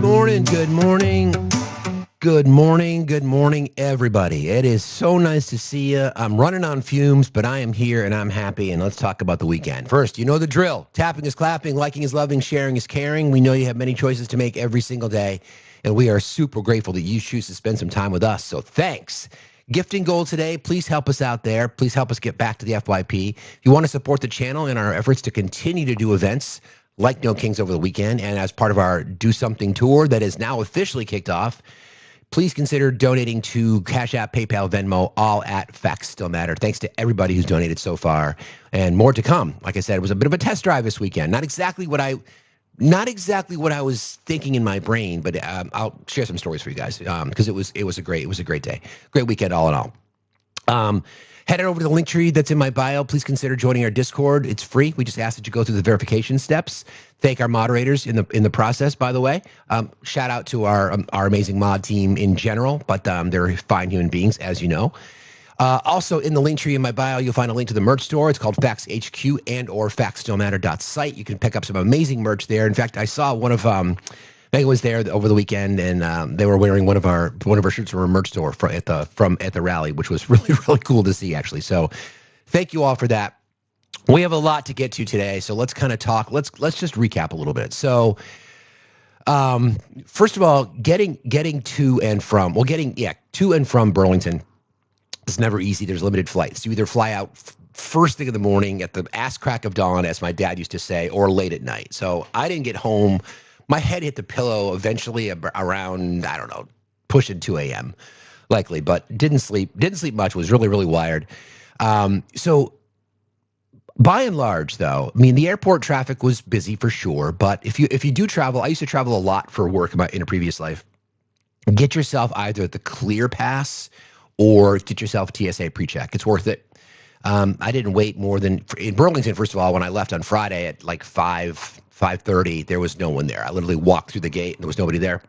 morning, good morning. Good morning, good morning, everybody. It is so nice to see you. I'm running on fumes, but I am here and I'm happy, and let's talk about the weekend. First, you know the drill. Tapping is clapping, liking is loving, sharing is caring. We know you have many choices to make every single day, and we are super grateful that you choose to spend some time with us, so thanks. Gifting goal today, please help us out there. Please help us get back to the FYP. If you want to support the channel and our efforts to continue to do events like No Kings over the weekend, and as part of our Do Something tour that is now officially kicked off, please consider donating to Cash App, PayPal, Venmo, all at Factsstillmatter. Thanks to everybody who's donated so far, and more to come. Like I said, it was a bit of a test drive this weekend. Not exactly what I was thinking in my brain, but I'll share some stories for you guys because it was a great day, great weekend all in all. Head over to the link tree that's in my bio. Please consider joining our Discord. It's free. We just ask that you go through the verification steps. Thank our moderators in the process, by the way. Shout out to our amazing mod team in general, but they're fine human beings, as you know. Also, in the link tree in my bio, you'll find a link to the merch store. It's called Facts HQ and or factsstillmatter.site. You can pick up some amazing merch there. In fact, I saw one of Megan was there over the weekend, and they were wearing one of our shirts from our merch store at the rally, which was really, really cool to see, actually. So thank you all for that. We have a lot to get to today, so let's kind of talk. Let's just recap a little bit. So first of all, getting to and from Burlington is never easy. There's limited flights. You either fly out first thing in the morning at the ass crack of dawn, as my dad used to say, or late at night. So I didn't get home. My head hit the pillow eventually around, I don't know, pushing 2 a.m. likely, but didn't sleep much, was really, really wired. So by and large, though, I mean, the airport traffic was busy for sure, but if you do travel, I used to travel a lot for work in a previous life. Get yourself either the Clear Pass or get yourself a TSA pre-check. It's worth it. I didn't wait more than, in Burlington, first of all, when I left on Friday at like 5:30, there was no one there. I literally walked through the gate and there was nobody there.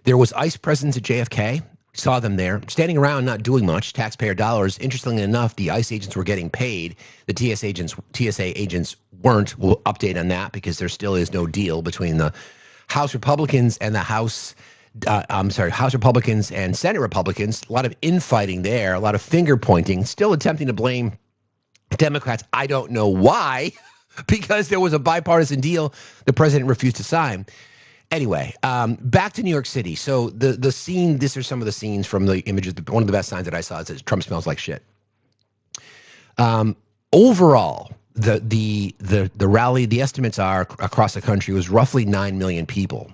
There was ICE presence at JFK. Saw them there, standing around, not doing much, taxpayer dollars. Interestingly enough, the ICE agents were getting paid. The TSA agents weren't. We'll update on that because there still is no deal between the House Republicans and the House Republicans and Senate Republicans. A lot of infighting there, a lot of finger pointing, still attempting to blame Democrats. I don't know why, because there was a bipartisan deal the president refused to sign. Anyway, back to New York City. So the scene, these are some of the scenes from the images. One of the best signs that I saw is Trump smells like shit. Overall, the rally, the estimates are across the country was roughly 9 million people,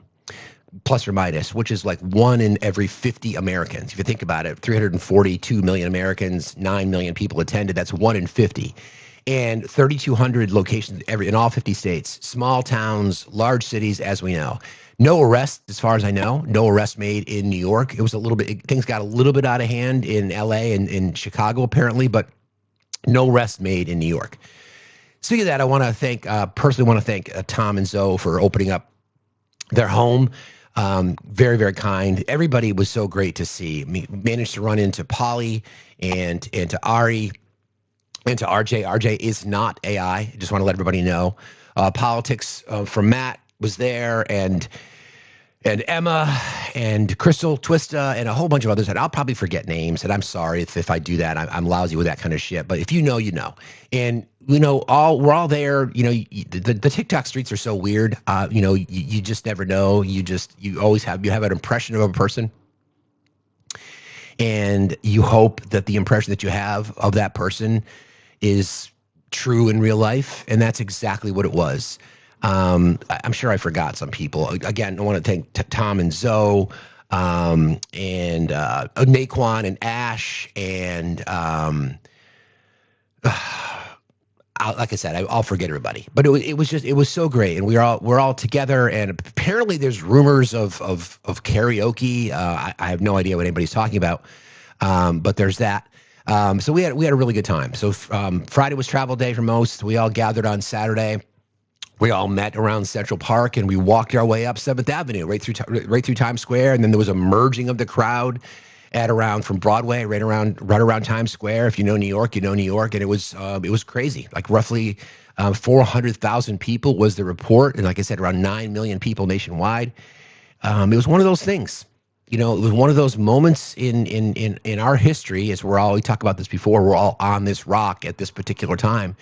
plus or minus, which is like 1 in every 50 Americans. If you think about it, 342 million Americans, 9 million people attended. That's 1 in 50. And 3,200 locations in all 50 states, small towns, large cities, as we know. No arrests, as far as I know. No arrests made in New York. It was things got a little bit out of hand in LA and in Chicago, apparently, but no arrests made in New York. Speaking of that, I want to thank Tom and Zoe for opening up their home. Very, very kind. Everybody was so great to see. Managed to run into Polly and to Ari. And to RJ. RJ is not AI. I just want to let everybody know. Politics from Matt was there, and Emma and Crystal Twista and a whole bunch of others. And I'll probably forget names, and I'm sorry if I do that. I'm lousy with that kind of shit. But if you know, you know. And we're all there. You know, the TikTok streets are so weird. You just never know. You have an impression of a person. And you hope that the impression that you have of that person is true in real life, and that's exactly what it was. I'm sure I forgot some people. Again, I want to thank Tom and Zoe, and Naquan and Ash, and like I said, I'll forget everybody. But it was so great, and we're all together. And apparently, there's rumors of karaoke. I have no idea what anybody's talking about, but there's that. So we had a really good time. So Friday was travel day for most. We all gathered on Saturday. We all met around Central Park and we walked our way up 7th Avenue, right through Times Square. And then there was a merging of the crowd from Broadway, right around Times Square. If you know New York, you know New York. And it was crazy. Like roughly 400,000 people was the report. And like I said, around 9 million people nationwide. It was one of those things. It was one of those moments in our history, as we talk about this before, we're all on this rock at this particular time.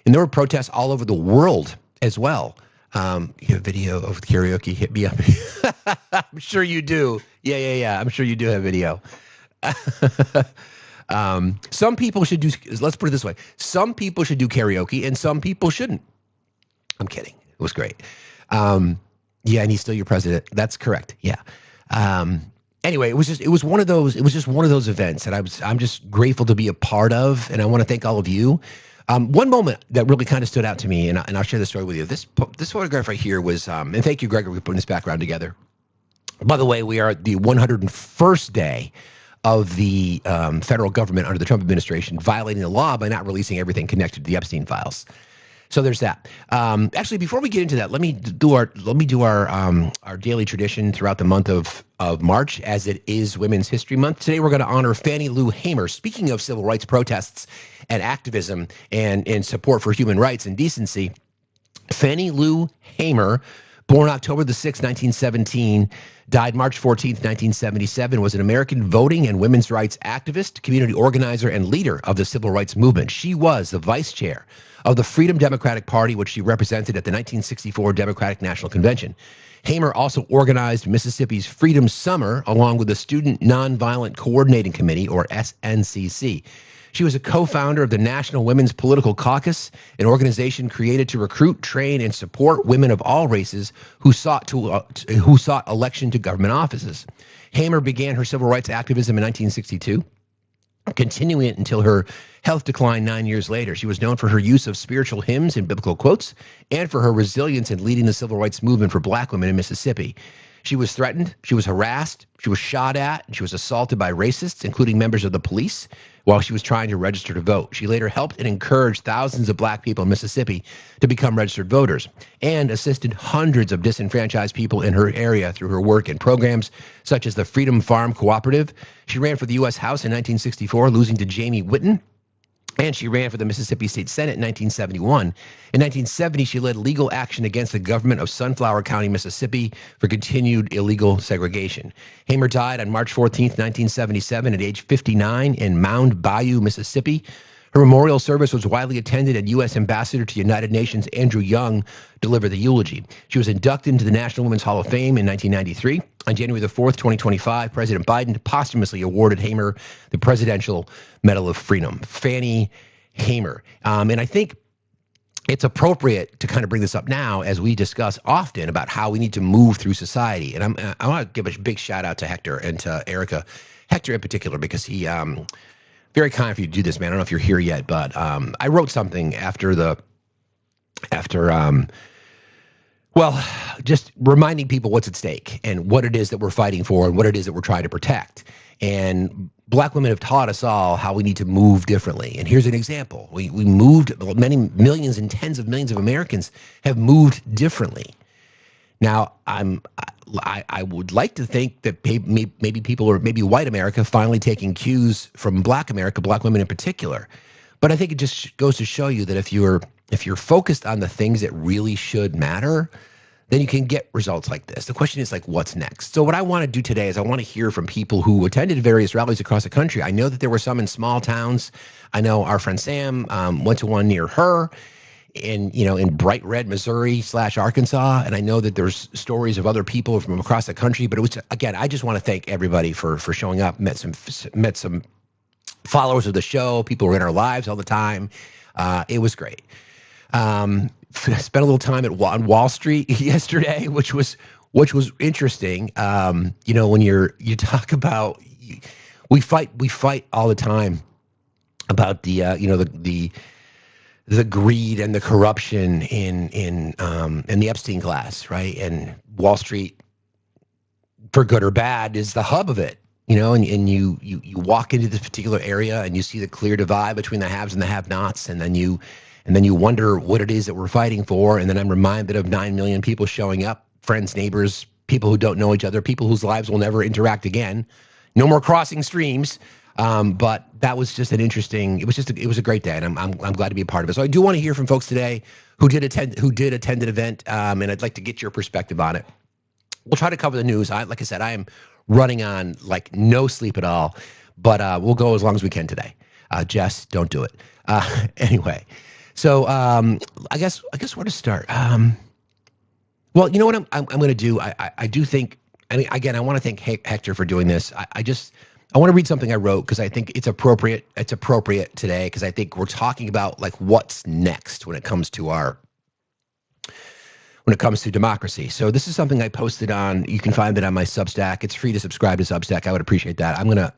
And there were protests all over the world as well. You have video of karaoke, hit me up. I'm sure you do. Yeah. I'm sure you do have video. Some people should do, let's put it this way. Some people should do karaoke and some people shouldn't. I'm kidding. It was great. Yeah, and he's still your president. That's correct. Yeah. Anyway, it was just one of those events that I'm just grateful to be a part of, and I want to thank all of you. One moment that really kind of stood out to me, and I'll share the story with you. This photograph right here was, and thank you, Gregory, for putting this background together. By the way, we are at the 101st day of the federal government under the Trump administration violating the law by not releasing everything connected to the Epstein files. So there's that. Actually, before we get into that, let me do our daily tradition throughout the month of March, as it is Women's History Month. Today, we're going to honor Fannie Lou Hamer. Speaking of civil rights protests and activism and support for human rights and decency, Fannie Lou Hamer, born October the 6th, 1917, died March 14th, 1977, was an American voting and women's rights activist, community organizer, and leader of the civil rights movement. She was the vice chair of the Freedom Democratic Party, which she represented at the 1964 Democratic National Convention. Hamer also organized Mississippi's Freedom Summer, along with the Student Nonviolent Coordinating Committee, or SNCC. She was a co-founder of the National Women's Political Caucus, an organization created to recruit, train, and support women of all races who sought election to government offices. Hamer began her civil rights activism in 1962, continuing it until her health declined 9 years later. She was known for her use of spiritual hymns and biblical quotes, and for her resilience in leading the civil rights movement for black women in Mississippi. She was threatened, she was harassed, she was shot at, and she was assaulted by racists, including members of the police, while she was trying to register to vote. She later helped and encouraged thousands of black people in Mississippi to become registered voters, and assisted hundreds of disenfranchised people in her area through her work in programs such as the Freedom Farm Cooperative. She ran for the U.S. House in 1964, losing to Jamie Whitten, and she ran for the Mississippi State Senate in 1971. In 1970, she led legal action against the government of Sunflower County, Mississippi, for continued illegal segregation. Hamer died on March 14th, 1977, at age 59 in Mound Bayou, Mississippi. Her memorial service was widely attended, and U.S. Ambassador to the United Nations Andrew Young delivered the eulogy. She was inducted into the National Women's Hall of Fame in 1993. On January the 4th, 2025, President Biden posthumously awarded Hamer the Presidential Medal of Freedom. Fannie Hamer. And I think it's appropriate to kind of bring this up now as we discuss often about how we need to move through society. And I want to give a big shout out to Hector and to Erica. Hector in particular, because he very kind of you to do this, man. I don't know if you're here yet, but I wrote something after just reminding people what's at stake and what it is that we're fighting for and what it is that we're trying to protect. And black women have taught us all how we need to move differently. And here's an example. We moved, many millions and tens of millions of Americans have moved differently. Now, I would like to think that maybe people, or maybe white America, finally taking cues from black America, black women in particular. But I think it just goes to show you that if you're focused on the things that really should matter, then you can get results like this. The question is, like, what's next? So what I want to do today is I want to hear from people who attended various rallies across the country. I know that there were some in small towns. I know our friend Sam went to one near her in bright red Missouri / Arkansas. And I know that there's stories of other people from across the country, but it was, again, I just want to thank everybody for showing up. Met some followers of the show, people who are in our lives all the time. It was great. Spent a little time on Wall Street yesterday, which was interesting. When you talk about, we fight all the time about the greed and the corruption in the Epstein class, right? And Wall Street, for good or bad, is the hub of it. And you walk into this particular area and you see the clear divide between the haves and the have-nots, and then you wonder what it is that we're fighting for. And then I'm reminded of 9 million people showing up, friends, neighbors, people who don't know each other, people whose lives will never interact again. No more crossing streams. But that was just it was a great day, and I'm glad to be a part of it. So I do want to hear from folks today who did attend an event, and I'd like to get your perspective on it. We'll try to cover the news. Like I said, I am running on like no sleep at all, but we'll go as long as we can today. Jess, don't do it. Anyway, so I guess where to start. Well, you know what I'm going to do. I do think. I mean, again, I want to thank Hector for doing this. I want to read something I wrote because I think it's appropriate. It's appropriate today because I think we're talking about like what's next when it comes to democracy. So this is something I posted on. You can find it on my Substack. It's free to subscribe to Substack. I would appreciate that. I'm gonna.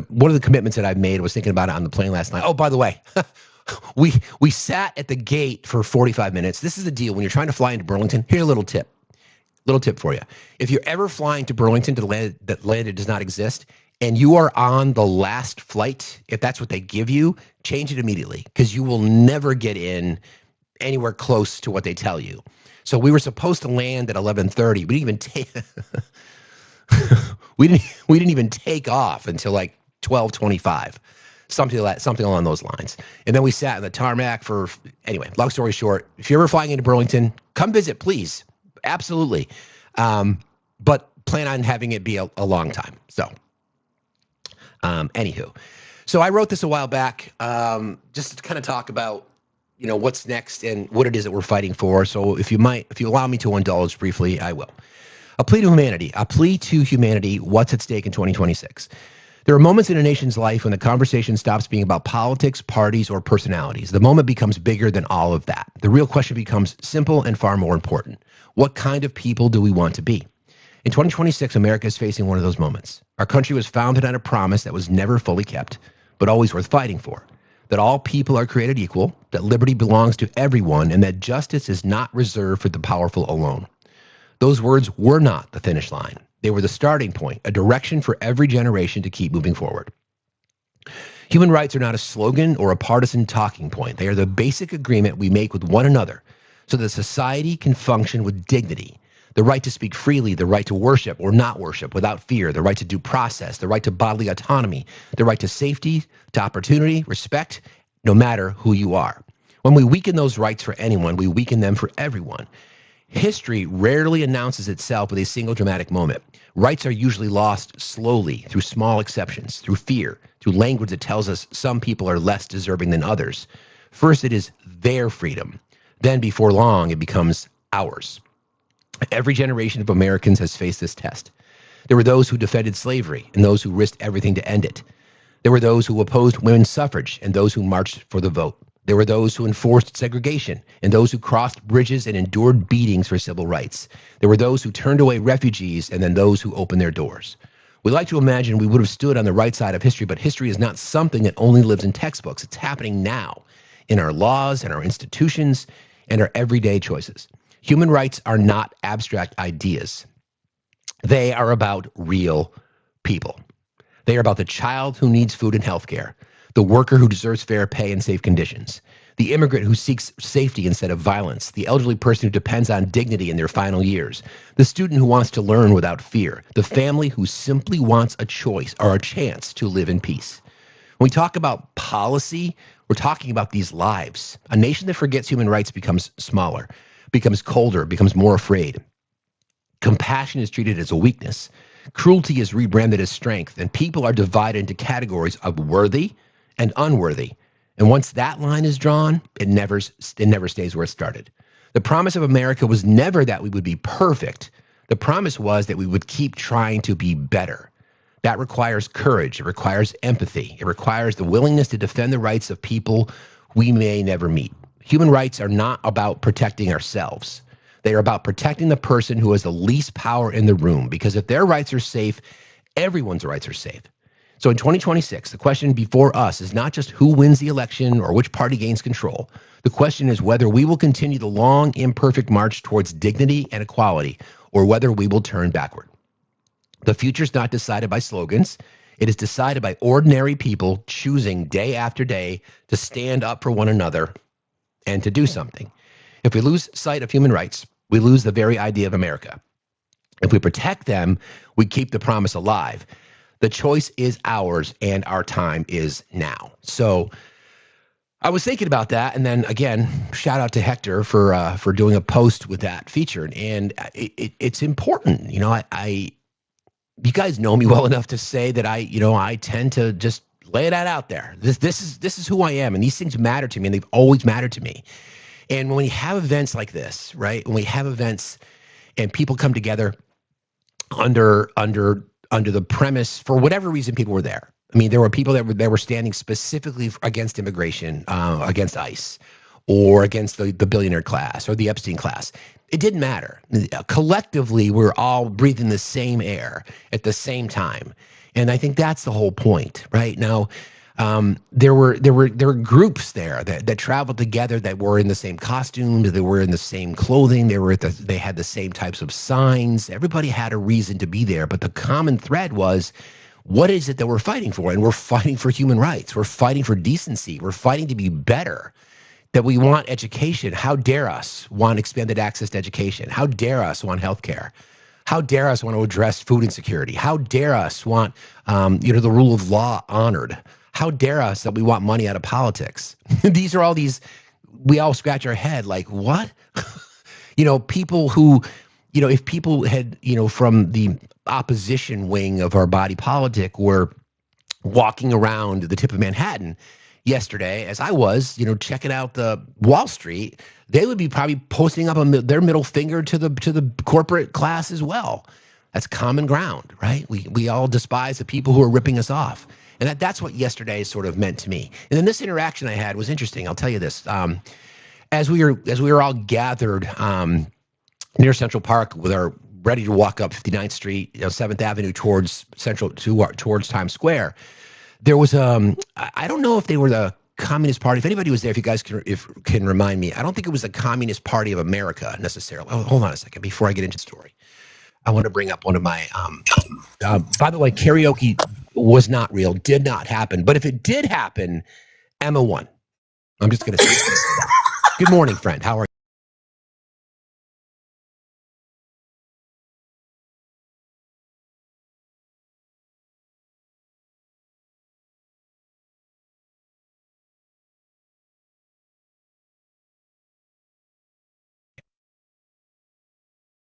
One of the commitments that I've made, I was thinking about it on the plane last night. Oh, by the way, we sat at the gate for 45 minutes. This is the deal when you're trying to fly into Burlington. Here's a little tip. Little tip for you. If you're ever flying to Burlington to land that does not exist, and you are on the last flight, if that's what they give you, change it immediately because you will never get in anywhere close to what they tell you. So we were supposed to land at 11:30. We didn't even take we didn't even take off until like 12:25. Something along those lines. And then we sat in the tarmac for anyway, long story short, if you're ever flying into Burlington, come visit, please. Absolutely. But plan on having it be a long time. So anywho. So I wrote this a while back, just to kind of talk about what's next and what it is that we're fighting for. So if you allow me to indulge briefly, I will. A plea to humanity. A plea to humanity. What's at stake in 2026? There are moments in a nation's life when the conversation stops being about politics, parties, or personalities. The moment becomes bigger than all of that. The real question becomes simple and far more important. What kind of people do we want to be? In 2026, America is facing one of those moments. Our country was founded on a promise that was never fully kept, but always worth fighting for. That all people are created equal, that liberty belongs to everyone, and that justice is not reserved for the powerful alone. Those words were not the finish line. They were the starting point, a direction for every generation to keep moving forward. Human rights are not a slogan or a partisan talking point. They are the basic agreement we make with one another so that society can function with dignity. The right to speak freely, the right to worship or not worship without fear, the right to due process, the right to bodily autonomy, the right to safety, to opportunity, respect, no matter who you are. When we weaken those rights for anyone, we weaken them for everyone. History rarely announces itself with a single dramatic moment. Rights are usually lost slowly through small exceptions, through fear, through language that tells us some people are less deserving than others. First, it is their freedom. Then, before long, it becomes ours. Every generation of Americans has faced this test. There were those who defended slavery and those who risked everything to end it. There were those who opposed women's suffrage and those who marched for the vote. There were those who enforced segregation and those who crossed bridges and endured beatings for civil rights. There were those who turned away refugees and then those who opened their doors. We like to imagine we would have stood on the right side of history, but history is not something that only lives in textbooks. It's happening now in our laws and our institutions and our everyday choices. Human rights are not abstract ideas. They are about real people. They are about the child who needs food and health care, the worker who deserves fair pay and safe conditions, the immigrant who seeks safety instead of violence, the elderly person who depends on dignity in their final years, the student who wants to learn without fear, the family who simply wants a choice or a chance to live in peace. When we talk about policy, we're talking about these lives. A nation that forgets human rights becomes smaller, becomes colder, becomes more afraid. Compassion is treated as a weakness. Cruelty is rebranded as strength, and people are divided into categories of worthy and unworthy. And once that line is drawn, it never stays where it started. The promise of America was never that we would be perfect. The promise was that we would keep trying to be better. That requires courage. It requires empathy. It requires the willingness to defend the rights of people we may never meet. Human rights are not about protecting ourselves. They are about protecting the person who has the least power in the room, because if their rights are safe, everyone's rights are safe. So in 2026, the question before us is not just who wins the election or which party gains control. The question is whether we will continue the long, imperfect march towards dignity and equality, or whether we will turn backward. The future is not decided by slogans. It is decided by ordinary people choosing day after day to stand up for one another and to do something. If we lose sight of human rights, we lose the very idea of America. If we protect them, we keep the promise alive. The choice is ours, and our time is now. So I was thinking about that, and then again, shout out to Hector for doing a post with that featured, and it's important. You guys know me well enough to say that I tend to just lay that out there. This is who I am, and these things matter to me, and they've always mattered to me. And when we have events like this, right? When we have events and people come together under the premise, for whatever reason, people were there. I mean, there were people that were standing specifically against immigration, against ICE, or against the billionaire class or the Epstein class. It didn't matter. Collectively, we're all breathing the same air at the same time, and I think that's the whole point, right? Now, there were groups there that traveled together, that were in the same costumes, they were in the same clothing, they had the same types of signs. Everybody had a reason to be there, but the common thread was, what is it that we're fighting for? And we're fighting for human rights. We're fighting for decency. We're fighting to be better. That we want education. How dare us want expanded access to education? How dare us want healthcare? How dare us want to address food insecurity? How dare us want the rule of law honored? How dare us that we want money out of politics? These are all these, we all scratch our head like, what? People who, if people had, from the opposition wing of our body politic were walking around the tip of Manhattan yesterday, as I was, checking out the Wall Street, they would be probably posting up their middle finger to the corporate class as well. That's common ground, right? We all despise the people who are ripping us off. And that's what yesterday sort of meant to me. And then this interaction I had was interesting. I'll tell you this. As we were all gathered near Central Park ready to walk up 59th Street, 7th Avenue towards Times Square, there was I don't know if they were the Communist Party. If anybody was there, if you guys can remind me, I don't think it was the Communist Party of America necessarily. Oh, hold on a second before I get into the story. I want to bring up one of my, by the way, karaoke was not real, did not happen. But if it did happen, Emma won. I'm just going to say that. Good morning, friend. How are you?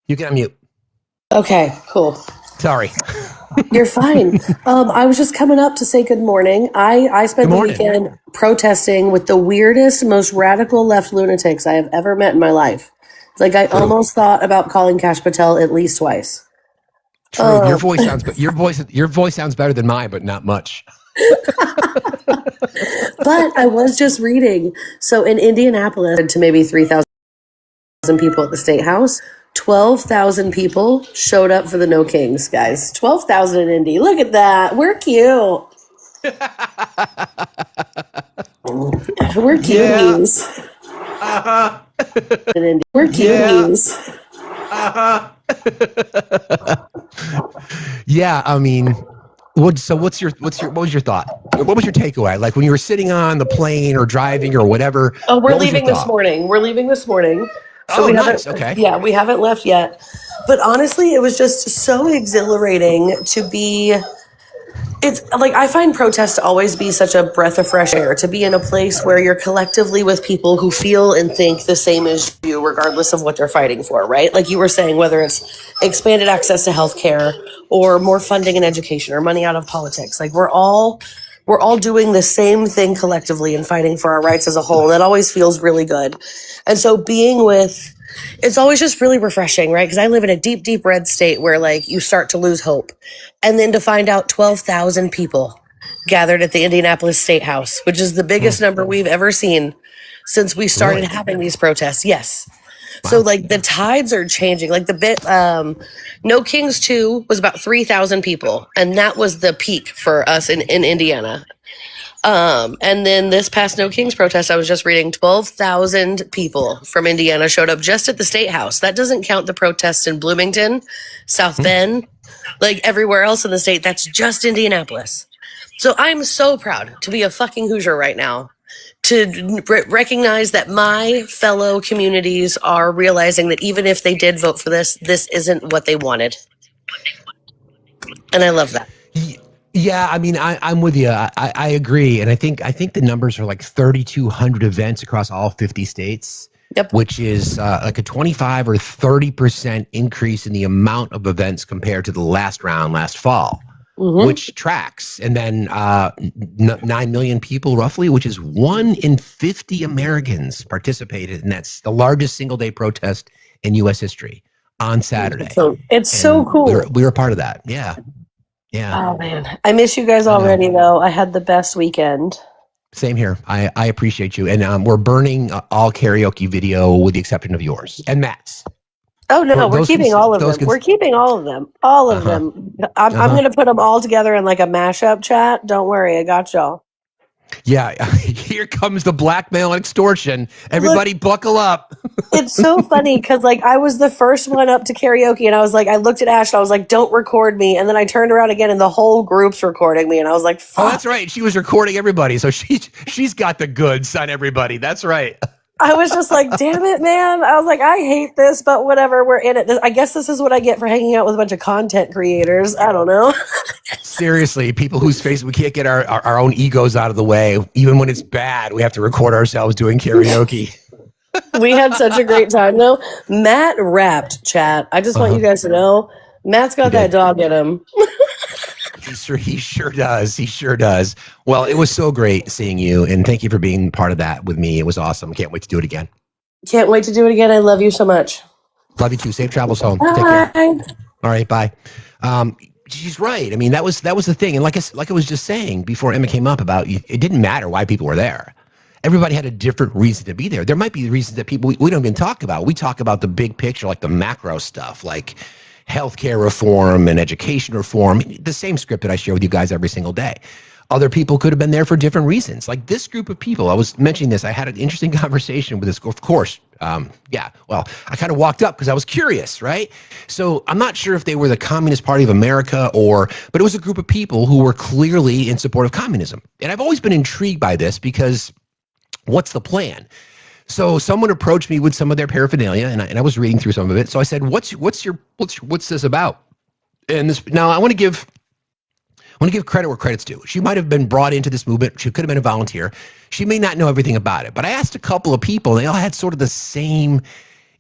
You can unmute. Okay, cool. Sorry. You're fine. I was just coming up to say good morning. I spent the weekend protesting with the weirdest, most radical left lunatics I have ever met in my life. Like, I almost thought about calling Kash Patel at least twice. True. Your voice sounds better than mine, but not much. But I was just reading. So in Indianapolis, to maybe 3,000 people at the State House, 12,000 people showed up for the No Kings, guys. 12,000 in Indy. Look at that. We're cute. We're cuties. Uh-huh. We're cuties. Uh-huh. Yeah, I mean, what was your thought? What was your takeaway? Like when you were sitting on the plane or driving or whatever? Oh, we're leaving this morning. So nice. Okay. Yeah, we haven't left yet. But honestly, it was just so exhilarating to be. It's like, I find protests to always be such a breath of fresh air, to be in a place where you're collectively with people who feel and think the same as you, regardless of what they're fighting for, right? Like you were saying, whether it's expanded access to healthcare or more funding in education or money out of politics, like we're all doing the same thing collectively and fighting for our rights as a whole. That always feels really good. And so it's always just really refreshing, right? Because I live in a deep, deep red state where like you start to lose hope. And then to find out 12,000 people gathered at the Indianapolis State House, which is the biggest number we've ever seen since we started having these protests. Yes. Wow. So like the tides are changing. Like No Kings 2 was about 3,000 people. And that was the peak for us in Indiana. And then this past No Kings protest, I was just reading, 12,000 people from Indiana showed up just at the State House. That doesn't count the protests in Bloomington, South Bend, like everywhere else in the state. That's just Indianapolis. So I'm so proud to be a fucking Hoosier right now, to recognize that my fellow communities are realizing that even if they did vote for this isn't what they wanted. And I love that. Yeah, I mean, I'm with you. I agree, and I think the numbers are like 3,200 events across all 50 states, Yep. which is like a 25 or 30% increase in the amount of events compared to the last round last fall, which tracks. And then 9 million people roughly, which is 1 in 50 Americans participated, and that's the largest single day protest in U.S. history on Saturday. So it's so And cool. we were part of that. Yeah. Yeah. Oh man, I miss you guys already though. I had the best weekend. Same here. I appreciate you. And we're burning all karaoke video with the exception of yours and Matt's. Oh no, we're keeping all of them. We're keeping all of them. All of them. I'm going to put them all together in like a mashup chat. Don't worry, I got y'all. Yeah, here comes the blackmail and extortion. Everybody buckle up. It's so funny because like I was the first one up to karaoke and I was like, I looked at Ash and I was like, don't record me. And then I turned around again and the whole group's recording me. And I was like, fuck. Oh, that's right. She was recording everybody. So she's got the goods on everybody. That's right. I was just like, damn it, man. I was like, I hate this, but whatever. We're in it. I guess this is what I get for hanging out with a bunch of content creators. I don't know. Seriously, people whose face we can't get our own egos out of the way. Even when it's bad, we have to record ourselves doing karaoke. We had such a great time, though. Matt rapped, chat. I just want you guys to know, Matt's got that dog in him. He sure does. He sure does. Well, it was so great seeing you, and thank you for being part of that with me. It was awesome. Can't wait to do it again. Can't wait to do it again. I love you so much. Love you too. Safe travels home. Bye. Take care. All right, bye. She's right. I mean, that was the thing, and like I was just saying before Emma came up about it didn't matter why people were there. Everybody had a different reason to be there. There might be reasons that people we don't even talk about. We talk about the big picture, like the macro stuff, like healthcare reform and education reform, the same script that I share with you guys every single day. Other people could have been there for different reasons. Like this group of people, I was mentioning this, I had an interesting conversation with this, of course. I kind of walked up because I was curious, right? So I'm not sure if they were the Communist Party of America but it was a group of people who were clearly in support of communism. And I've always been intrigued by this because what's the plan? So someone approached me with some of their paraphernalia, and I was reading through some of it. So I said, "What's this about?" And now I want to give credit where credit's due. She might have been brought into this movement. She could have been a volunteer. She may not know everything about it. But I asked a couple of people. They all had sort of the same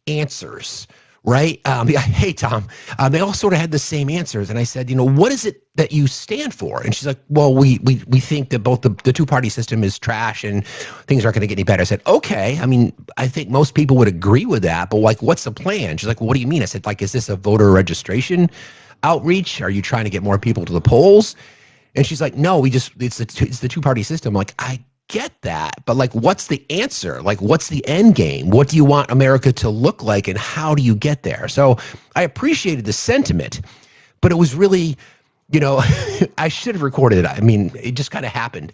answers, right? Hey, Tom. They all sort of had the same answers. And I said, what is it that you stand for? And she's like, well, we think that both the two-party system is trash and things aren't going to get any better. I said, okay. I mean, I think most people would agree with that. But like, what's the plan? She's like, well, what do you mean? I said, like, is this a voter registration outreach? Are you trying to get more people to the polls? And she's like, no, it's the two-party system. I'm like, I get that, but like, what's the answer? Like, what's the end game? What do you want America to look like, and how do you get there? So I appreciated the sentiment, but it was really, I should have recorded it. I mean, it just kind of happened,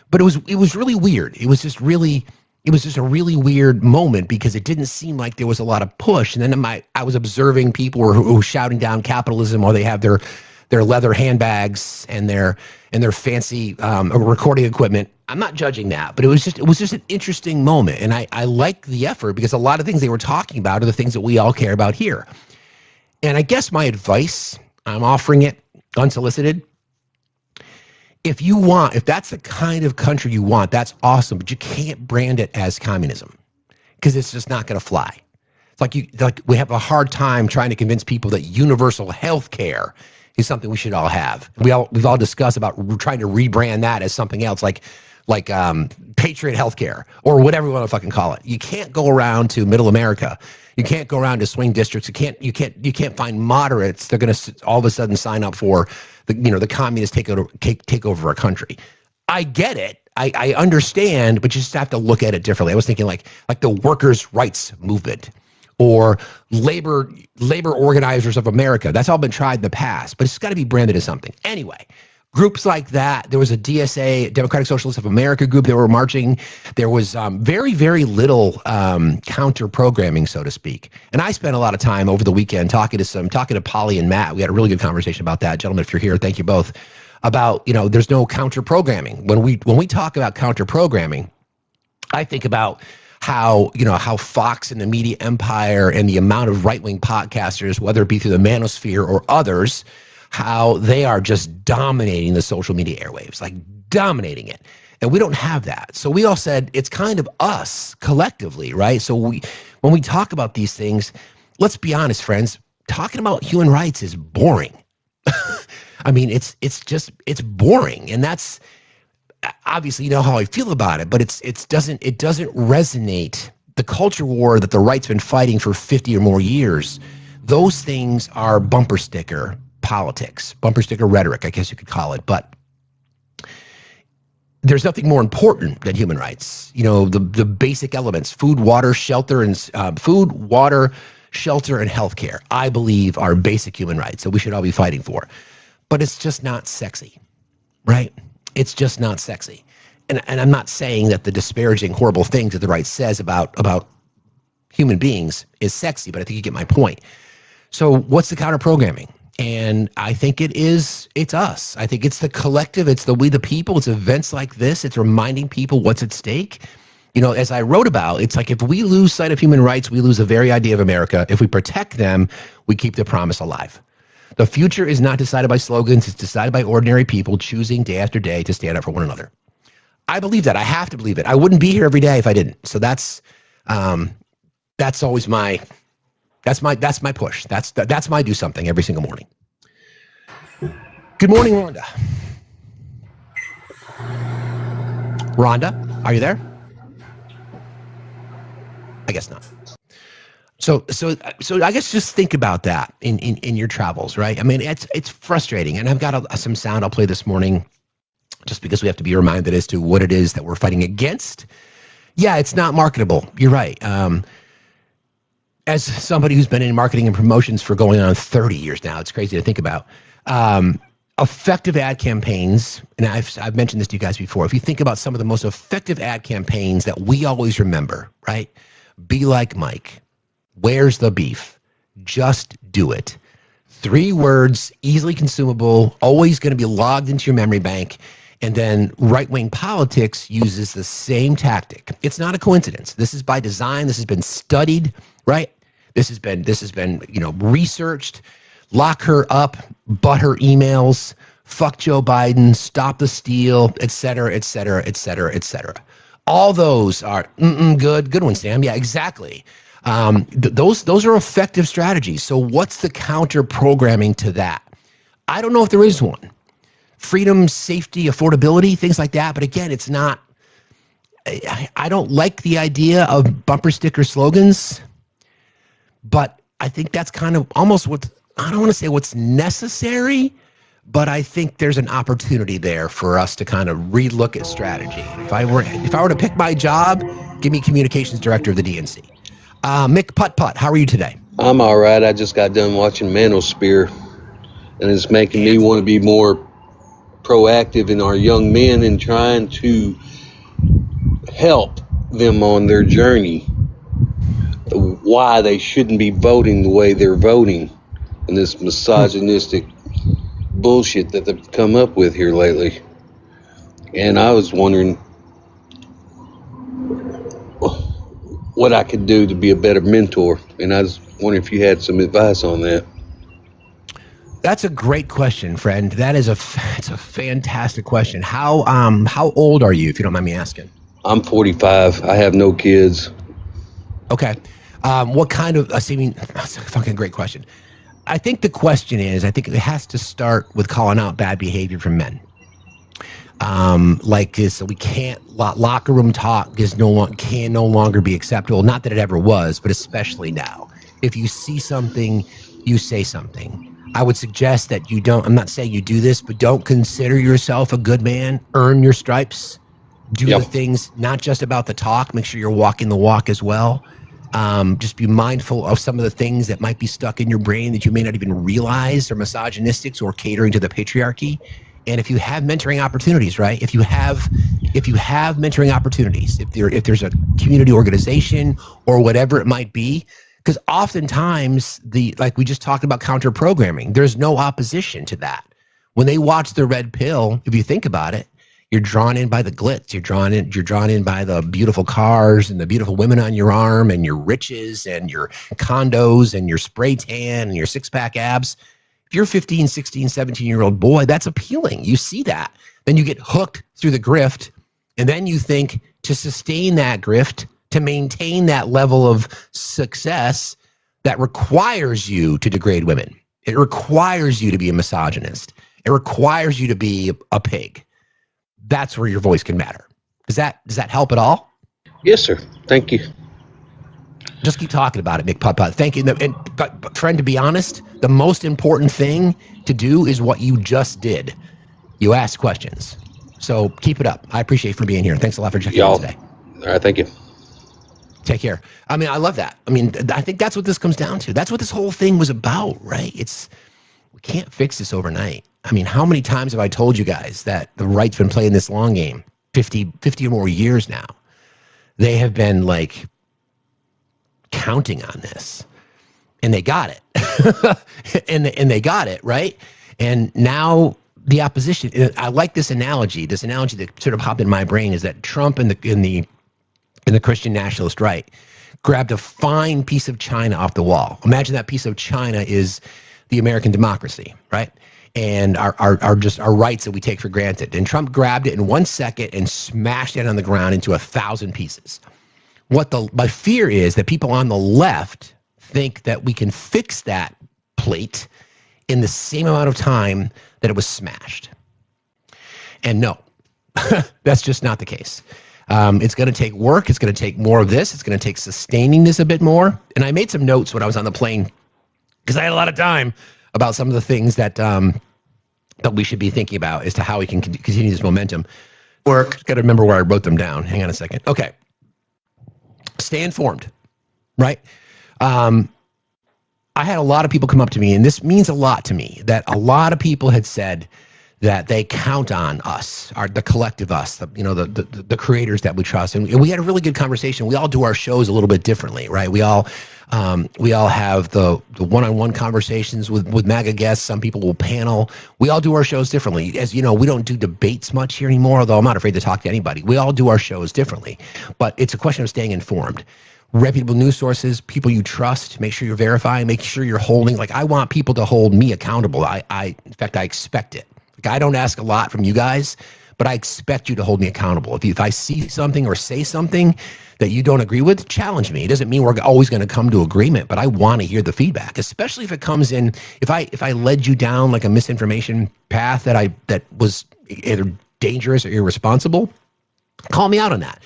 but it was really weird. It was just a really weird moment because it didn't seem like there was a lot of push. And then I was observing people who were shouting down capitalism while they have their leather handbags and their fancy recording equipment. I'm not judging that, but it was just an interesting moment. And I like the effort because a lot of things they were talking about are the things that we all care about here. And I guess my advice, I'm offering it unsolicited. If that's the kind of country you want, that's awesome, but you can't brand it as communism because it's just not going to fly. It's like we have a hard time trying to convince people that universal health care is something we should all have. We've all discussed about trying to rebrand that as something else, like Patriot Healthcare or whatever you want to fucking call it. You can't go around to Middle America. You can't go around to swing districts. You can't find moderates. They're going to all of a sudden sign up for the communists take over our country. I get it. I understand, but you just have to look at it differently. I was thinking like the workers' rights movement or labor organizers of America. That's all been tried in the past, but it's got to be branded as something. Anyway, groups like that. There was a DSA, Democratic Socialists of America group that were marching. There was very, very little counter programming, so to speak. And I spent a lot of time over the weekend talking to Polly and Matt. We had a really good conversation about that. Gentlemen, if you're here, thank you both. About, there's no counter programming. When we talk about counter programming, I think about how Fox and the media empire and the amount of right-wing podcasters, whether it be through the manosphere or others, how they are just dominating the social media airwaves, like dominating it. And we don't have that. So we all said it's kind of us collectively, right? So when we talk about these things, let's be honest, friends, talking about human rights is boring. I mean, it's boring. And that's obviously, you know how I feel about it, but it doesn't resonate. The culture war that the right's been fighting for 50 or more years, those things are bumper sticker politics, bumper sticker rhetoric, I guess you could call it. But there's nothing more important than human rights. You know, the basic elements: food, water, shelter, and healthcare, I believe, are basic human rights that we should all be fighting for. But it's just not sexy, right? It's just not sexy. And I'm not saying that the disparaging, horrible things that the right says about human beings is sexy, but I think you get my point. So what's the counter programming? And I think it's us. I think it's the collective. It's we the people. It's events like this. It's reminding people what's at stake. You know, as I wrote about, it's like if we lose sight of human rights, we lose the very idea of America. If we protect them, we keep the promise alive. The future is not decided by slogans. It's decided by ordinary people choosing day after day to stand up for one another. I believe that. I have to believe it. I wouldn't be here every day if I didn't. So that's always my push. That's my do something every single morning. Good morning, Rhonda. Rhonda, are you there? I guess not. So I guess just think about that in your travels, right? I mean, it's frustrating, and I've got some sound I'll play this morning, just because we have to be reminded as to what it is that we're fighting against. Yeah, it's not marketable. You're right. As somebody who's been in marketing and promotions for going on 30 years now, it's crazy to think about. Effective ad campaigns, and I've mentioned this to you guys before. If you think about some of the most effective ad campaigns that we always remember, right? Be like Mike. Where's the beef? Just do it. 3 words, easily consumable, always going to be logged into your memory bank. And then right-wing politics uses the same tactic. It's not a coincidence. This is by design. This has been studied, right? This has been researched. Lock her up, butt her emails, fuck Joe Biden, stop the steal, et cetera, et cetera, et cetera, et cetera. All those are good one, Sam. Yeah, exactly. Those are effective strategies. So what's the counter programming to that? I don't know if there is one. Freedom, safety, affordability, things like that. But again, it's not, I don't like the idea of bumper sticker slogans, but I think that's kind of almost I don't want to say what's necessary, but I think there's an opportunity there for us to kind of relook at strategy. If I were to pick my job, give me communications director of the DNC. Mick Putt, how are you today? I'm all right. I just got done watching Manosphere, and it's making me want to be more proactive in our young men and trying to help them on their journey, why they shouldn't be voting the way they're voting, and this misogynistic bullshit that they've come up with here lately. And I was wondering what I could do to be a better mentor, and I was wondering if you had some advice on that. That's a great question, friend. It's a fantastic question. How old are you, if you don't mind me asking? I'm 45. I have no kids. Okay. What kind of, that's a fucking great question. I think the question is, I think it has to start with calling out bad behavior from men. Like this, we can't, locker room talk can no longer be acceptable. Not that it ever was, but especially now. If you see something, you say something. I would suggest that you don't, I'm not saying you do this, but don't consider yourself a good man. Earn your stripes. Do the things, not just about the talk. Make sure you're walking the walk as well. Just be mindful of some of the things that might be stuck in your brain that you may not even realize are misogynistic or catering to the patriarchy. And if you have mentoring opportunities, right? If you have mentoring opportunities, if there's a community organization or whatever it might be, because oftentimes like we just talked about counter programming, there's no opposition to that. When they watch the red pill, if you think about it, you're drawn in by the glitz. You're drawn in by the beautiful cars and the beautiful women on your arm and your riches and your condos and your spray tan and your 6-pack abs. If you're 15, 16, 17-year-old boy, that's appealing. You see that. Then you get hooked through the grift, and then you think to sustain that grift, to maintain that level of success, that requires you to degrade women. It requires you to be a misogynist. It requires you to be a pig. That's where your voice can matter. Does that help at all? Yes, sir. Thank you. Just keep talking about it, Nick Putt-Putt. Thank you. But friend, to be honest, the most important thing to do is what you just did. You asked questions. So keep it up. I appreciate you for being here. Thanks a lot for checking in today. All right, thank you. Take care. I mean, I love that. I mean, I think that's what this comes down to. That's what this whole thing was about, right? We can't fix this overnight. I mean, how many times have I told you guys that the right's been playing this long game? 50 or more years now. They have been like counting on this, and they got it. and they got it, right? And now the opposition, I like this analogy. This analogy that sort of hopped in my brain is that Trump and the Christian nationalist right grabbed a fine piece of china off the wall. Imagine that piece of china is the American democracy, right? And our just our rights that we take for granted. And Trump grabbed it in 1 second and smashed it on the ground into 1,000 pieces. My fear is that people on the left think that we can fix that plate in the same amount of time that it was smashed. And no, that's just not the case. It's going to take work. It's going to take more of this. It's going to take sustaining this a bit more. And I made some notes when I was on the plane because I had a lot of time about some of the things that we should be thinking about as to how we can continue this momentum. Got to remember where I wrote them down. Hang on a second. Okay. Stay informed, right? I had a lot of people come up to me, and this means a lot to me, that a lot of people had said that they count on us, the collective us, the creators that we trust. And we had a really good conversation. We all do our shows a little bit differently, right? We all have the one-on-one conversations with MAGA guests. Some people will panel. We all do our shows differently. As you know, we don't do debates much here anymore, although I'm not afraid to talk to anybody. We all do our shows differently, but it's a question of staying informed. Reputable news sources, people you trust, make sure you're verifying, make sure you're holding, like I want people to hold me accountable. In fact, I expect it. Like I don't ask a lot from you guys, but I expect you to hold me accountable. If I see something or say something that you don't agree with, challenge me. It doesn't mean we're always going to come to agreement, but I want to hear the feedback, especially if it comes in, if I led you down like a misinformation path that was either dangerous or irresponsible, call me out on that.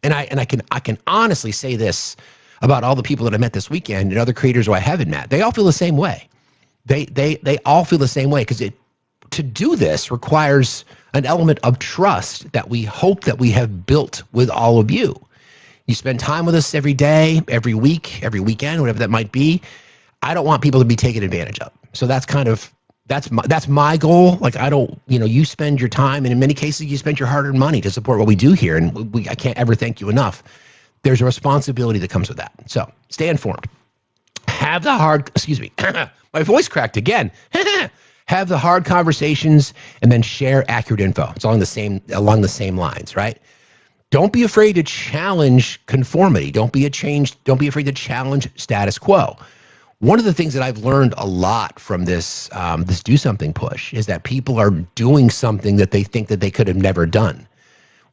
And I can honestly say this about all the people that I met this weekend and other creators who I haven't met. They all feel the same way. They all feel the same way because to do this requires an element of trust that we hope that we have built with all of you. You spend time with us every day, every week, every weekend, whatever that might be. I don't want people to be taken advantage of. So that's my goal. Like I don't, you spend your time, and in many cases you spend your hard-earned money to support what we do here, and I can't ever thank you enough. There's a responsibility that comes with that. So stay informed. My voice cracked again. Have the hard conversations and then share accurate info. It's along the same lines, right? Don't be afraid to challenge conformity. Don't be afraid to challenge status quo. One of the things that I've learned a lot from this do something push is that people are doing something that they think that they could have never done.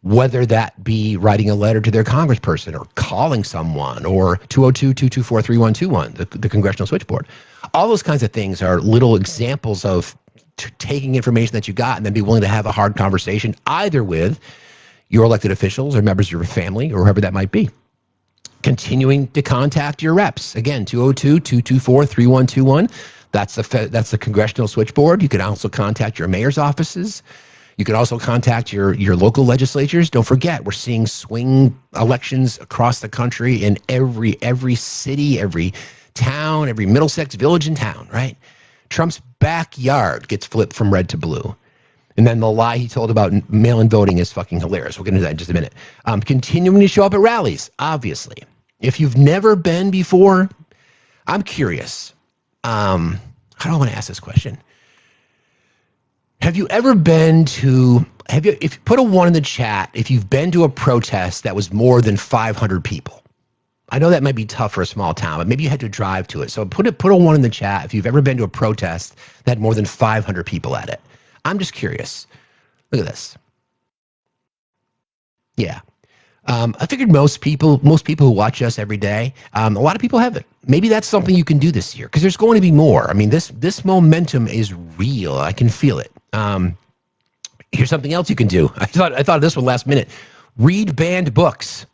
Whether that be writing a letter to their congressperson or calling someone or 202-224-3121, the congressional switchboard. All those kinds of things are little examples of taking information that you got and then be willing to have a hard conversation either with your elected officials or members of your family or whoever that might be. Continuing to contact your reps. Again, 202-224-3121. That's the congressional switchboard. You can also contact your mayor's offices. You can also contact your local legislatures. Don't forget, we're seeing swing elections across the country in every city, every town, every Middlesex village and town, right? Trump's backyard gets flipped from red to blue. And then the lie he told about mail-in voting is fucking hilarious. We'll get into that in just a minute. Continuing to show up at rallies, obviously. If you've never been before, I'm curious. How do I want to ask this question? Have you ever been to, if you put a 1 in the chat, if you've been to a protest that was more than 500 people, I know that might be tough for a small town, but maybe you had to drive to it. So put a 1 in the chat if you've ever been to a protest that had more than 500 people at it. I'm just curious. Look at this. Yeah. I figured most people who watch us every day, a lot of people haven't. Maybe that's something you can do this year because there's going to be more. I mean, this momentum is real. I can feel it. Here's something else you can do. I thought of this one last minute. Read banned books,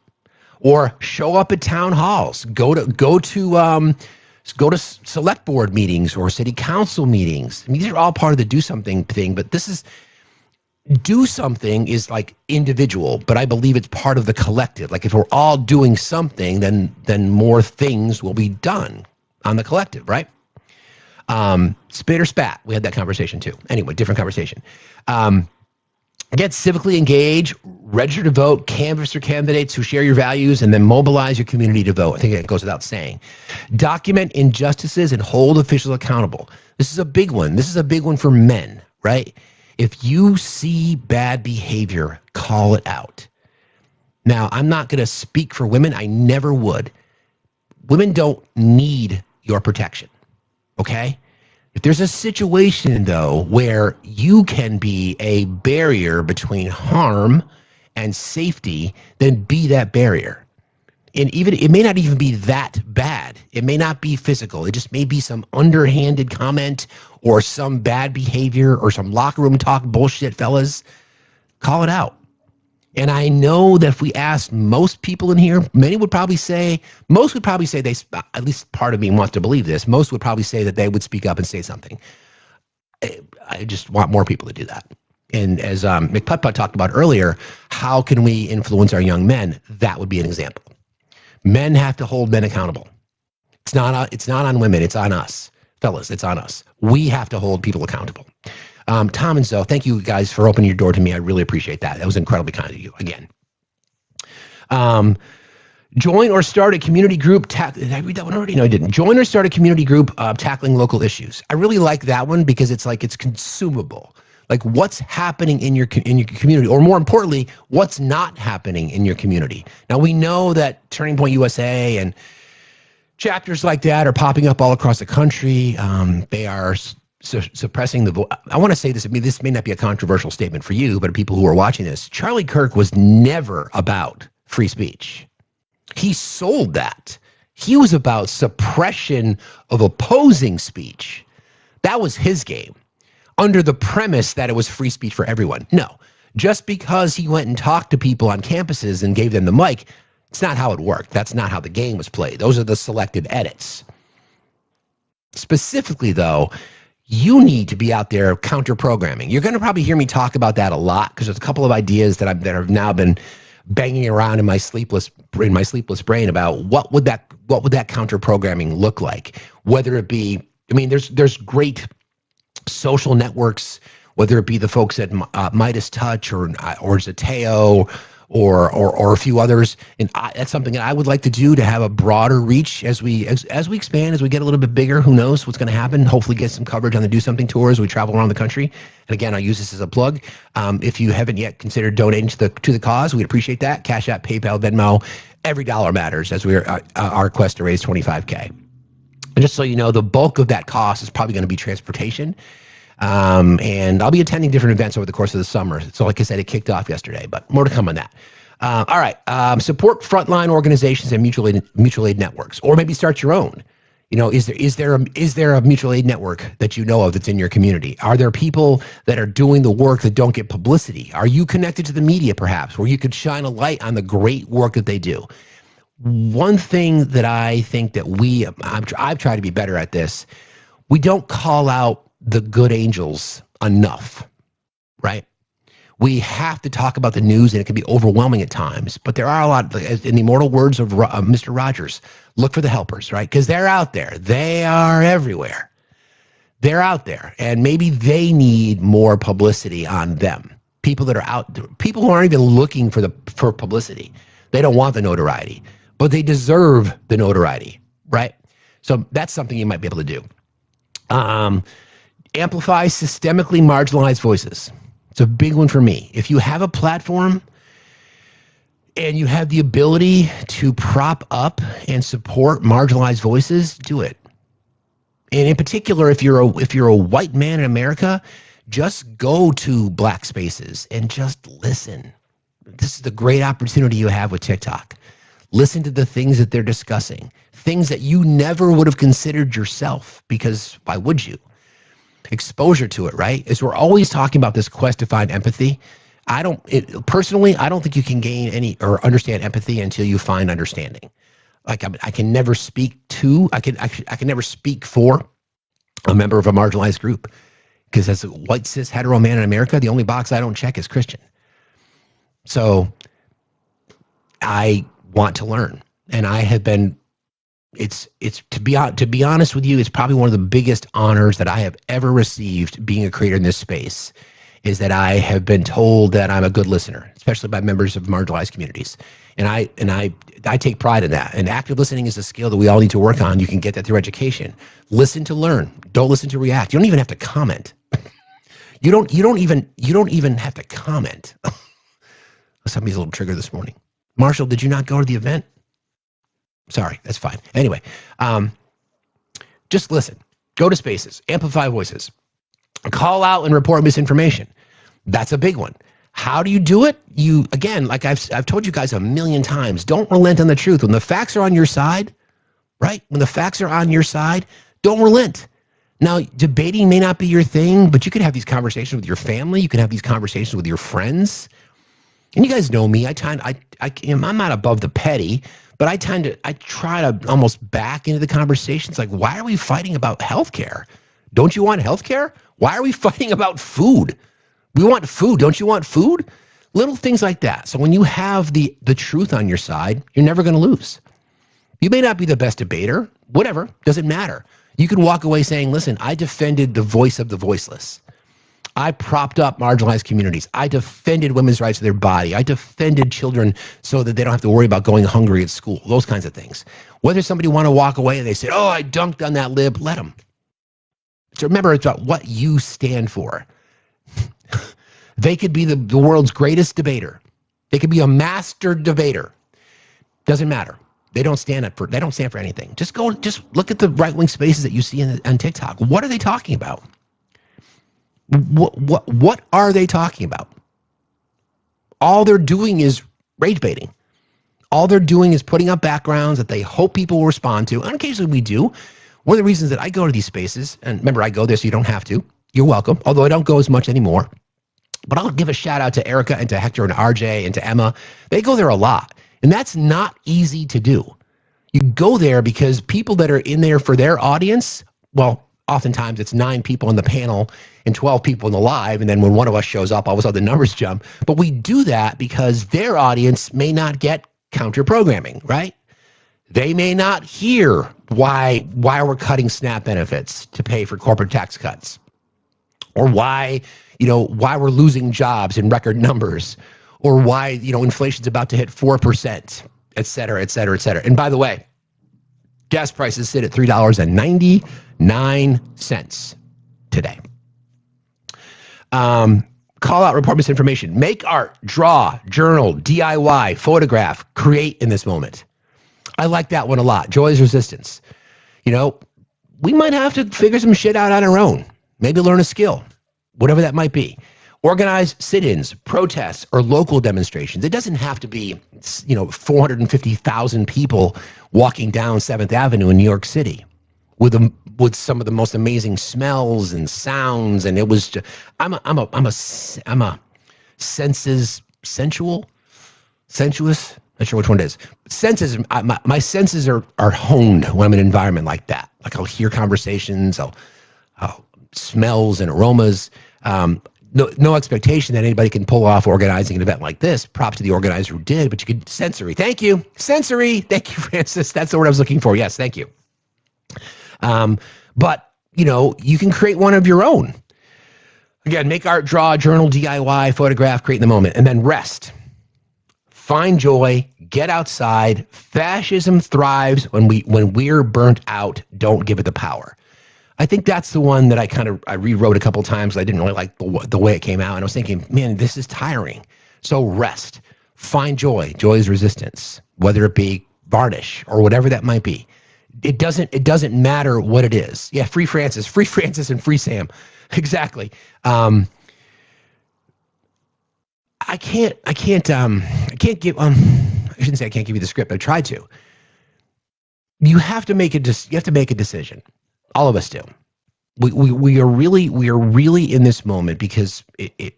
or show up at town halls. Go to select board meetings or city council meetings. I mean, these are all part of the do something thing, but this is. Do something is like individual, but I believe it's part of the collective. Like if we're all doing something, then more things will be done on the collective, right? Spit or spat. We had that conversation too. Anyway, different conversation. Get civically engaged, register to vote, canvass your candidates who share your values, and then mobilize your community to vote. I think that goes without saying. Document injustices and hold officials accountable. This is a big one. This is a big one for men, right? If you see bad behavior, call it out. Now, I'm not going to speak for women. I never would. Women don't need your protection, okay? If there's a situation, though, where you can be a barrier between harm and safety, then be that barrier. And even it may not even be that bad. It may not be physical. It just may be some underhanded comment or some bad behavior or some locker room talk bullshit, fellas. Call it out. And I know that if we asked most people in here, most would probably say they, at least part of me wants to believe this, most would probably say that they would speak up and say something. I just want more people to do that. And as McPutput talked about earlier, how can we influence our young men? That would be an example. Men have to hold men accountable. It's not on women. It's on us. Fellas, it's on us. We have to hold people accountable. Tom and Zoe, thank you guys for opening your door to me. I really appreciate that. That was incredibly kind of you again. Join or start a community group. Did I read that one already? No, I didn't. Join or start a community group tackling local issues. I really like that one because it's like it's consumable. Like what's happening in your community, or more importantly, what's not happening in your community. Now we know that Turning Point USA and chapters like that are popping up all across the country. They are suppressing the vote. I want to say this. I mean, this may not be a controversial statement for you, but people who are watching this, Charlie Kirk was never about free speech. He sold that. He was about suppression of opposing speech. That was his game, under the premise that it was free speech for everyone. No, just because he went and talked to people on campuses and gave them the mic, it's not how it worked. That's not how the game was played. Those are the selected edits. Specifically, though, you need to be out there counter-programming. You're going to probably hear me talk about that a lot because there's a couple of ideas that have now been banging around in my sleepless brain about what would that counter-programming look like. Whether it be, I mean, there's great social networks, whether it be the folks at Midas Touch or Zateo or a few others, and that's something that I would like to do to have a broader reach as we expand, as we get a little bit bigger. Who knows what's going to happen? Hopefully, get some coverage on the Do Something tours. We travel around the country, and again, I'll use this as a plug. If you haven't yet considered donating to the cause, we'd appreciate that. Cash App, PayPal, Venmo, every dollar matters as we're our quest to raise $25K. And just so you know, the bulk of that cost is probably going to be transportation. And I'll be attending different events over the course of the summer. So like I said, it kicked off yesterday, but more to come on that. All right. Support frontline organizations and mutual aid networks, or maybe start your own. You know, is there a mutual aid network that you know of that's in your community? Are there people that are doing the work that don't get publicity? Are you connected to the media perhaps, where you could shine a light on the great work that they do? One thing that I think that I've tried to be better at this, we don't call out the good angels enough, right? We have to talk about the news, and it can be overwhelming at times, but there are a lot, in the immortal words of Mr. Rogers, look for the helpers, right? Because they're out there. They are everywhere. They're out there, and maybe they need more publicity on them. People that are out there, people who aren't even looking for publicity. They don't want the notoriety, but they deserve the notoriety, right? So that's something you might be able to do. Amplify systemically marginalized voices. It's a big one for me. If you have a platform, and you have the ability to prop up and support marginalized voices, do it. And in particular, if you're a white man in America, just go to black spaces and just listen. This is the great opportunity you have with TikTok. Listen to the things that they're discussing, things that you never would have considered yourself, because why would you? Exposure to it, right? As we're always talking about this quest to find empathy. Personally, I don't think you can gain any or understand empathy until you find understanding. Like I can never speak to, I can never speak for a member of a marginalized group, because as a white cis hetero man in America, the only box I don't check is Christian. So I want to learn, and I have been. It's to be honest with you, it's probably one of the biggest honors that I have ever received being a creator in this space, is that I have been told that I'm a good listener, especially by members of marginalized communities. And I take pride in that. And active listening is a skill that we all need to work on. You can get that through education. Listen to learn. Don't listen to react. You don't even have to comment. You don't even have to comment. Somebody's a little triggered this morning. Marshall, did you not go to the event? Sorry, that's fine. Anyway, just listen. Go to spaces. Amplify voices. Call out and report misinformation. That's a big one. How do you do it? You, again, like I've told you guys a million times, don't relent on the truth. When the facts are on your side, right? When the facts are on your side, don't relent. Now, debating may not be your thing, but you can have these conversations with your family. You can have these conversations with your friends. And you guys know me. I'm not above the petty, but I try to almost back into the conversations. Like, why are we fighting about healthcare? Don't you want healthcare? Why are we fighting about food? We want food. Don't you want food? Little things like that. So when you have the truth on your side, you're never going to lose. You may not be the best debater, whatever, doesn't matter. You can walk away saying, listen, I defended the voice of the voiceless. I propped up marginalized communities. I defended women's rights to their body. I defended children so that they don't have to worry about going hungry at school, those kinds of things. Whether somebody want to walk away and they say, oh, I dunked on that lib, let them. So remember, it's about what you stand for. They could be the world's greatest debater. They could be a master debater. Doesn't matter. They don't stand for anything. Just look at the right-wing spaces that you see on TikTok. What are they talking about? What are they talking about? All they're doing is rage baiting. All they're doing is putting up backgrounds that they hope people will respond to. And occasionally we do. One of the reasons that I go to these spaces, and remember, I go there so you don't have to. You're welcome, although I don't go as much anymore. But I'll give a shout out to Erica and to Hector and RJ and to Emma. They go there a lot. And that's not easy to do. You go there because people that are in there for their audience, well, oftentimes it's 9 people on the panel and 12 people in the live. And then when one of us shows up, all of a sudden the numbers jump. But we do that because their audience may not get counter programming, right? They may not hear why we're cutting SNAP benefits to pay for corporate tax cuts, or why we're losing jobs in record numbers, or why, inflation's about to hit 4%, et cetera, et cetera, et cetera. And by the way, gas prices sit at $3.99 today. Call out, report misinformation. Make art, draw, journal, DIY, photograph, create in this moment. I like that one a lot. Joy is resistance. We might have to figure some shit out on our own. Maybe learn a skill, whatever that might be. Organize sit-ins, protests, or local demonstrations. It doesn't have to be, 450,000 people walking down 7th Avenue in New York City with some of the most amazing smells and sounds. And it was just, I'm a sensuous, not sure which one it is. Senses, my senses are honed when I'm in an environment like that. Like I'll hear conversations, I'll smells and aromas. No expectation that anybody can pull off organizing an event like this. Props to the organizer who did, but you could sensory. Thank you, sensory. Thank you, Francis. That's the word I was looking for. Yes, thank you. But you can create one of your own. Again, make art, draw, journal, DIY, photograph, create in the moment, and then rest. Find joy, get outside. Fascism thrives when we're burnt out. Don't give it the power. I think that's the one that I rewrote a couple of times. I didn't really like the way it came out. And I was thinking, man, this is tiring. So rest. find joy. Joy is resistance, whether it be varnish or whatever that might be. It doesn't matter what it is. Yeah, free Francis and free Sam. Exactly. I can't give, I shouldn't say I can't give you the script. I tried to. You have to make a decision. All of us do. We are really in this moment because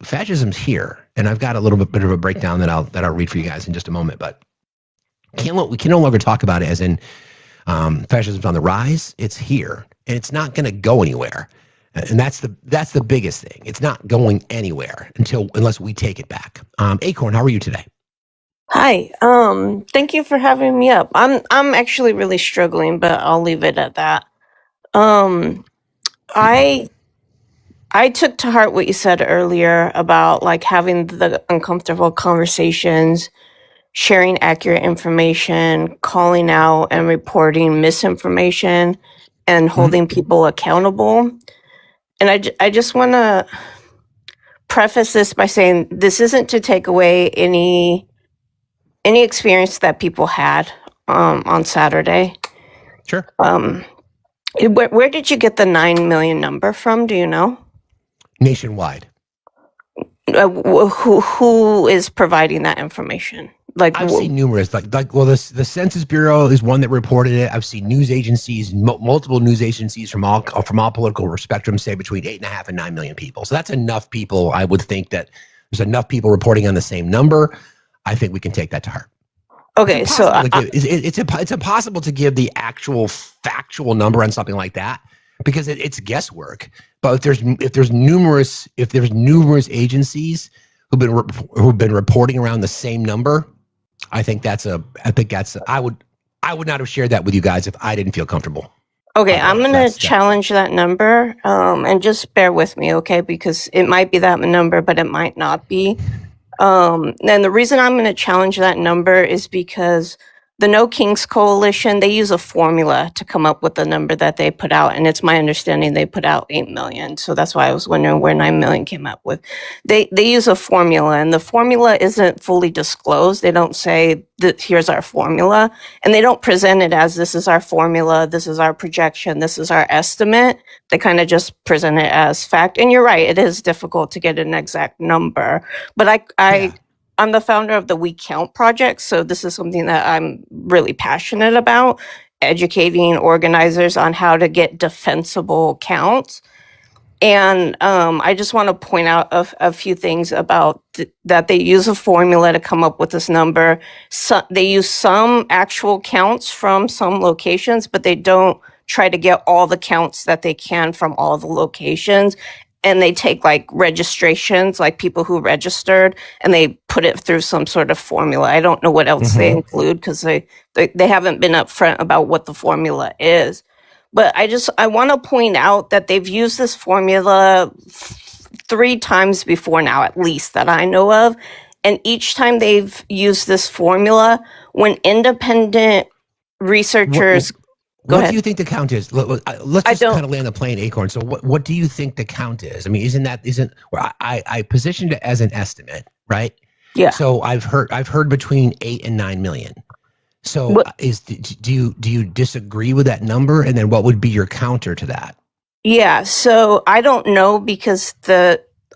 fascism's here, and I've got a little bit of a breakdown that I'll read for you guys in just a moment. But we can no longer talk about it as in fascism's on the rise. It's here, and it's not going to go anywhere. And that's the biggest thing. It's not going anywhere unless we take it back. Acorn, how are you today? Hi. Thank you for having me up. I'm actually really struggling, but I'll leave it at that. I took to heart what you said earlier about like having the uncomfortable conversations, sharing accurate information, calling out and reporting misinformation, and holding people accountable. And I just want to preface this by saying this isn't to take away any experience that people had on Saturday. Sure. Where did you get the 9 million number from? Do you know? Nationwide. Who is providing that information? Like I've seen numerous, well, the Census Bureau is one that reported it. I've seen news agencies, multiple news agencies from all political spectrums say between 8.5 and 9 million people. So that's enough people. I would think that there's enough people reporting on the same number. I think we can take that to heart. Okay, it's impossible to give the actual factual number on something like that because it's guesswork. But if there's numerous agencies who've been reporting around the same number, I would not have shared that with you guys if I didn't feel comfortable. Okay, I'm going to challenge that number, and just bear with me, okay? Because it might be that number, but it might not be. And the reason I'm going to challenge that number is because the No Kings Coalition, they use a formula to come up with the number that they put out. And it's my understanding they put out 8 million. So that's why I was wondering where 9 million came up with. They use a formula, and the formula isn't fully disclosed. They don't say that here's our formula, and they don't present it as this is our formula, this is our projection, this is our estimate. They kind of just present it as fact. And you're right, it is difficult to get an exact number. But I'm the founder of the We Count project, so this is something that I'm really passionate about, educating organizers on how to get defensible counts. And I just want to point out a few things about that they use a formula to come up with this number. So they use some actual counts from some locations, but they don't try to get all the counts that they can from all the locations. And they take like registrations, like people who registered, and they put it through some sort of formula. I don't know what else they include because they haven't been upfront about what the formula is. But I want to point out that they've used this formula 3 times before now, at least that I know of. And each time they've used this formula, when independent researchers... What do you think the count is? Let's just kind of land the plane, Acorn. So what do you think the count is? I mean, I positioned it as an estimate, right? Yeah. So I've heard between 8 and 9 million. So do you disagree with that number? And then what would be your counter to that? Yeah. So I don't know because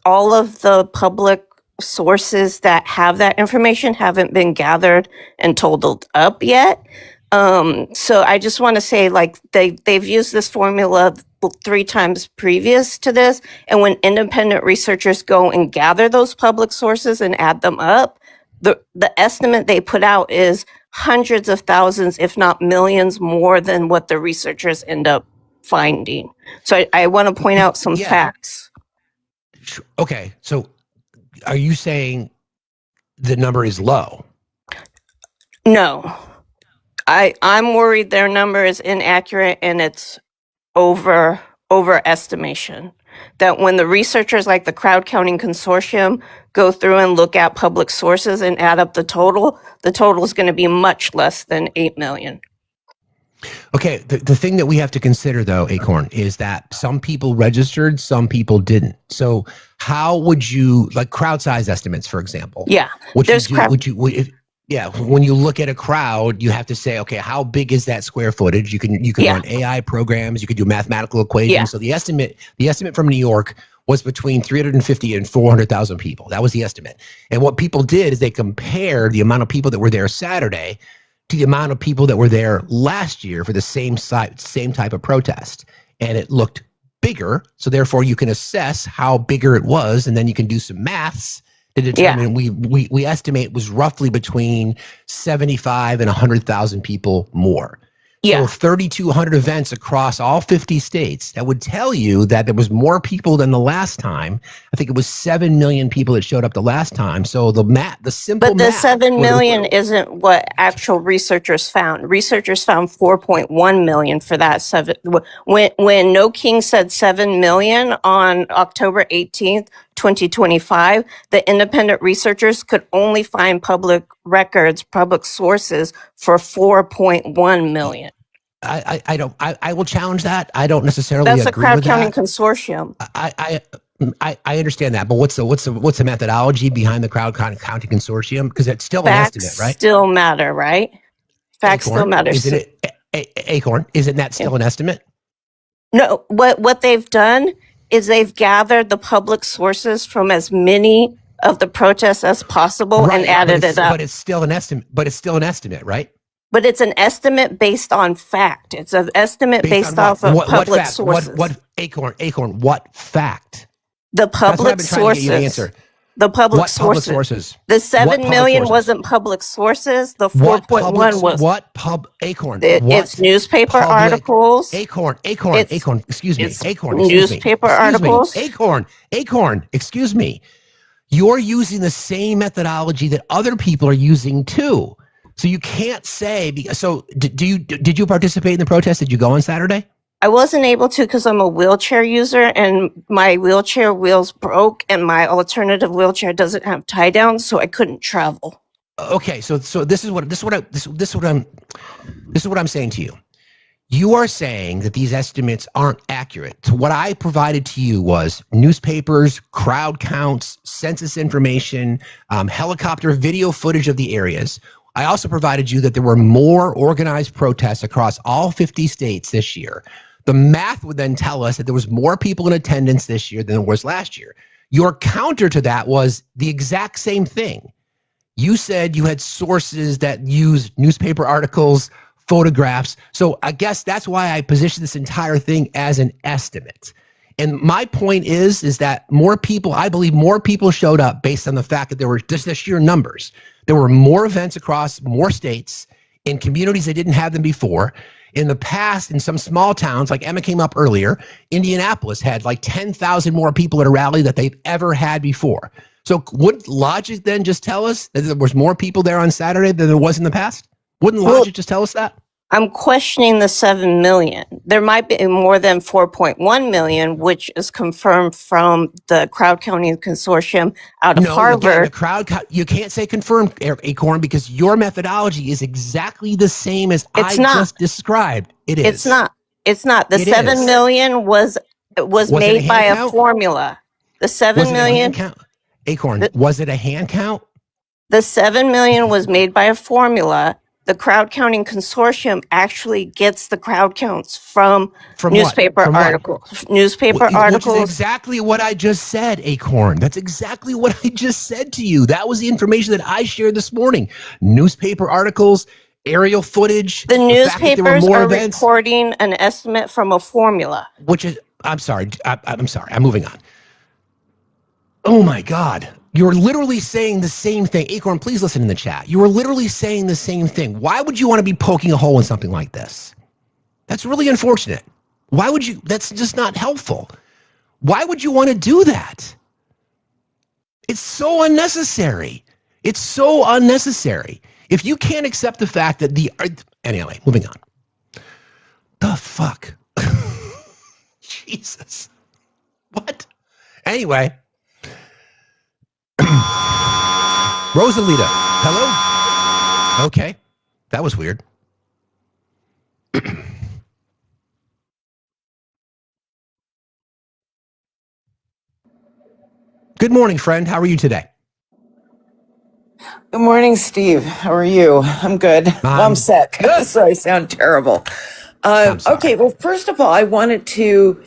all of the public sources that have that information haven't been gathered and totaled up yet. So I just want to say, like, they've used this formula 3 times previous to this. And when independent researchers go and gather those public sources and add them up, the estimate they put out is hundreds of thousands, if not millions, more than what the researchers end up finding. So I want to point out some facts. Okay. So are you saying the number is low? No. I'm worried their number is inaccurate and it's overestimation. That when the researchers like the Crowd Counting Consortium go through and look at public sources and add up the total is going to be much less than 8 million. Okay, the thing that we have to consider, though, Acorn, is that some people registered, some people didn't. So how would you, like crowd size estimates, for example, Yeah, what you there's do, crowd. yeah, when you look at a crowd, you have to say, okay, how big is that square footage? You can Yeah, run AI programs, you can do mathematical yeah, equations. So the estimate from New York was between 350 and 400,000 people. That was the estimate. And what people did is they compared the amount of people that were there Saturday to the amount of people that were there last year for the same type of protest, and it looked bigger. So therefore, you can assess how bigger it was, and then you can do some maths to yeah, determine. We estimate it was roughly between 75 and 100,000 people more. So yeah. 3,200 events across all 50 states. That would tell you that there was more people than the last time. I think it was 7 million people that showed up the last time. So the simple But the math. 7 million isn't what actual researchers found. Researchers found 4.1 million for that seven. When No King said 7 million on October 18th, 2025, the independent researchers could only find public records, public sources for 4.1 million. I will challenge that. I don't necessarily That's a agree crowd with counting that. consortium. I understand that, but what's the methodology behind the crowd counting consortium? Because it's still an Facts estimate, right? still matter, right? Facts still Acorn, matter. isn't it? Acorn, isn't that Yeah. still an estimate? No, what they've done is they've gathered the public sources from as many of the protests as possible and Right, added it up. but it's still an estimate. But it's still an estimate, right? But it's an estimate based on fact. It's an estimate based on off of what public fact? sources. What Acorn? What fact? The That's what I've public been trying to get you to sources. answer. The public What public sources. sources? The What 7 public million sources? wasn't public sources. The What 4.1 was. What pub Acorn? It's newspaper public articles. Acorn? It's Excuse me. it's Acorn. newspaper articles. Acorn. Excuse me. You're using the same methodology that other people are using too. So you can't say. So did you participate in the protest? Did you go on Saturday? I wasn't able to because I'm a wheelchair user and my wheelchair wheels broke and my alternative wheelchair doesn't have tie down, so I couldn't travel. Okay, so this is what I'm saying to you. You are saying that these estimates aren't accurate. So what I provided to you was newspapers, crowd counts, census information, helicopter video footage of the areas. I also provided you that there were more organized protests across all 50 states this year. The math would then tell us that there was more people in attendance this year than there was last year. Your counter to that was the exact same thing. You said you had sources that used newspaper articles, photographs. So I guess that's why I positioned this entire thing as an estimate. And my point is that I believe more people showed up based on the fact that there were just the sheer numbers. There were more events across more states in communities that didn't have them before. In the past, in some small towns, like Emma came up earlier, Indianapolis had like 10,000 more people at a rally that they've ever had before. So wouldn't logic then just tell us that there was more people there on Saturday than there was in the past? Wouldn't logic just tell us that? I'm questioning the 7 million. There might be more than 4.1 million, which is confirmed from the crowd counting consortium out of Harvard. Again, you can't say confirmed, Acorn, because your methodology is exactly the same as just described. It is. It's not. It's not. The 7 million was made by a formula. The 7 million. Acorn, was it a hand count? The 7 million was made by a formula. The crowd counting consortium actually gets the crowd counts from newspaper articles. Newspaper articles. Which is exactly what I just said, Acorn. That's exactly what I just said to you. That was the information that I shared this morning. Newspaper articles, aerial footage. The newspapers are reporting an estimate from a formula. Which is, I'm sorry. I'm moving on. Oh my God. You're literally saying the same thing. Acorn, please listen in the chat. You are literally saying the same thing. Why would you want to be poking a hole in something like this? That's really unfortunate. Why would you? That's just not helpful. Why would you want to do that? It's so unnecessary. It's so unnecessary. If you can't accept the fact that anyway, moving on. The fuck? Jesus. What? Anyway. Rosalita, hello? Okay, that was weird. Good morning, friend. How are you today? Good morning, Steve. How are you? I'm good. I'm sick, good. so I sound terrible. I'm sorry. Okay, well, first of all, I wanted to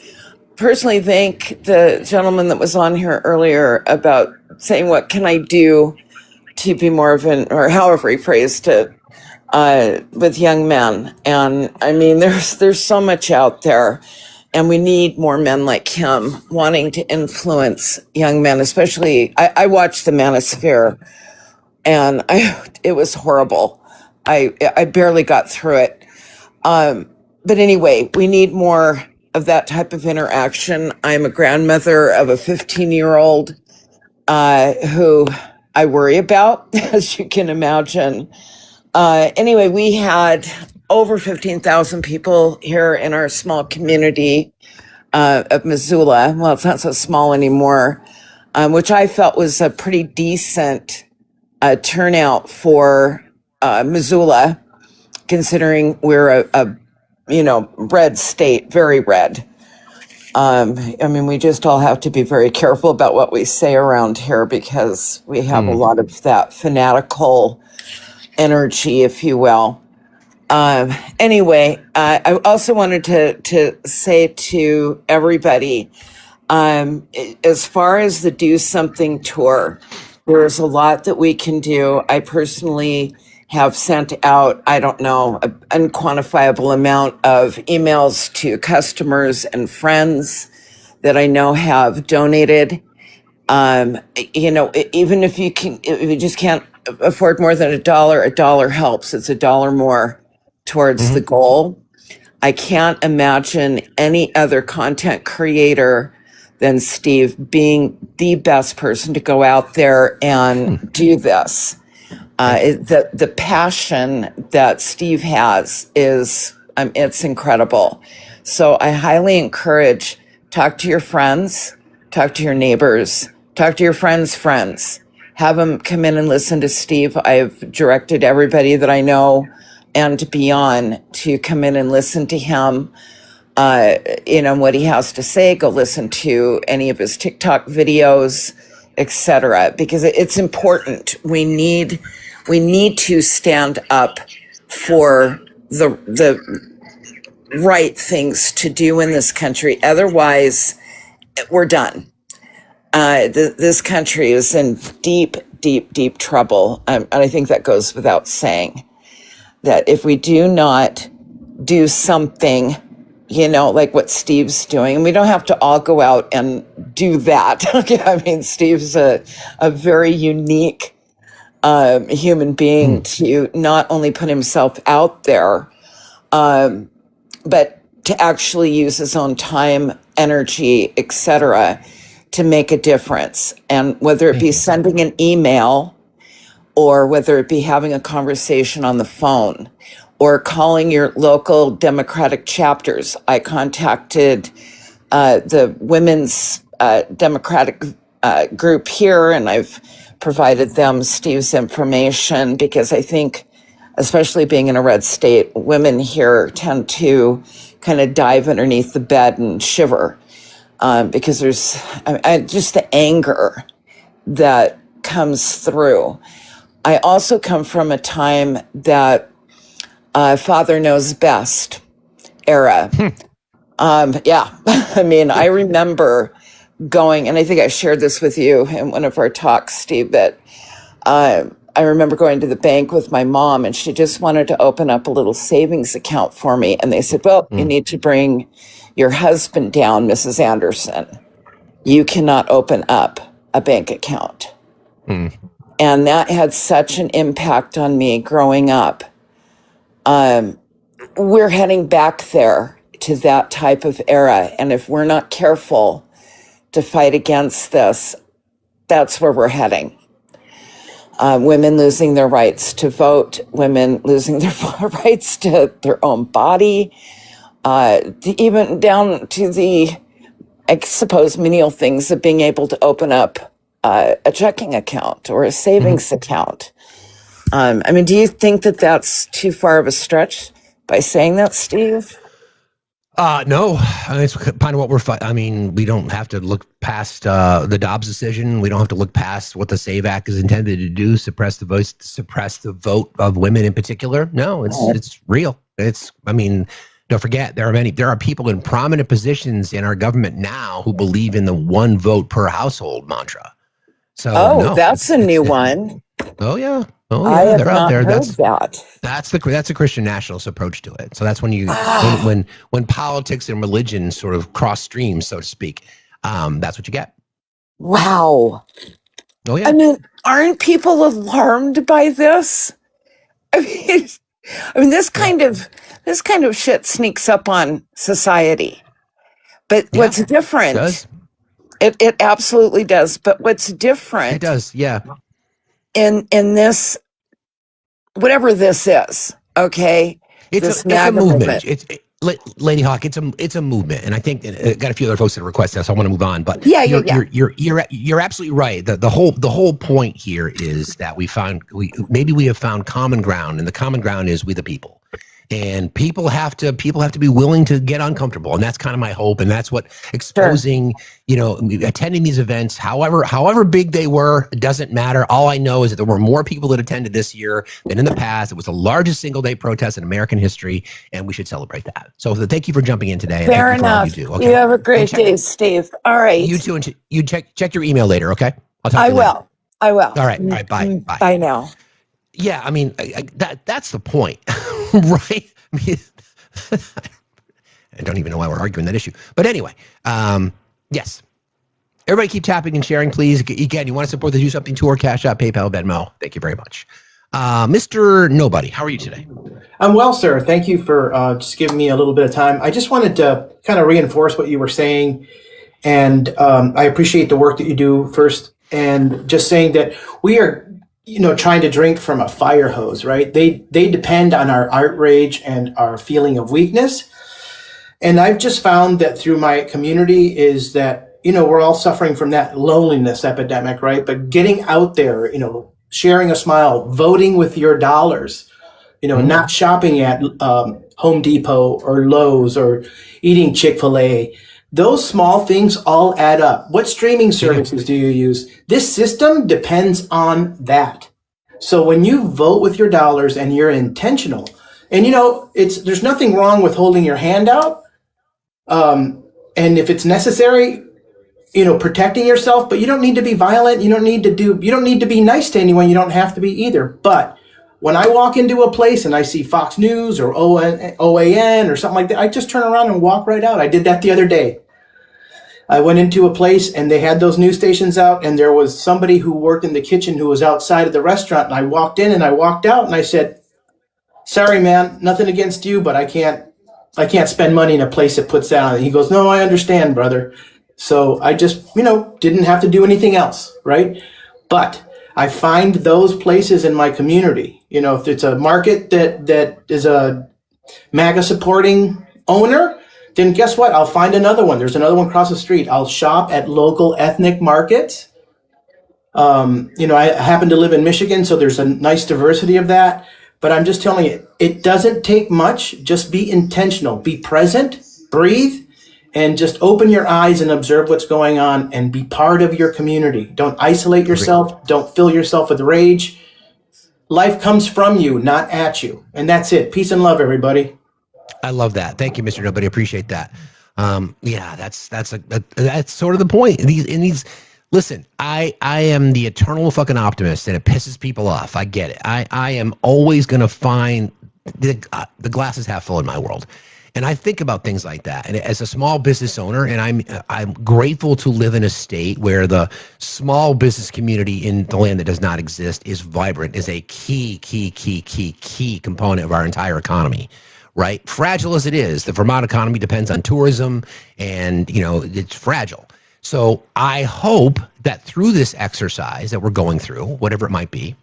personally thank the gentleman that was on here earlier about saying, what can I do to be more of an, or however he phrased it, with young men. And I mean, there's so much out there, and we need more men like him wanting to influence young men, especially, I watched the Manosphere, and it was horrible. I barely got through it. But anyway, we need more of that type of interaction. I'm a grandmother of a 15-year-old who I worry about, as you can imagine. Anyway, we had over 15,000 people here in our small community of Missoula. Well, it's not so small anymore, which I felt was a pretty decent turnout for Missoula, considering we're a red state, very red. I mean, we just all have to be very careful about what we say around here, because we have a lot of that fanatical energy, if you will. Anyway, I also wanted to say to everybody, as far as the Do Something tour, there's a lot that we can do. I personally have sent out, I don't know, an unquantifiable amount of emails to customers and friends that I know have donated. Even if you just can't afford more than a dollar helps. It's $1 more towards the goal. I can't imagine any other content creator than Steve being the best person to go out there and do this. The passion that Steve has is, it's incredible. So I highly encourage, talk to your friends, talk to your neighbors, talk to your friends, have them come in and listen to Steve. I've directed everybody that I know and beyond to come in and listen to him. What he has to say, go listen to any of his TikTok videos, etc., because it's important. We need to stand up for the right things to do in this country. Otherwise, we're done. This country is in deep trouble. And I think that goes without saying, that if we do not do something, like what Steve's doing, and we don't have to all go out and do that. I mean, Steve's a very unique human being to not only put himself out there, but to actually use his own time, energy, etc., to make a difference. And whether it be sending an email, or whether it be having a conversation on the phone, or calling your local Democratic chapters. I contacted the Women's Democratic group here, and I've provided them Steve's information, because I think, especially being in a red state, women here tend to kind of dive underneath the bed and shiver, because there's just the anger that comes through. I also come from a time that Father Knows Best era. I mean, I remember going, and I think I shared this with you in one of our talks, Steve, that I remember going to the bank with my mom, and she just wanted to open up a little savings account for me. And they said, well, you need to bring your husband down, Mrs. Anderson. You cannot open up a bank account. And that had such an impact on me growing up. We're heading back there to that type of era. And if we're not careful to fight against this, that's where we're heading. Women losing their rights to vote, women losing their rights to their own body, even down to the, I suppose, menial things of being able to open up a checking account or a savings account. I mean, do you think that that's too far of a stretch by saying that, Steve? No, it's kind of what we're I mean, we don't have to look past the Dobbs decision. We don't have to look past what the SAVE Act is intended to do, suppress the vote of women in particular. No, it's real. I mean, don't forget, there are people in prominent positions in our government now who believe in the one vote per household mantra. So that's a new one. Oh yeah. I have They're out there. heard that. That's a Christian nationalist approach to it. So that's when you when politics and religion sort of cross streams, so to speak. That's what you get. Wow. Oh yeah. I mean, aren't people alarmed by this? I mean, this kind of shit sneaks up on society. But what's different? It absolutely does. But what's different? It does. Yeah. In this, whatever this is, okay, it's a movement. Lady Hawk, it's a movement, and I think got a few other folks that request this. So I want to move on, but you're absolutely right. The whole point here is that we have found common ground, and the common ground is we the people. And people have to be willing to get uncomfortable, and that's kind of my hope. And that's what exposing, attending these events, however big they were, it doesn't matter. All I know is that there were more people that attended this year than in the past. It was the largest single-day protest in American history, and we should celebrate that. So thank you for jumping in today. Fair enough. You, okay? You have a great day, Steve. All right. You too. And you check your email later. Okay. I'll talk to you later. I will. All right. Bye. Bye now. Yeah, I mean, that's the point, right? I mean, I don't even know why we're arguing that issue. But anyway, yes. Everybody keep tapping and sharing, please. Again, you want to support the Do Something Tour, Cash App, PayPal, Venmo. Thank you very much. Mr. Nobody, how are you today? I'm well, sir. Thank you for just giving me a little bit of time. I just wanted to kind of reinforce what you were saying. And I appreciate the work that you do first. And just saying that we are trying to drink from a fire hose, right? They depend on our outrage and our feeling of weakness. And I've just found that through my community is that, we're all suffering from that loneliness epidemic, right? But getting out there, sharing a smile, voting with your dollars, not shopping at Home Depot or Lowe's or eating Chick-fil-A. Those small things all add up. What streaming services do you use? This system depends on that. So when you vote with your dollars and you're intentional, and there's nothing wrong with holding your hand out. And if it's necessary, protecting yourself, but you don't need to be violent. You don't need to be nice to anyone. You don't have to be either. But when I walk into a place and I see Fox News or OAN or something like that, I just turn around and walk right out. I did that the other day. I went into a place and they had those news stations out, and there was somebody who worked in the kitchen who was outside of the restaurant. And I walked in and I walked out and I said, "Sorry, man, nothing against you, but I can't spend money in a place that puts that on." And he goes, "No, I understand, brother." So I just, didn't have to do anything else, right? But I find those places in my community, if it's a market that is a MAGA supporting owner, then guess what? I'll find another one. There's another one across the street. I'll shop at local ethnic markets. I happen to live in Michigan, so there's a nice diversity of that. But I'm just telling you, it doesn't take much. Just be intentional, be present, breathe, and just open your eyes and observe what's going on and be part of your community. Don't isolate yourself. Don't fill yourself with rage. Life comes from you, not at you. And that's it. Peace and love, everybody. I love that. Thank you, Mr. Nobody. Appreciate that. That's sort of the point. Listen, I am the eternal fucking optimist, and it pisses people off. I get it. I am always going to find the glass is half full in my world. And I think about things like that. And as a small business owner, and I'm grateful to live in a state where the small business community in the land that does not exist is vibrant, is a key component of our entire economy, right? Fragile as it is, the Vermont economy depends on tourism, and it's fragile. So I hope that through this exercise that we're going through, whatever it might be,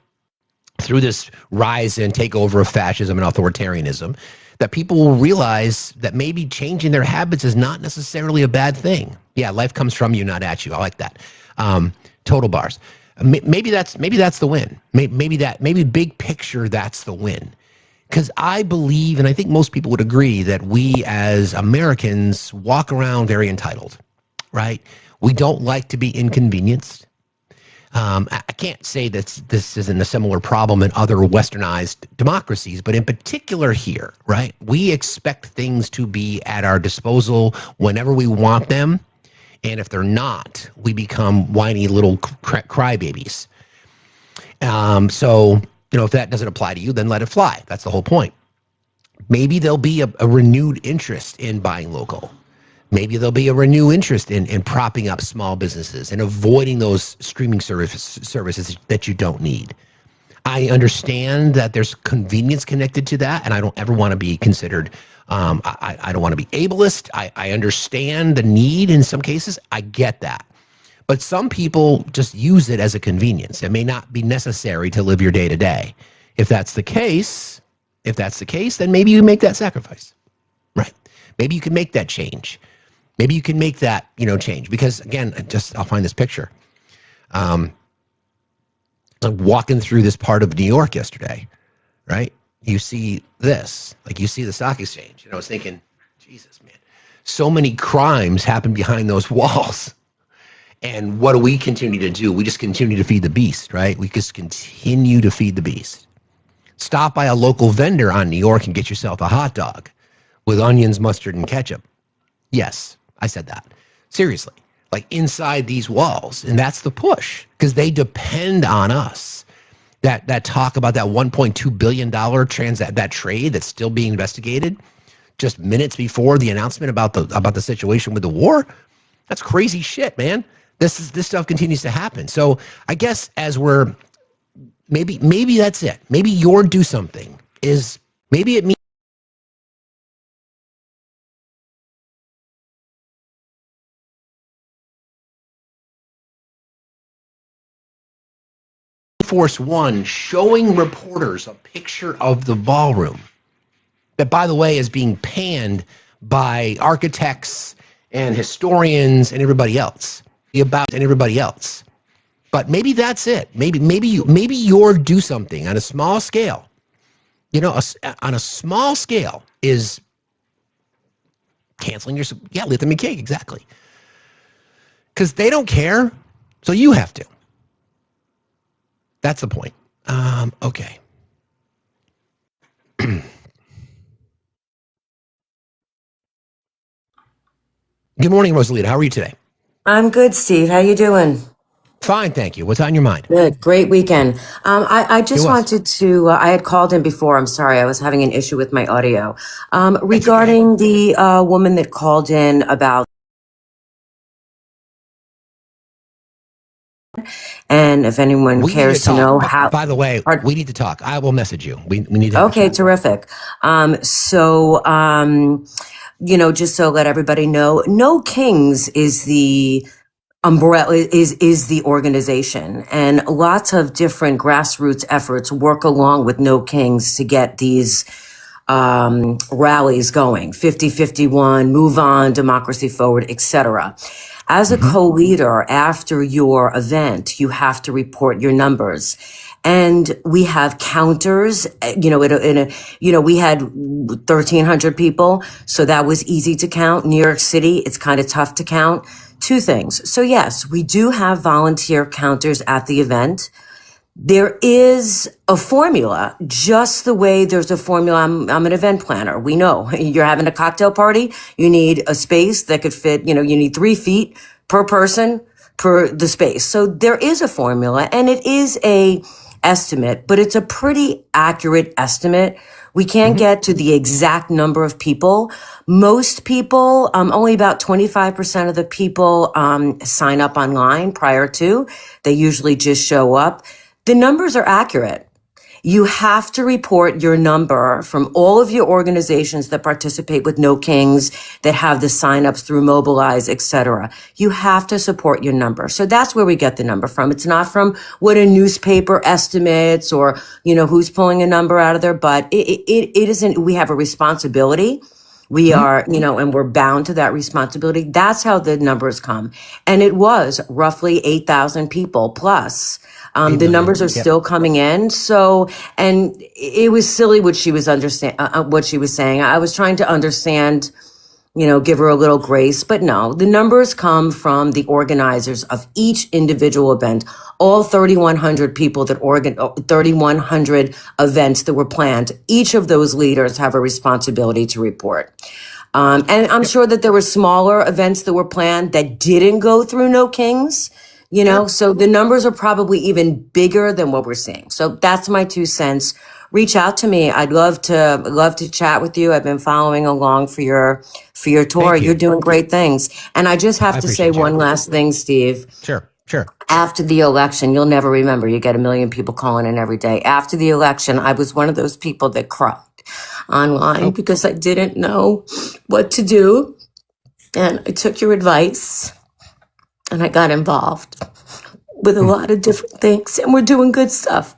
through this rise and takeover of fascism and authoritarianism, that people will realize that maybe changing their habits is not necessarily a bad thing. Yeah, life comes from you, not at you. I like that. Total bars. Maybe that's the win. Maybe big picture, that's the win. Because I believe, and I think most people would agree, that we as Americans walk around very entitled, right? We don't like to be inconvenienced. I can't say that this isn't a similar problem in other westernized democracies, but in particular here, right? We expect things to be at our disposal whenever we want them. And if they're not, we become whiny little crybabies. So, if that doesn't apply to you, then let it fly. That's the whole point. Maybe there'll be a renewed interest in buying local. Maybe there'll be a renewed interest in propping up small businesses and avoiding those streaming services that you don't need. I understand that there's convenience connected to that, and I don't ever want to be considered, I don't want to be ableist. I understand the need in some cases. I get that. But some people just use it as a convenience. It may not be necessary to live your day to day. If that's the case, then maybe you make that sacrifice, right? Maybe you can make that change. Maybe you can make that, change. Because again, I'll find this picture. I'm walking through this part of New York yesterday, right? You see this, you see the stock exchange. I was thinking, Jesus, man, so many crimes happen behind those walls. And what do we continue to do? We just continue to feed the beast, right? We just continue to feed the beast. Stop by a local vendor on New York and get yourself a hot dog with onions, mustard, and ketchup. Yes, I said that. Seriously, inside these walls. And that's the push, because they depend on us. That talk about that $1.2 billion that trade that's still being investigated just minutes before the announcement about the situation with the war. That's crazy shit, man. This stuff continues to happen. So I guess as we're maybe that's it. Maybe your do something is maybe it means Force One showing reporters a picture of the ballroom that, by the way, is being panned by architects and historians and everybody else. But maybe that's it. Maybe your do something on a small scale. On a small scale is canceling your lithium and cake, exactly. Because they don't care, so you have to. That's the point. Okay. Good morning, Rosalita. How are you today? I'm good, Steve. How you doing? Fine, thank you. What's on your mind? Good. Great weekend. I just wanted to, I had called in before. I'm sorry. I was having an issue with my audio. Regarding the woman that called in about, and if anyone cares to know how. By the way, we need to talk. I will message you. We need to. Okay, terrific. Just so let everybody know, No Kings is the umbrella, is the organization, and lots of different grassroots efforts work along with No Kings to get these rallies going. 50-51, Move On, Democracy Forward, etc. As a co-leader, after your event, you have to report your numbers. And we have counters, we had 1,300 people. So that was easy to count. New York City, it's kind of tough to count. Two things. So yes, we do have volunteer counters at the event. There is a formula, just the way there's a formula. I'm an event planner. We know you're having a cocktail party. You need a space that could fit, you need 3 feet per person per the space. So there is a formula, and it is a estimate, but it's a pretty accurate estimate. We can't get to the exact number of people. Most people, only about 25% of the people sign up online prior to. They usually just show up. The numbers are accurate. You have to report your number from all of your organizations that participate with No Kings, that have the signups through Mobilize, etc. You have to support your number. So that's where we get the number from. It's not from what a newspaper estimates or, who's pulling a number out of their butt. It isn't. We have a responsibility. We are, and we're bound to that responsibility. That's how the numbers come. And it was roughly 8,000 people plus. The numbers are still coming in. So, and it was silly what she was what she was saying. I was trying to understand, give her a little grace, but no, the numbers come from the organizers of each individual event. All 3,100 people 3,100 events that were planned. Each of those leaders have a responsibility to report. And I'm sure that there were smaller events that were planned that didn't go through No Kings, so the numbers are probably even bigger than what we're seeing. So that's my 2 cents. Reach out to me. I'd love to chat with you. I've been following along for your tour. You're doing great things. And I just have to say one last thing, Steve. Sure. After the election, you'll never remember. You get 1 million people calling in every day. After the election, I was one of those people that cried online because I didn't know what to do. And I took your advice and I got involved with a lot of different things, and we're doing good stuff.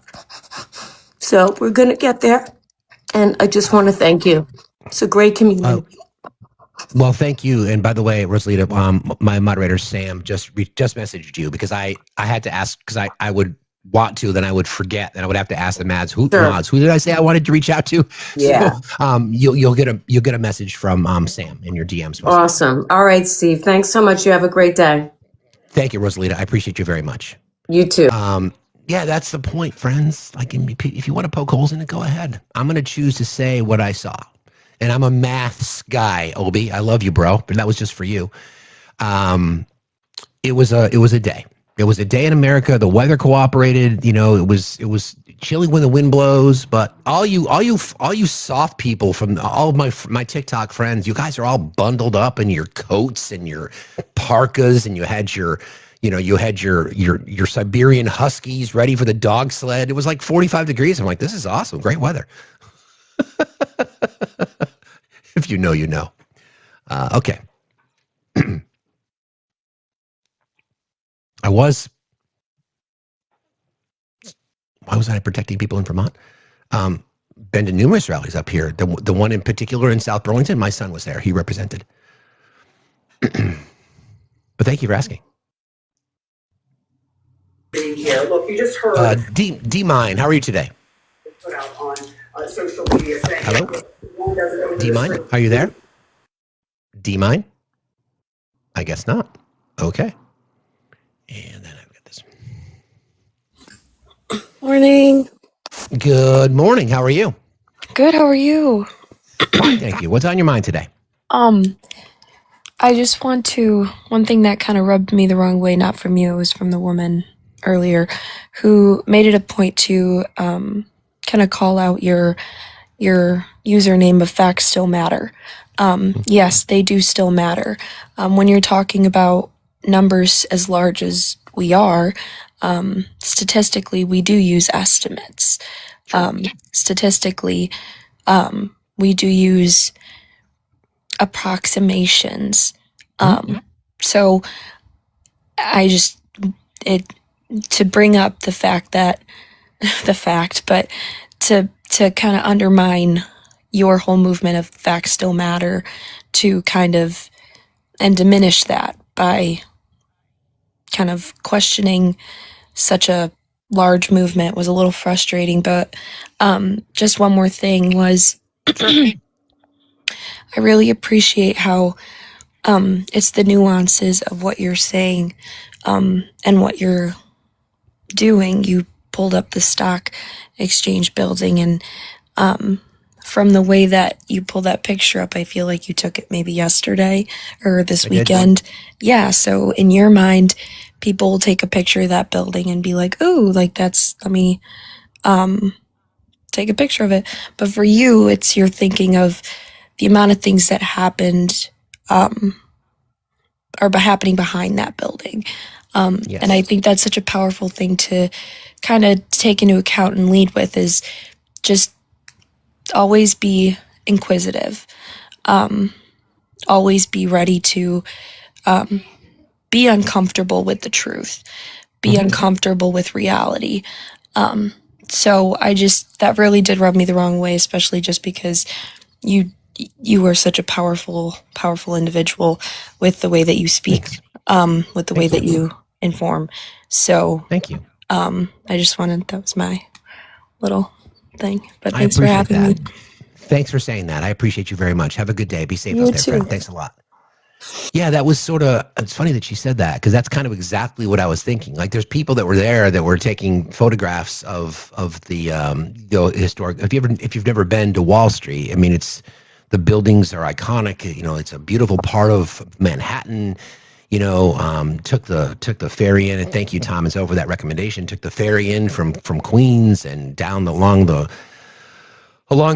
So we're going to get there. And I just want to thank you. It's a great community. Well, thank you. And by the way, Rosalita, my moderator, Sam, just messaged you because I had to ask, because I would want to, then I would forget, and I would have to ask the mods, who did I say I wanted to reach out to? Yeah. So, you'll get a message from Sam in your DMs. Awesome. All right, Steve. Thanks so much. You have a great day. Thank you, Rosalita. I appreciate you very much. You too. Yeah, that's the point, friends. Like, if you want to poke holes in it, go ahead. I'm going to choose to say what I saw. And I'm a maths guy, Obi. I love you, bro. But that was just for you. It was a day. It was a day in America. The weather cooperated. It was chilly when the wind blows. But all you soft people from all of my TikTok friends, you guys are all bundled up in your coats and your parkas, and you had your Siberian Huskies ready for the dog sled. It was like 45 degrees. I'm like, this is awesome. Great weather. If you know, you know. Okay. Why was I protecting people in Vermont? Been to numerous rallies up here. The one in particular in South Burlington, my son was there. He represented. But thank you for asking. Here. Look, you just heard D-Mine, how are you today? Put out on social media saying, hello? D-Mine, are you there? D-Mine? I guess not. Okay. And then I've got this. Morning. Good morning. How are you? Good. How are you? Fine, thank you. What's on your mind today? I just want to, one thing that kind of rubbed me the wrong way, not from you, it was from the woman earlier who made it a point to kind of call out your username of Facts Still Matter. Yes, they do still matter. When you're talking about numbers as large as we are, statistically, we do use estimates. Statistically, we do use approximations. So I just, to bring up the fact, but to kind of undermine your whole movement of Facts Still Matter, to kind of, and diminish that by kind of questioning such a large movement was a little frustrating. But just one more thing was, I really appreciate how it's the nuances of what you're saying and what you're doing. You pulled up the stock exchange building, and from the way that you pulled that picture up, I feel like you took it maybe yesterday or this weekend. Yeah, so in your mind, people will take a picture of that building and be like, oh, like that's, let me take a picture of it. But for you, you're thinking of the amount of things that happened are happening behind that building. Yes. And I think that's such a powerful thing to kind of take into account and lead with, is just always be inquisitive. Always be ready to be uncomfortable with the truth, be uncomfortable with reality. So that really did rub me the wrong way, especially just because you you are such a powerful individual with the way that you speak, with the way that you inform. So thank you. I just wanted, that was my little thing, but thanks for having me. Thanks for saying that. I appreciate you very much. Have a good day. Be safe You out there, too. friend. Thanks a lot. Yeah, that was sort of, it's funny that she said that, because that's kind of exactly what I was thinking. Like, there's people that were there that were taking photographs of the historic. If you've never been to Wall Street, I mean, the buildings are iconic. You know, it's a beautiful part of Manhattan. You know, took the ferry in, and thank you, Thomas, for that recommendation. Took the ferry in from Queens and down along the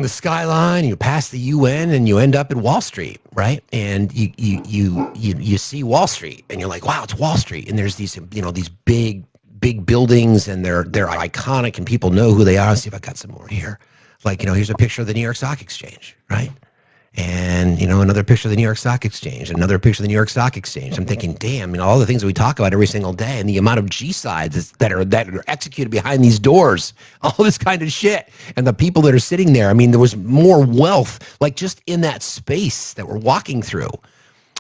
skyline. You pass the UN and you end up at Wall Street, right? And you see Wall Street, and you're like, wow, it's Wall Street. And there's these big buildings, and they're iconic, and people know who they are. Let's see if I got some more here. Like, here's a picture of the New York Stock Exchange, right? And, another picture of the New York Stock Exchange, another picture of the New York Stock Exchange. I'm thinking, damn, all the things that we talk about every single day, and the amount of G-sides that are executed behind these doors, all this kind of shit, and the people that are sitting there. I mean, there was more wealth, like, just in that space that we're walking through,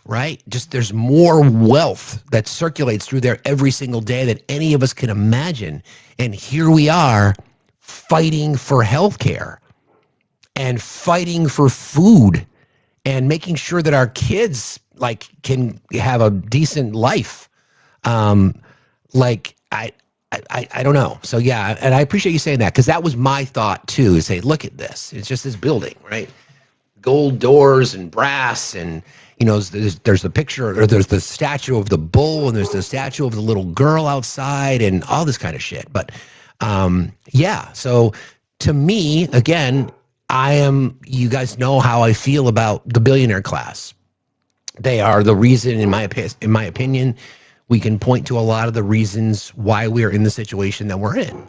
right? Just there's more wealth that circulates through there every single day than any of us can imagine. And here we are fighting for healthcare and fighting for food and making sure that our kids can have a decent life. I don't know. So yeah, and I appreciate you saying that, because that was my thought too, is say, look at this. It's just this building, right? Gold doors and brass, and there's the picture, or there's the statue of the bull, and there's the statue of the little girl outside, and all this kind of shit. But yeah, so to me, again, you guys know how I feel about the billionaire class. They are the reason, in my opinion, we can point to a lot of the reasons why we're in the situation that we're in,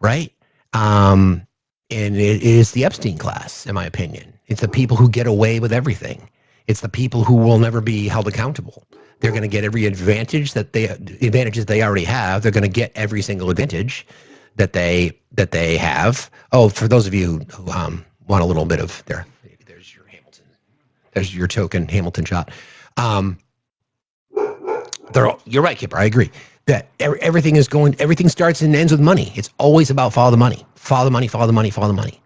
right? And it is the Epstein class, in my opinion. It's the people who get away with everything. It's the people who will never be held accountable. They're going to get every advantages they already have. They're going to get every single advantage that they have. Oh, for those of you who want a little bit of there's your Hamilton. There's your token Hamilton shot. You're right, Kipper. I agree that everything starts and ends with money. It's always about follow the money. Follow the money, follow the money, follow the money.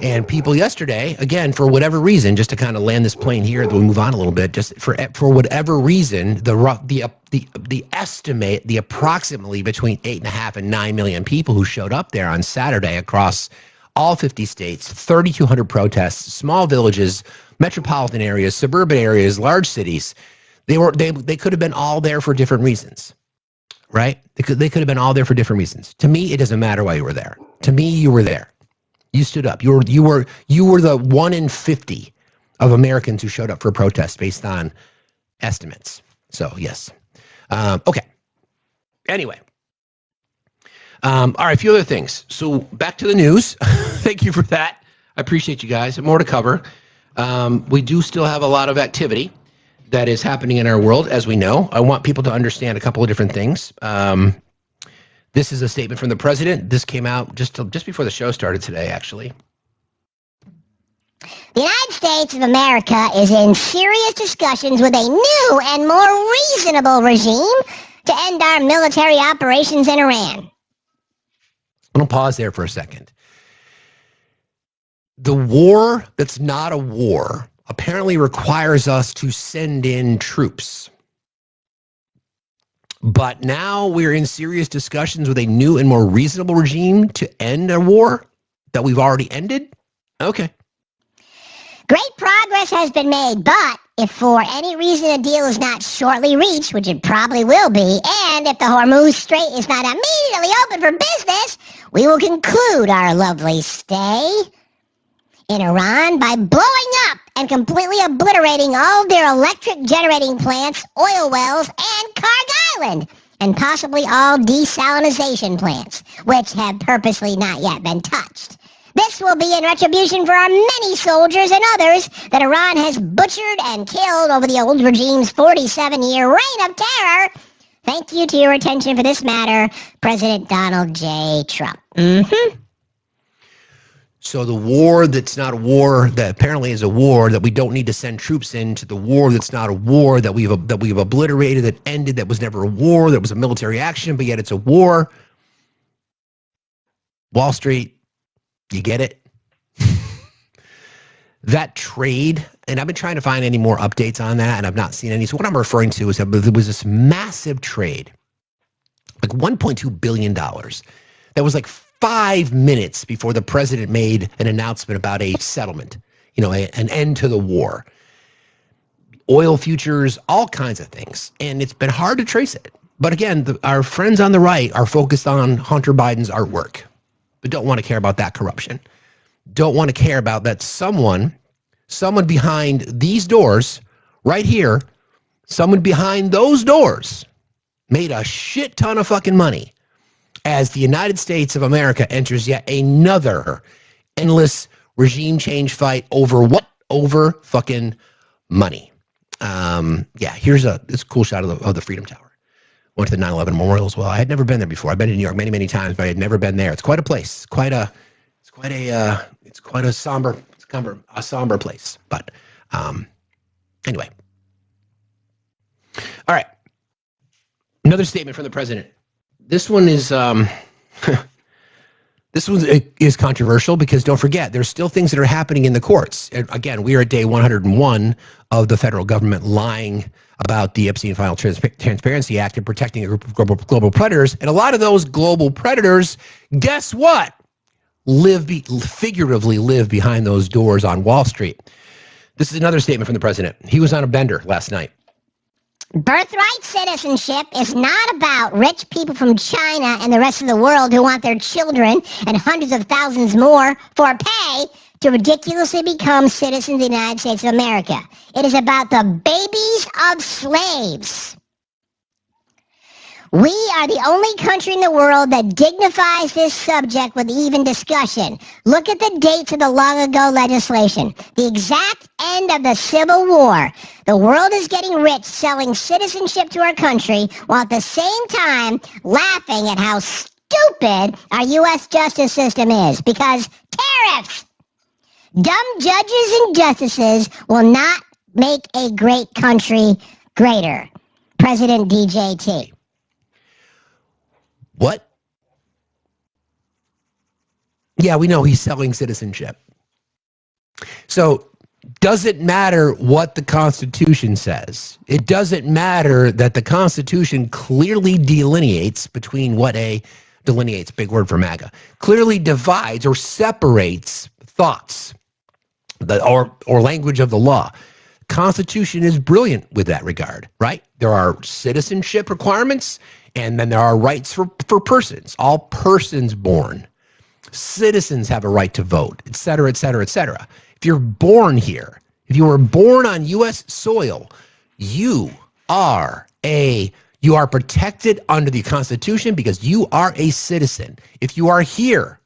And people yesterday, again, for whatever reason, just to kind of land this plane here, we'll move on a little bit, just for whatever reason, the estimate, the approximately between 8.5 and 9 million people who showed up there on Saturday across all 50 states, 3,200 protests, small villages, metropolitan areas, suburban areas, large cities. They could have been all there for different reasons, right? They could have been all there for different reasons. To me, it doesn't matter why you were there. To me, you were there. You stood up. You were the 1 in 50 of Americans who showed up for a protest based on estimates. So yes. Okay. Anyway. All right, a few other things. So back to the news. Thank you for that. I appreciate you guys. More to cover. We do still have a lot of activity that is happening in our world, as we know. I want people to understand a couple of different things. This is a statement from the president. This came out just before the show started today, actually. The United States of America is in serious discussions with a new and more reasonable regime to end our military operations in Iran. I'm going to pause there for a second. The war that's not a war apparently requires us to send in troops. But now we're in serious discussions with a new and more reasonable regime to end a war that we've already ended? Okay. Great progress has been made, but if for any reason a deal is not shortly reached, which it probably will be, and if the Hormuz Strait is not immediately open for business, we will conclude our lovely stay in Iran by blowing up and completely obliterating all their electric generating plants, oil wells, and Karg Island, and possibly all desalinization plants, which have purposely not yet been touched. This will be in retribution for our many soldiers and others that Iran has butchered and killed over the old regime's 47-year reign of terror. Thank you to your attention for this matter, President Donald J. Trump. So the war that's not a war that apparently is a war that we don't need to send troops into, the war that's not a war that we've obliterated, that ended, that was never a war, that was a military action, but yet it's a war. Wall Street, you get it? That trade, and I've been trying to find any more updates on that, and I've not seen any. So what I'm referring to is that there was this massive trade, like $1.2 billion. That was like 5 minutes before the president made an announcement about a settlement, an end to the war. Oil futures, all kinds of things. And it's been hard to trace it. But again, our friends on the right are focused on Hunter Biden's artwork, but don't want to care about that corruption. Don't want to care about that someone behind these doors right here, someone behind those doors made a shit ton of fucking money as the United States of America enters yet another endless regime change fight over what? Over fucking money. Here's this cool shot of the Freedom Tower. Went to the 9/11 memorial as well. I had never been there before. I've been to New York many, many times, but I had never been there. It's quite a place. It's quite a somber place. But anyway. All right. Another statement from the president. This one is controversial because don't forget, there's still things that are happening in the courts. And again, we are at day 101 of the federal government lying about the Epstein File Transparency Act and protecting a group of global predators. And a lot of those global predators, guess what? Figuratively live behind those doors on Wall Street. This is another statement from the president. He was on a bender last night. Birthright citizenship is not about rich people from China and the rest of the world who want their children and hundreds of thousands more for pay to ridiculously become citizens of the United States of America. It is about the babies of slaves. We are the only country in the world that dignifies this subject with even discussion. Look at the dates of the long ago legislation. The exact end of the Civil War. The world is getting rich selling citizenship to our country while at the same time laughing at how stupid our U.S. justice system is. Because tariffs! Dumb judges and justices will not make a great country greater. President DJT. What? Yeah, we know he's selling citizenship. So, does it matter what the Constitution says? It doesn't matter that the Constitution clearly delineates between delineates, big word for MAGA, clearly divides or separates thoughts or language of the law. Constitution is brilliant with that regard, right? There are citizenship requirements, and then there are rights for persons. All persons born. Citizens have a right to vote, et cetera, et cetera, et cetera. If you're born here, if you were born on U.S. soil, you are protected under the Constitution because you are a citizen. If you are here,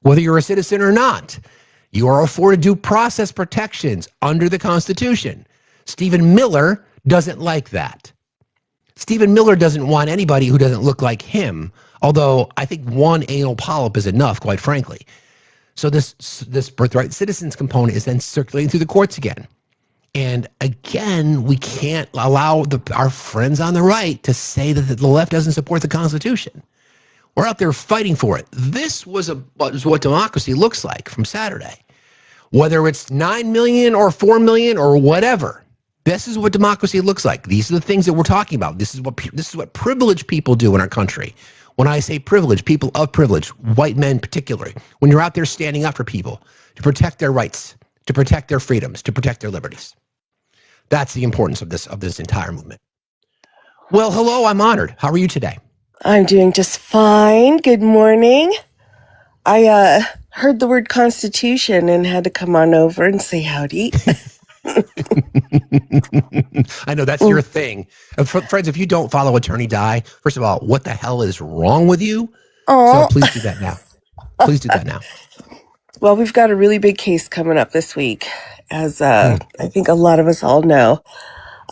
whether you're a citizen or not, you are afforded due process protections under the Constitution. Stephen Miller doesn't like that. Stephen Miller doesn't want anybody who doesn't look like him, although I think one anal polyp is enough, quite frankly. So this birthright citizens component is then circulating through the courts again. And again, we can't allow our friends on the right to say that the left doesn't support the Constitution. We're out there fighting for it. This was what democracy looks like from Saturday. Whether it's 9 million or 4 million or whatever, this is what democracy looks like. These are the things that we're talking about. This is what privileged people do in our country. When I say privilege, people of privilege, white men particularly, when you're out there standing up for people to protect their rights, to protect their freedoms, to protect their liberties. That's the importance of this entire movement. Well, hello, I'm honored. How are you today? I'm doing just fine. Good morning. I heard the word Constitution and had to come on over and say howdy. I know that's your thing. Friends, if you don't follow Attorney Di, first of all, what the hell is wrong with you? Oh. So please do that now. Please do that now. Well, we've got a really big case coming up this week, as I think a lot of us all know.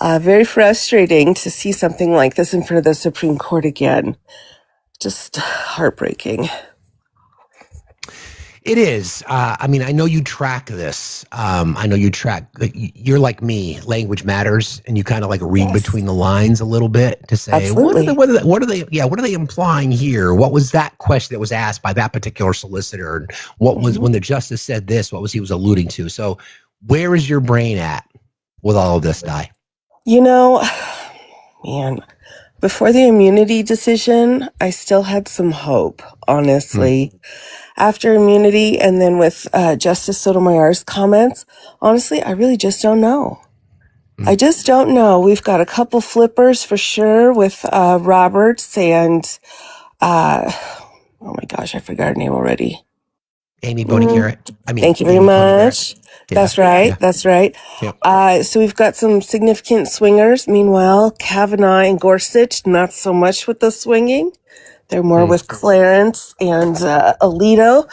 Very frustrating to see something like this in front of the Supreme Court again. Just heartbreaking. It is. I mean, I know you track this. I know you track. You're like me. Language matters, and you kind of like read between the lines a little bit to say Absolutely. what are they implying here? What was that question that was asked by that particular solicitor? And what was when the justice said this? What was he was alluding to? So, where is your brain at with all of this, Di? You know, man, before the immunity decision, I still had some hope, honestly. After immunity and then with Justice Sotomayor's comments, honestly, I really just don't know. I just don't know. We've got a couple flippers for sure with Roberts and, oh my gosh, I forgot her name already. Amy Coney Garrett. Thank you very much. That's right. Yeah. That's right. Yep. So we've got some significant swingers. Meanwhile, Kavanaugh and Gorsuch, not so much with the swinging. They're more with Clarence and Alito.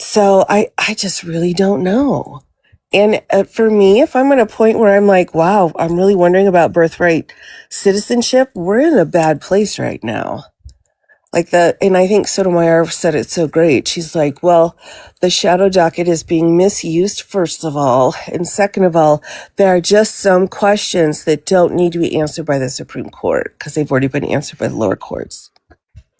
So I just really don't know. And for me, if I'm at a point where I'm like, wow, I'm really wondering about birthright citizenship, we're in a bad place right now. And I think Sotomayor said it so great. She's like, well, the shadow docket is being misused, first of all. And second of all, there are just some questions that don't need to be answered by the Supreme Court because they've already been answered by the lower courts.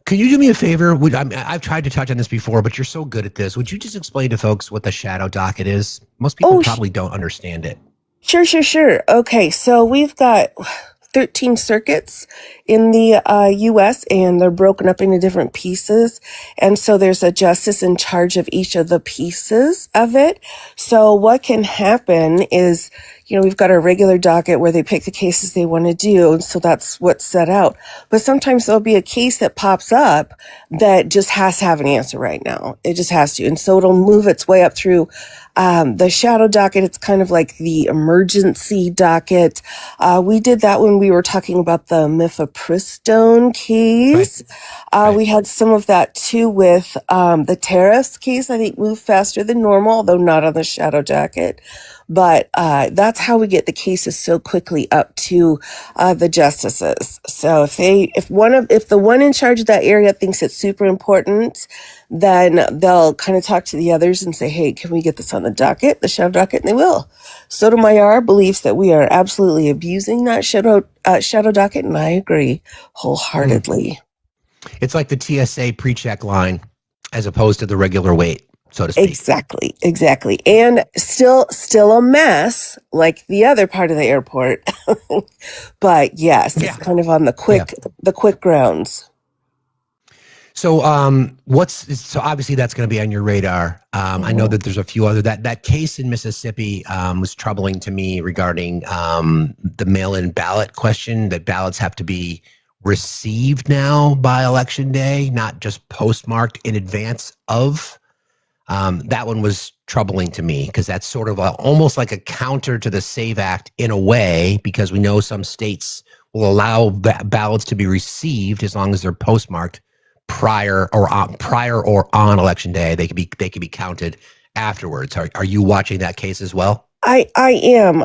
Can you do me a favor? I've tried to touch on this before, but you're so good at this. Would you just explain to folks what the shadow docket is? Most people probably don't understand it. Sure. Okay, so we've got 13 circuits in the U.S., and they're broken up into different pieces. And so there's a justice in charge of each of the pieces of it. So what can happen is, we've got our regular docket where they pick the cases they want to do. And so that's what's set out. But sometimes there'll be a case that pops up that just has to have an answer right now. It just has to. And so it'll move its way up through the shadow docket. It's kind of like the emergency docket. We did that when we were talking about the mifepristone case. Right. We had some of that too with the tariffs case. I think moved faster than normal, though not on the shadow docket. But that's how we get the cases so quickly up to the justices. So if the one in charge of that area thinks it's super important, then they'll kind of talk to the others and say, hey, can we get this on the docket, the shadow docket? And they will. Sotomayor believes that we are absolutely abusing that shadow docket, and I agree wholeheartedly. It's like the TSA pre-check line as opposed to the regular wait, so to speak. Exactly. And still a mess like the other part of the airport. But yes, it's kind of on the quick grounds. So so obviously that's going to be on your radar. I know that there's a few other that case in Mississippi was troubling to me regarding the mail-in ballot question, that ballots have to be received now by election day, not just postmarked in advance of. That one was troubling to me because that's sort of almost like a counter to the SAVE Act in a way, because we know some states will allow ballots to be received as long as they're postmarked prior or on election day. They could be counted afterwards. Are you watching that case as well? I am.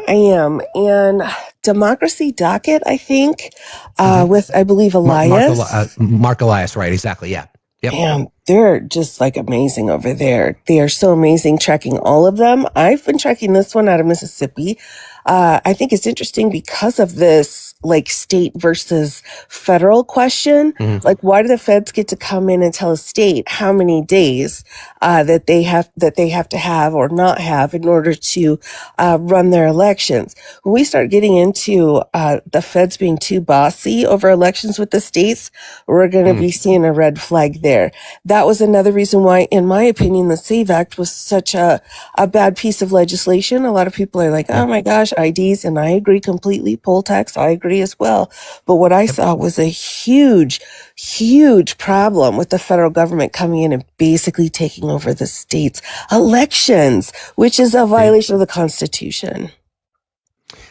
And Democracy Docket, I think, with, I believe, Elias. Mark Elias, right, exactly, yeah. Yep. Damn, they're just like amazing over there. They are so amazing tracking all of them. I've been tracking this one out of Mississippi. I think it's interesting because of this like state versus federal question. Like, why do the feds get to come in and tell a state how many days that they have to have or not have in order to run their elections? When we start getting into the feds being too bossy over elections with the states, we're going to be seeing a red flag there. That was another reason why, in my opinion, the SAVE Act was such a bad piece of legislation. A lot of people are like, oh my gosh, IDs, and I agree completely. Poll tax, I agree as well. But what I saw was a huge problem with the federal government coming in and basically taking over the states' elections, which is a violation of the Constitution.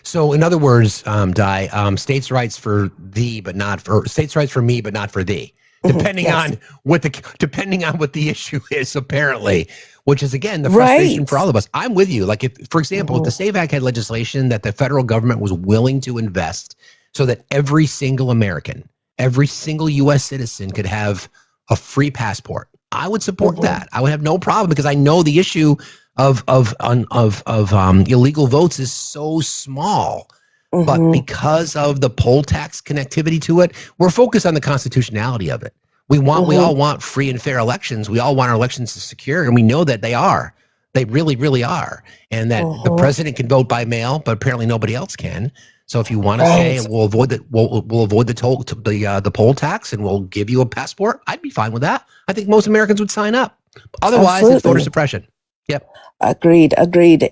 So, in other words, Di, states' rights for thee, but not for states' rights for me, but not for thee. Depending on what the issue is, apparently, which is again the frustration for all of us. I'm with you. Like, if, for example, if the SAVE Act had legislation that the federal government was willing to invest so that every single American, every single U.S. citizen could have a free passport, I would support that. I would have no problem because I know the issue of illegal votes is so small. But because of the poll tax connectivity to it, we're focused on the constitutionality of it. We all want free and fair elections. We all want our elections to secure, and we know that they are. They really, really are. And that the president can vote by mail, but apparently nobody else can. So if you want to say we'll avoid the poll tax and we'll give you a passport, I'd be fine with that. I think most Americans would sign up. Otherwise, it's voter suppression. Yep. Agreed.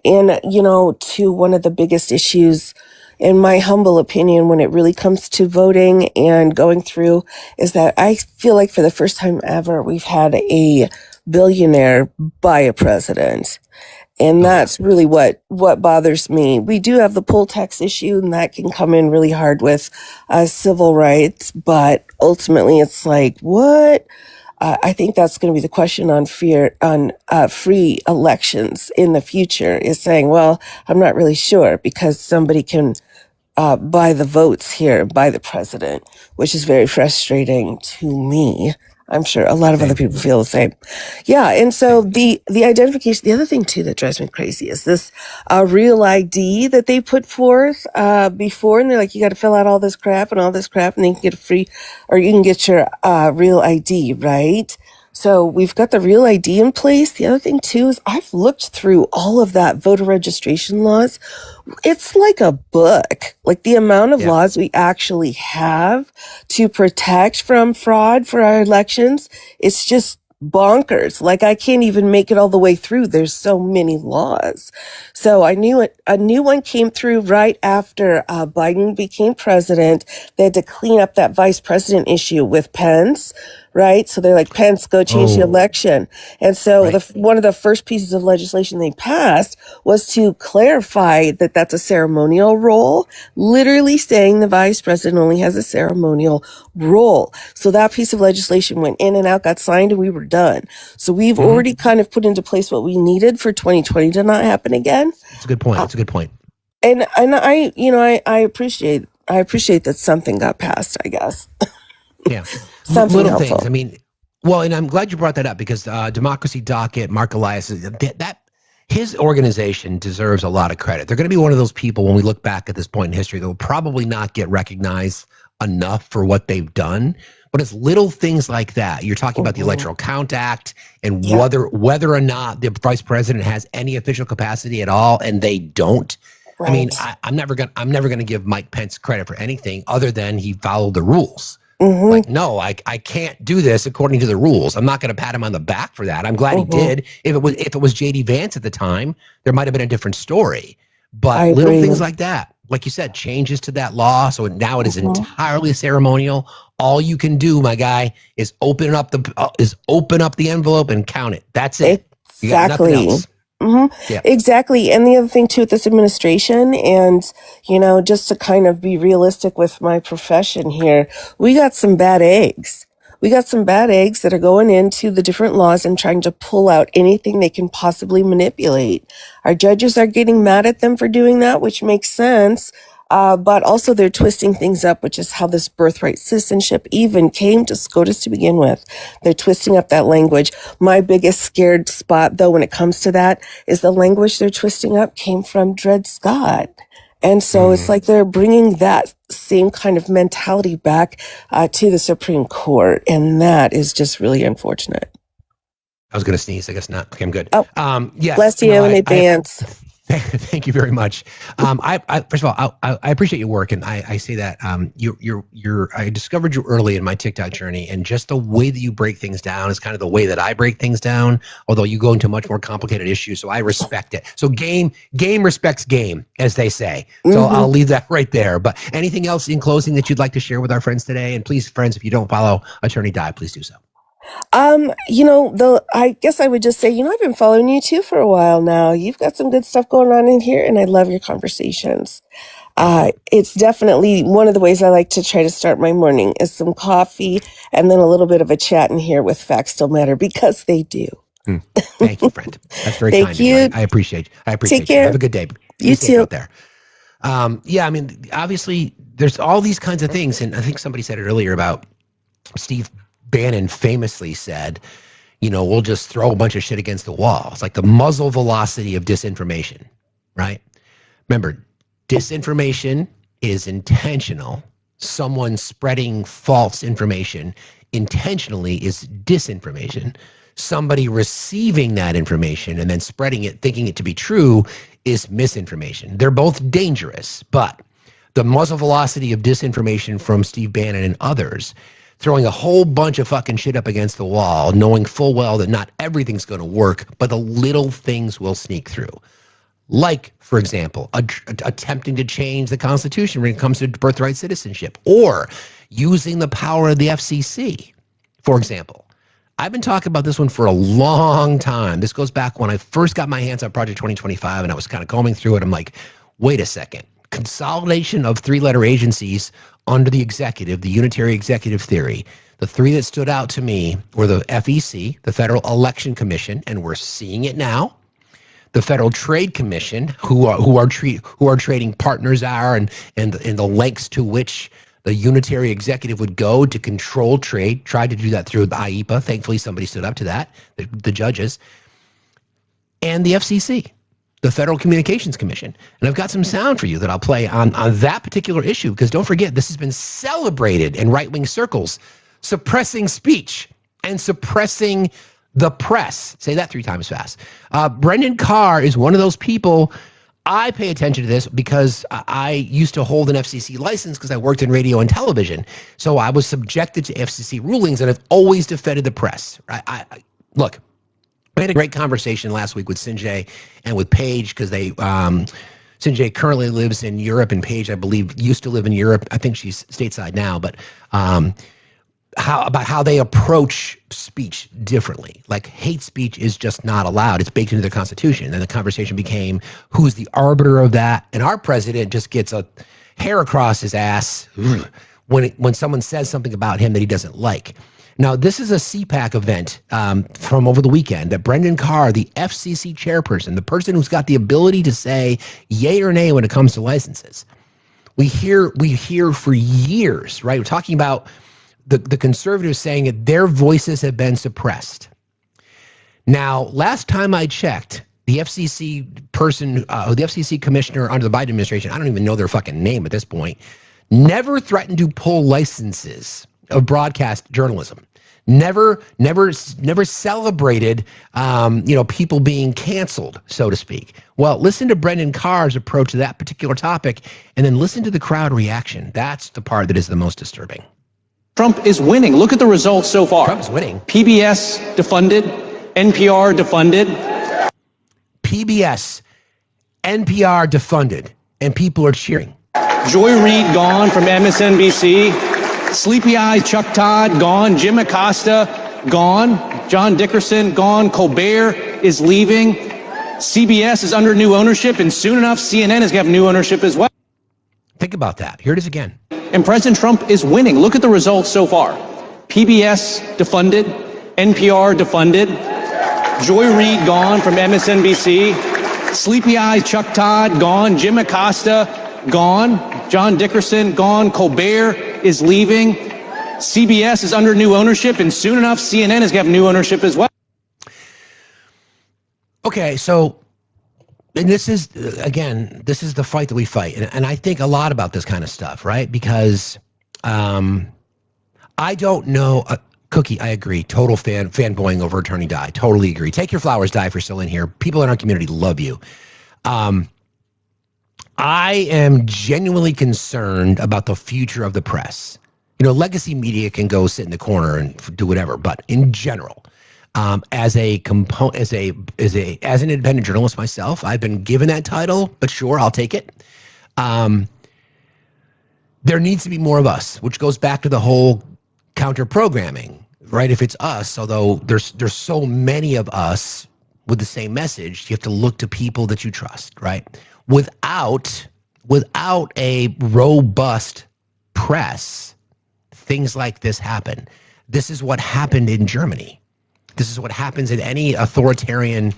And, to one of the biggest issues, in my humble opinion, when it really comes to voting and going through, is that I feel like for the first time ever, we've had a billionaire by a president. And that's really what bothers me. We do have the poll tax issue, and that can come in really hard with civil rights. But ultimately, it's like, what? I think that's going to be the question on free elections in the future, is saying, well, I'm not really sure because somebody can buy the votes here by the president, which is very frustrating to me. I'm sure a lot of other people feel the same. Yeah. And so the identification, the other thing too that drives me crazy is this real ID that they put forth before. And they're like, you got to fill out all this crap, and then you can get you can get your real ID, right? So we've got the real ID in place. The other thing too is I've looked through all of that voter registration laws. It's like a book, like the amount of laws we actually have to protect from fraud for our elections. It's just bonkers. Like I can't even make it all the way through. There's so many laws. So I knew it. A new one came through right after Biden became president. They had to clean up that vice president issue with Pence. Right. So they're like, Pence, go change the election. And so one of the first pieces of legislation they passed was to clarify that that's a ceremonial role, literally saying the vice president only has a ceremonial role. So that piece of legislation went in and out, got signed, and we were done. So we've already kind of put into place what we needed for 2020 to not happen again. That's a good point. That's a good point. And I appreciate that something got passed, I guess. Yeah. Something little helpful. things. I mean, well, and I'm glad you brought that up because Democracy Docket, Mark Elias, his organization deserves a lot of credit. They're going to be one of those people when we look back at this point in history that will probably not get recognized enough for what they've done. But it's little things like that. You're talking about the Electoral Count Act and whether or not the vice president has any official capacity at all, and they don't. Right. I mean, I'm never gonna give Mike Pence credit for anything other than he followed the rules. Like, no, I can't do this according to the rules. I'm not going to pat him on the back for that. I'm glad he did. If it was JD Vance at the time, there might have been a different story. But little things like that, like you said, changes to that law. So now it is entirely ceremonial. All you can do, my guy, is open up the envelope and count it. That's it. You got nothing else. Yeah. Exactly. And the other thing too with this administration, and just to kind of be realistic with my profession here, we got some bad eggs. We got some bad eggs that are going into the different laws and trying to pull out anything they can possibly manipulate. Our judges are getting mad at them for doing that, which makes sense. But also they're twisting things up, which is how this birthright citizenship even came to SCOTUS to begin with. They're twisting up that language. My biggest scared spot, though, when it comes to that, is the language they're twisting up came from Dred Scott. And so it's like they're bringing that same kind of mentality back to the Supreme Court. And that is just really unfortunate. I was going to sneeze. I guess not. Okay, I'm good. Oh, yes. Bless you in advance. Thank you very much. First of all, I appreciate your work, and I say that I discovered you early in my TikTok journey, and just the way that you break things down is kind of the way that I break things down. Although you go into much more complicated issues, so I respect it. So game respects game, as they say. So I'll leave that right there. But anything else in closing that you'd like to share with our friends today? And please, friends, if you don't follow Attorney Di, please do so. I guess I would just say, I've been following you too for a while now. You've got some good stuff going on in here, and I love your conversations. It's definitely one of the ways I like to try to start my morning is some coffee and then a little bit of a chat in here with Factsstillmatter, because they do. Thank you, friend. That's very kind of you. I appreciate Take care. You. Have a good day. You too. Out there. I mean, obviously, there's all these kinds of things, and I think somebody said it earlier about Steve Bannon famously said, we'll just throw a bunch of shit against the wall. It's like the muzzle velocity of disinformation, right? Remember, disinformation is intentional. Someone spreading false information intentionally is disinformation. Somebody receiving that information and then spreading it, thinking it to be true, is misinformation. They're both dangerous, but the muzzle velocity of disinformation from Steve Bannon and others, throwing a whole bunch of fucking shit up against the wall, knowing full well that not everything's going to work, but the little things will sneak through. Like, for example, attempting to change the Constitution when it comes to birthright citizenship, or using the power of the FCC, for example. I've been talking about this one for a long time. This goes back when I first got my hands on Project 2025, and I was kind of combing through it. I'm like, wait a second. Consolidation of three-letter agencies under the executive, the unitary executive theory. The three that stood out to me were the FEC, the Federal Election Commission, and we're seeing it now. The Federal Trade Commission, who our trading partners are, and the lengths to which the unitary executive would go to control trade, tried to do that through the IEPA. Thankfully, somebody stood up to that, the judges. And the FCC, the Federal Communications Commission. And I've got some sound for you that I'll play on that particular issue, because don't forget, this has been celebrated in right-wing circles, suppressing speech and suppressing the press. Say that 3 times fast. Brendan Carr is one of those people. I pay attention to this because I used to hold an FCC license because I worked in radio and television. So I was subjected to FCC rulings, and I've always defended the press. Look, I had a great conversation last week with Sinjay and with Paige, because Sinjay currently lives in Europe, and Paige, I believe, used to live in Europe. I think she's stateside now, but how they approach speech differently. Like, hate speech is just not allowed. It's baked into the Constitution. And the conversation became, who's the arbiter of that? And our president just gets a hair across his ass when someone says something about him that he doesn't like. Now, this is a CPAC event from over the weekend that Brendan Carr, the FCC chairperson, the person who's got the ability to say yay or nay when it comes to licenses. We hear for years, right? We're talking about the conservatives saying that their voices have been suppressed. Now, last time I checked, the FCC person, the FCC commissioner under the Biden administration, I don't even know their fucking name at this point, never threatened to pull licenses of broadcast journalism. Never celebrated, people being canceled, so to speak. Well, listen to Brendan Carr's approach to that particular topic, and then listen to the crowd reaction. That's the part that is the most disturbing. Trump is winning. Look at the results so far. Trump's winning. PBS defunded, NPR defunded. PBS, NPR defunded, and people are cheering. Joy Reid gone from MSNBC. Sleepy Eyes Chuck Todd gone. Jim Acosta gone. John Dickerson gone. Colbert is leaving. CBS is under new ownership, and soon enough, CNN is going to have new ownership as well. Think about that. Here it is again. And President Trump is winning. Look at the results so far. PBS defunded, NPR defunded, Joy Reid gone from MSNBC, Sleepy Eyes Chuck Todd gone, Jim Acosta gone, John Dickerson gone, Colbert is leaving, CBS is under new ownership, and soon enough, CNN is going to have new ownership as well. Okay, so, and this is, again, this is the fight that we fight. And I think a lot about this kind of stuff, right? Because I don't know, Cookie, I agree. Total fanboying over Attorney Di. Totally agree. Take your flowers, Di, if you're still in here. People in our community love you. I am genuinely concerned about the future of the press. Legacy media can go sit in the corner and do whatever, but in general, as an independent journalist myself, I've been given that title, but sure, I'll take it. There needs to be more of us, which goes back to the whole counter programming, right? If it's us, although there's so many of us with the same message, you have to look to people that you trust, right? Without a robust press, things like this happen. This is what happened in Germany. This is what happens in any authoritarian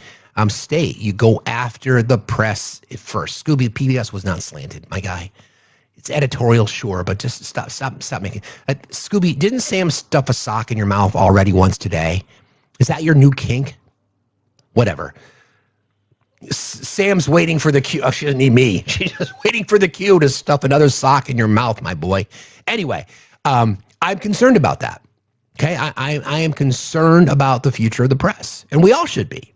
state. You go after the press first. Scooby, PBS was not slanted, my guy. It's editorial, sure, but just stop making. Scooby, didn't Sam stuff a sock in your mouth already once today? Is that your new kink? Whatever. Sam's waiting for the cue. Oh, she doesn't need me. She's just waiting for the cue to stuff another sock in your mouth, my boy. Anyway, I'm concerned about that. Okay, I am concerned about the future of the press, and we all should be.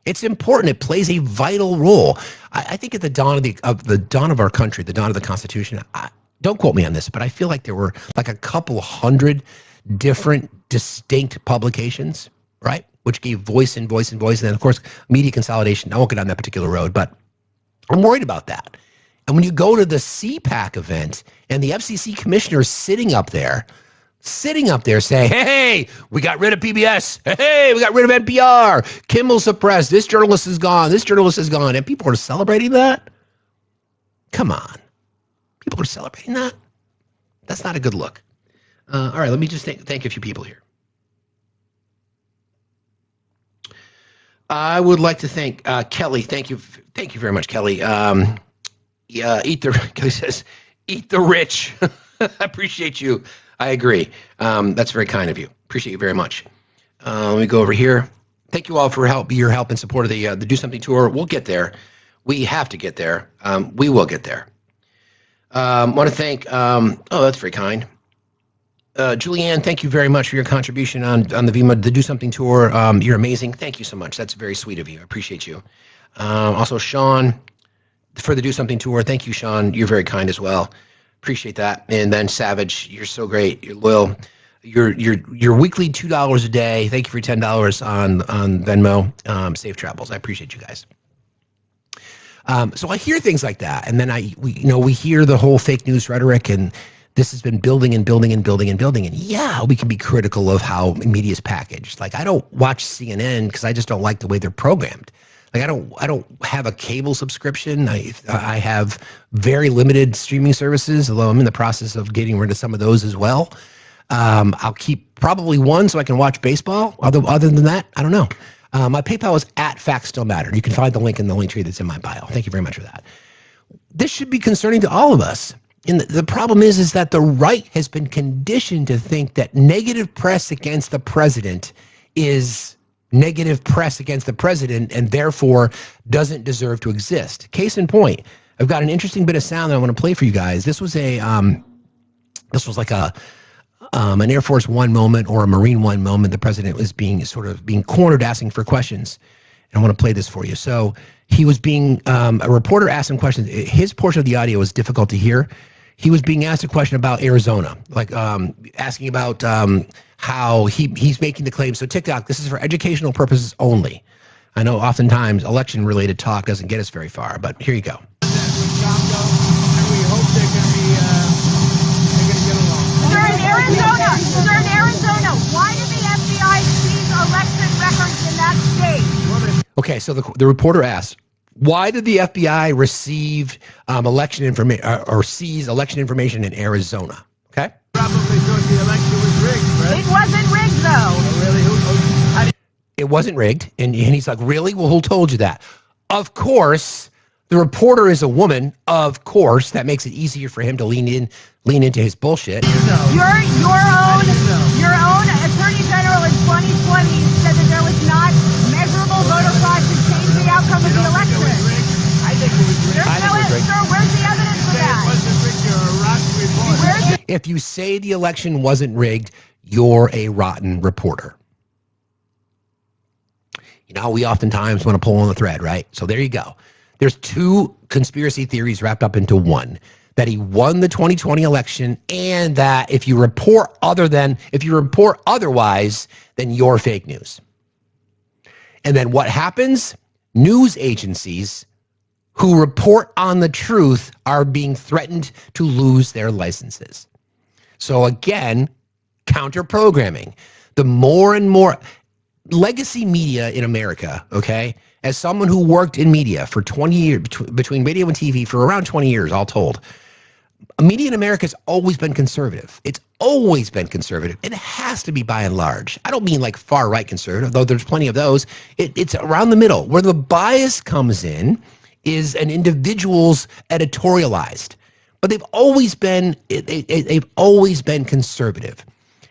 It's important. It plays a vital role. I think at the dawn of our country, the dawn of the Constitution. Don't quote me on this, but I feel like there were like a couple hundred different distinct publications, right? Which gave voice and voice and voice. And then, of course, media consolidation. I won't get on that particular road, but I'm worried about that. And when you go to the CPAC event and the FCC commissioner is sitting up there saying, hey, we got rid of PBS. Hey, we got rid of NPR. Kimmel suppressed. This journalist is gone. This journalist is gone. And people are celebrating that? Come on. People are celebrating that? That's not a good look. All right, let me just thank a few people here. I would like to thank Kelly. Thank you very much, Kelly. Kelly says, eat the rich. I appreciate you. I agree. That's very kind of you. Appreciate you very much. Let me go over here. Thank you all for your help and support of the Do Something tour. We'll get there. We have to get there. We will get there. Want to thank. That's very kind. Julianne, thank you very much for your contribution on the the Do Something tour. You're amazing. Thank you so much. That's very sweet of you. I appreciate you. Also, Sean, for the Do Something tour. Thank you, Sean. You're very kind as well. Appreciate that. And then Savage, you're so great. You're loyal. Your weekly $2 a day. Thank you for $10 on Venmo. Safe travels. I appreciate you guys. So I hear things like that, and then we hear the whole fake news rhetoric, and this has been building and building and building and building. And yeah, we can be critical of how media is packaged. Like, I don't watch CNN because I just don't like the way they're programmed. Like, I don't have a cable subscription. I have very limited streaming services, although I'm in the process of getting rid of some of those as well. I'll keep probably one so I can watch baseball. Other than that, I don't know. My PayPal is at Factsstillmatter. You can find the link in the link tree that's in my bio. Thank you very much for that. This should be concerning to all of us. And the problem is that the right has been conditioned to think that negative press against the president is negative press against the president and therefore doesn't deserve to exist. Case in point, I've got an interesting bit of sound that I want to play for you guys. This was like an Air Force One moment or a Marine One moment. The president was being cornered, asking for questions. And I want to play this for you. So he was being, a reporter asked him questions. His portion of the audio was difficult to hear. He was being asked a question about Arizona, like asking about how he's making the claim. So TikTok, this is for educational purposes only. I know oftentimes election-related talk doesn't get us very far, but here you go. Arizona, why did the FBI seize election records in that state? Okay, so the reporter asked, why did the FBI receive election information or seize election information in Arizona? Okay. Probably thought the election was rigged, right? It wasn't rigged, though. Oh, really? It wasn't rigged, and he's like, really? Well, who told you that? Of course, the reporter is a woman. Of course, that makes it easier for him to lean into his bullshit. Your own Attorney General in 2020 said that there was not measurable voter fraud to change the outcome of the election. I think it was rigged. Sir, where's the evidence for that? It wasn't rigged. You're a rotten reporter. If you say the election wasn't rigged, you're a rotten reporter. You know, we oftentimes want to pull on the thread, right? So there you go. There's two conspiracy theories wrapped up into one. That he won the 2020 election, and that if you report otherwise, then you're fake news. And then what happens? News agencies who report on the truth are being threatened to lose their licenses. So again, counter-programming. The more and more legacy media in America, okay, as someone who worked in media for 20 years, between radio and TV for around 20 years, all told, media in America has always been conservative. It's always been conservative. It has to be by and large. I don't mean like far-right conservative, though there's plenty of those. It's around the middle. Where the bias comes in is an individual's editorialized. But they've always been conservative.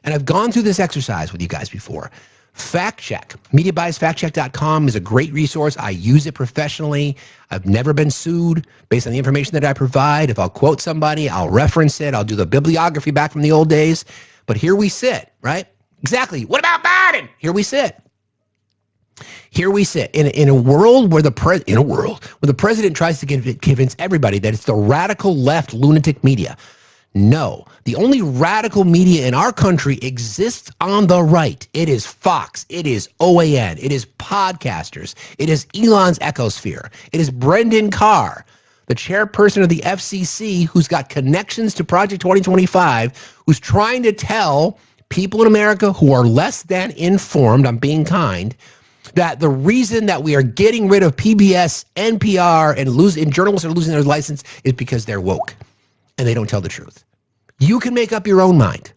And I've gone through this exercise with you guys before. Fact check. MediaBiasFactCheck.com is a great resource. I use it professionally. I've never been sued based on the information that I provide. If I'll quote somebody, I'll reference it. I'll do the bibliography back from the old days. But here we sit, right? Exactly. What about Biden? Here we sit. Here we sit in a world where the president tries to convince everybody that it's the radical left lunatic media. No, the only radical media in our country exists on the right. It is Fox. It is OAN. It is podcasters. It is Elon's Ecosphere. It is Brendan Carr, the chairperson of the FCC, who's got connections to Project 2025, who's trying to tell people in America who are less than informed, I'm being kind, that the reason that we are getting rid of PBS, NPR, and journalists are losing their license is because they're woke and they don't tell the truth. You can make up your own mind.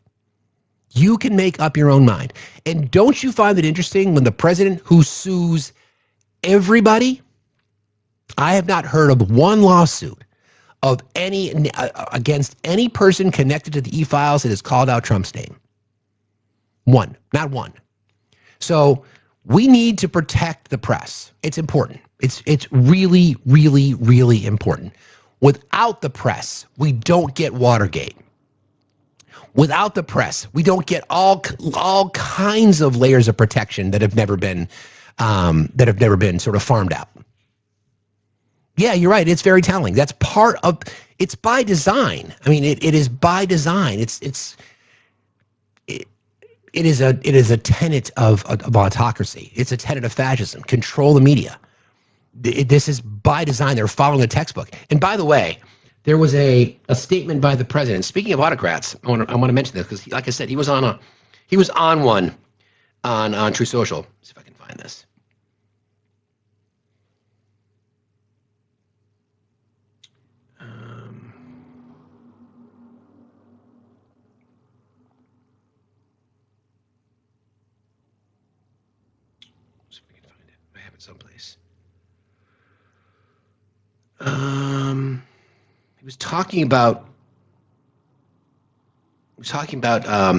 You can make up your own mind. And don't you find it interesting when the president who sues everybody, I have not heard of one lawsuit of any against any person connected to the e-files that has called out Trump's name. One, not one. So we need to protect the press. It's important. It's really, really, really important. Without the press, we don't get Watergate. Without the press, we don't get all kinds of layers of protection that have never been sort of farmed out. Yeah, you're right. It's very telling. That's part of. It's by design. I mean, it is by design. It is a tenet of autocracy. It's a tenet of fascism. Control the media. This is by design. They're following a textbook. And by the way, there was a statement by the president. Speaking of autocrats, I want to mention this because, like I said, he was on one on True Social. Let's see if I can find this. Someplace. He was talking about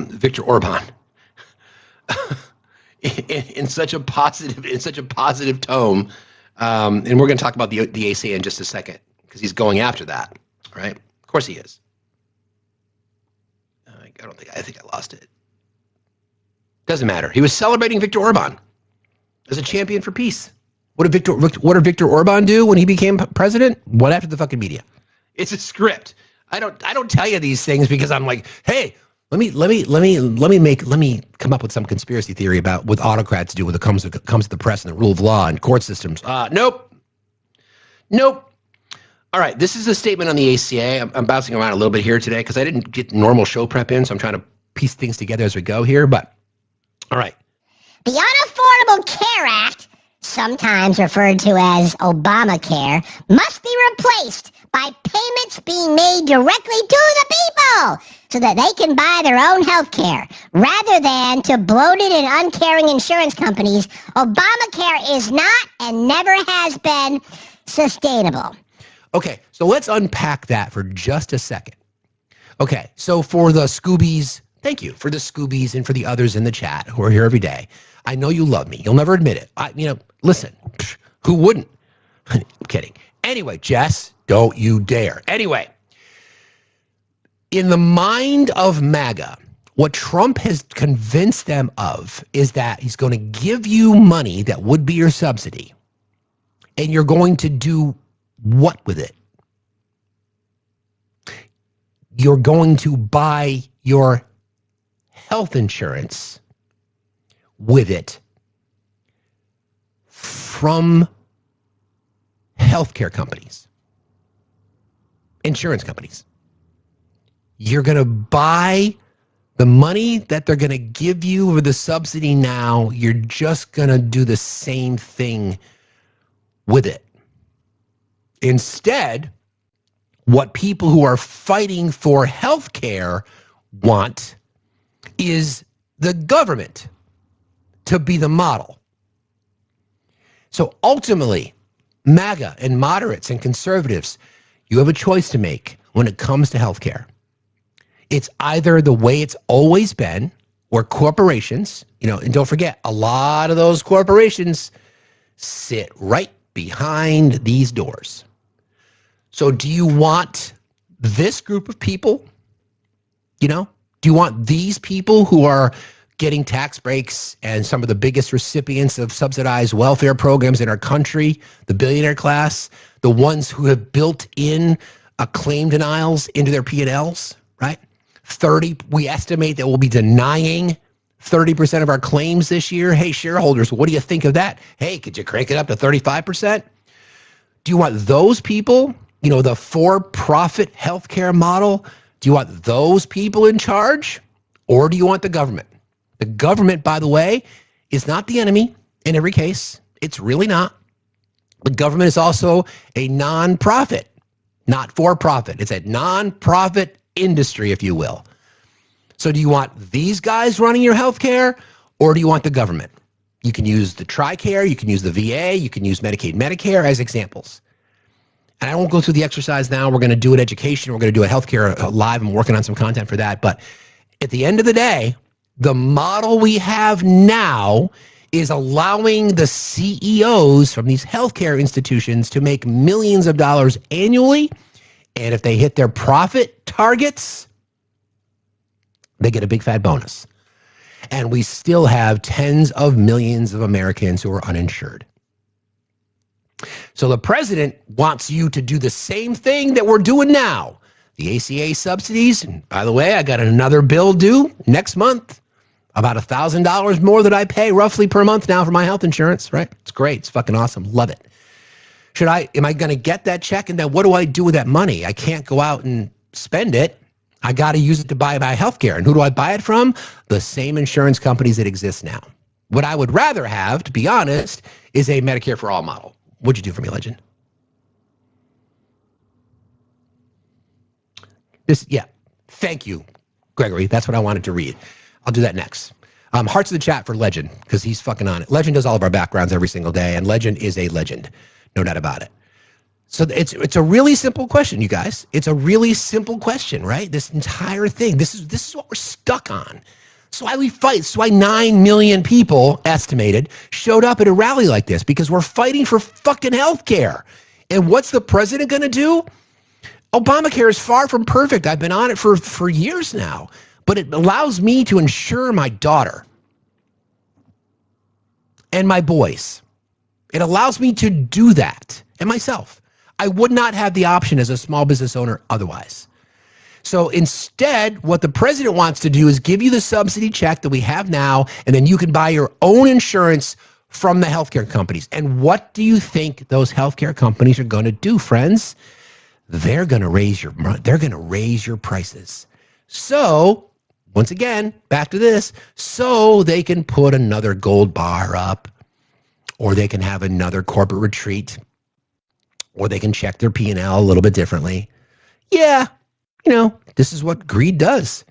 Viktor Orban in such a positive tone, and we're going to talk about the ACA in just a second because he's going after that, right? Of course he is. I think I lost it. Doesn't matter. He was celebrating Viktor Orban as a champion for peace. What did Viktor Orban do when he became president? Went after the fucking media. It's a script. I don't tell you these things because I'm like, hey, let me come up with some conspiracy theory about what autocrats do when it comes to the press and the rule of law and court systems. Nope. All right, this is a statement on the ACA. I'm bouncing around a little bit here today because I didn't get normal show prep in, so I'm trying to piece things together as we go here. But all right. The Unaffordable Care Act, sometimes referred to as Obamacare, must be replaced by payments being made directly to the people so that they can buy their own health care. Rather than to bloated and uncaring insurance companies, Obamacare is not and never has been sustainable. Okay, so let's unpack that for just a second. Okay, so for the Scoobies, thank you for the Scoobies and for the others in the chat who are here every day. I know you love me. You'll never admit it. Listen, who wouldn't? I'm kidding. Anyway, Jess, don't you dare. Anyway, in the mind of MAGA, what Trump has convinced them of is that he's going to give you money that would be your subsidy, and you're going to do what with it? You're going to buy your health insurance with it from healthcare companies, insurance companies. You're going to buy the money that they're going to give you with the subsidy now. You're just going to do the same thing with it. Instead, what people who are fighting for healthcare want is the government to be the model. So ultimately, MAGA and moderates and conservatives, you have a choice to make when it comes to healthcare. It's either the way it's always been, where corporations, and don't forget, a lot of those corporations sit right behind these doors. So do you want this group of people? Do you want these people who are getting tax breaks and some of the biggest recipients of subsidized welfare programs in our country, the billionaire class, the ones who have built in claim denials into their P&Ls, right? We estimate that we'll be denying 30% of our claims this year. Hey, shareholders, what do you think of that? Hey, could you crank it up to 35%? Do you want those people, the for-profit healthcare model? Do you want those people in charge, or do you want the government? The government, by the way, is not the enemy in every case. It's really not. The government is also a nonprofit, not for-profit. It's a nonprofit industry, if you will. So do you want these guys running your healthcare, or do you want the government? You can use the TRICARE, you can use the VA, you can use Medicaid, Medicare as examples. And I won't go through the exercise now. We're going to do it education. We're going to do a healthcare live. I'm working on some content for that. But at the end of the day, the model we have now is allowing the CEOs from these healthcare institutions to make millions of dollars annually. And if they hit their profit targets, they get a big fat bonus. And we still have tens of millions of Americans who are uninsured. So the president wants you to do the same thing that we're doing now. The ACA subsidies, and by the way, I got another bill due next month, about $1,000 more that I pay roughly per month now for my health insurance, right? It's great. It's fucking awesome. Love it. Am I going to get that check? And then what do I do with that money? I can't go out and spend it. I got to use it to buy my health care. And who do I buy it from? The same insurance companies that exist now. What I would rather have, to be honest, is a Medicare for All model. What'd you do for me, legend? Thank you, Gregory. That's what I wanted to read. I'll do that next. Hearts of the chat for Legend, because he's fucking on it. Legend does all of our backgrounds every single day, and Legend is a legend. No doubt about it. So it's a really simple question, you guys. It's a really simple question, right? This entire thing. This is what we're stuck on. That's why we fight. That's why 9 million people, estimated, showed up at a rally like this, because we're fighting for fucking healthcare. And what's the president going to do? Obamacare is far from perfect. I've been on it for years now. But it allows me to insure my daughter and my boys. It allows me to do that, and myself. I would not have the option as a small business owner otherwise. So instead, what the president wants to do is give you the subsidy check that we have now, and then you can buy your own insurance from the healthcare companies. And what do you think those healthcare companies are going to do, friends? They're going to raise your prices. So, once again, back to this, so they can put another gold bar up, or they can have another corporate retreat, or they can check their P&L a little bit differently. Yeah, this is what greed does.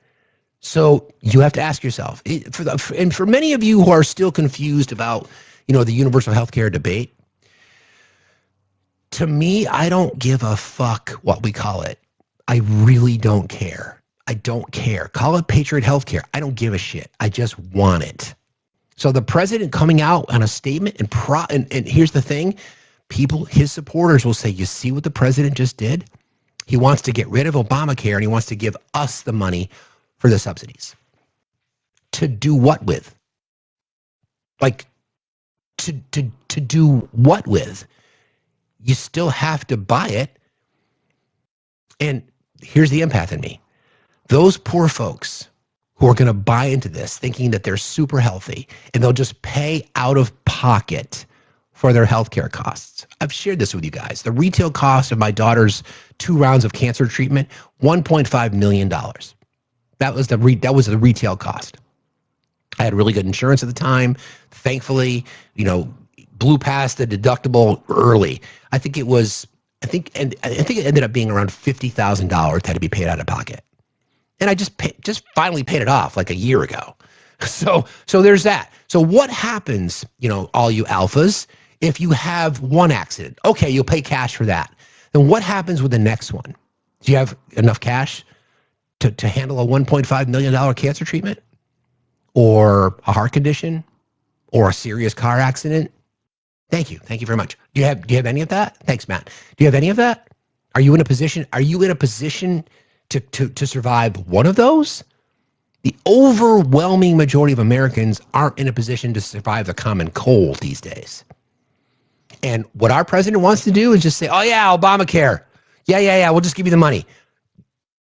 So you have to ask yourself, and for many of you who are still confused about, the universal healthcare debate, to me, I don't give a fuck what we call it. I really don't care. I don't care. Call it Patriot Healthcare. I don't give a shit. I just want it. So the president coming out on a statement and here's the thing, his supporters will say, you see what the president just did? He wants to get rid of Obamacare and he wants to give us the money for the subsidies. To do what with? Like, to do what with? You still have to buy it. And here's the empath in me. Those poor folks who are going to buy into this thinking that they're super healthy and they'll just pay out of pocket for their healthcare costs. I've shared this with you guys. The retail cost of my daughter's 2 rounds of cancer treatment, $1.5 million. That was the retail cost. I had really good insurance at the time. Thankfully, blew past the deductible early. I think it ended up being around $50,000 had to be paid out of pocket. And I just finally paid it off like a year ago. So there's that. So what happens, all you alphas, if you have one accident? Okay, you'll pay cash for that. Then what happens with the next one? Do you have enough cash to handle a $1.5 million cancer treatment? or a heart condition or a serious car accident? Thank you. Thank you very much. Do you have any of that? Thanks, Matt. Do you have any of that? Are you in a position to survive one of those? The overwhelming majority of Americans aren't in a position to survive the common cold these days. And what our president wants to do is just say, oh yeah, Obamacare. Yeah, we'll just give you the money.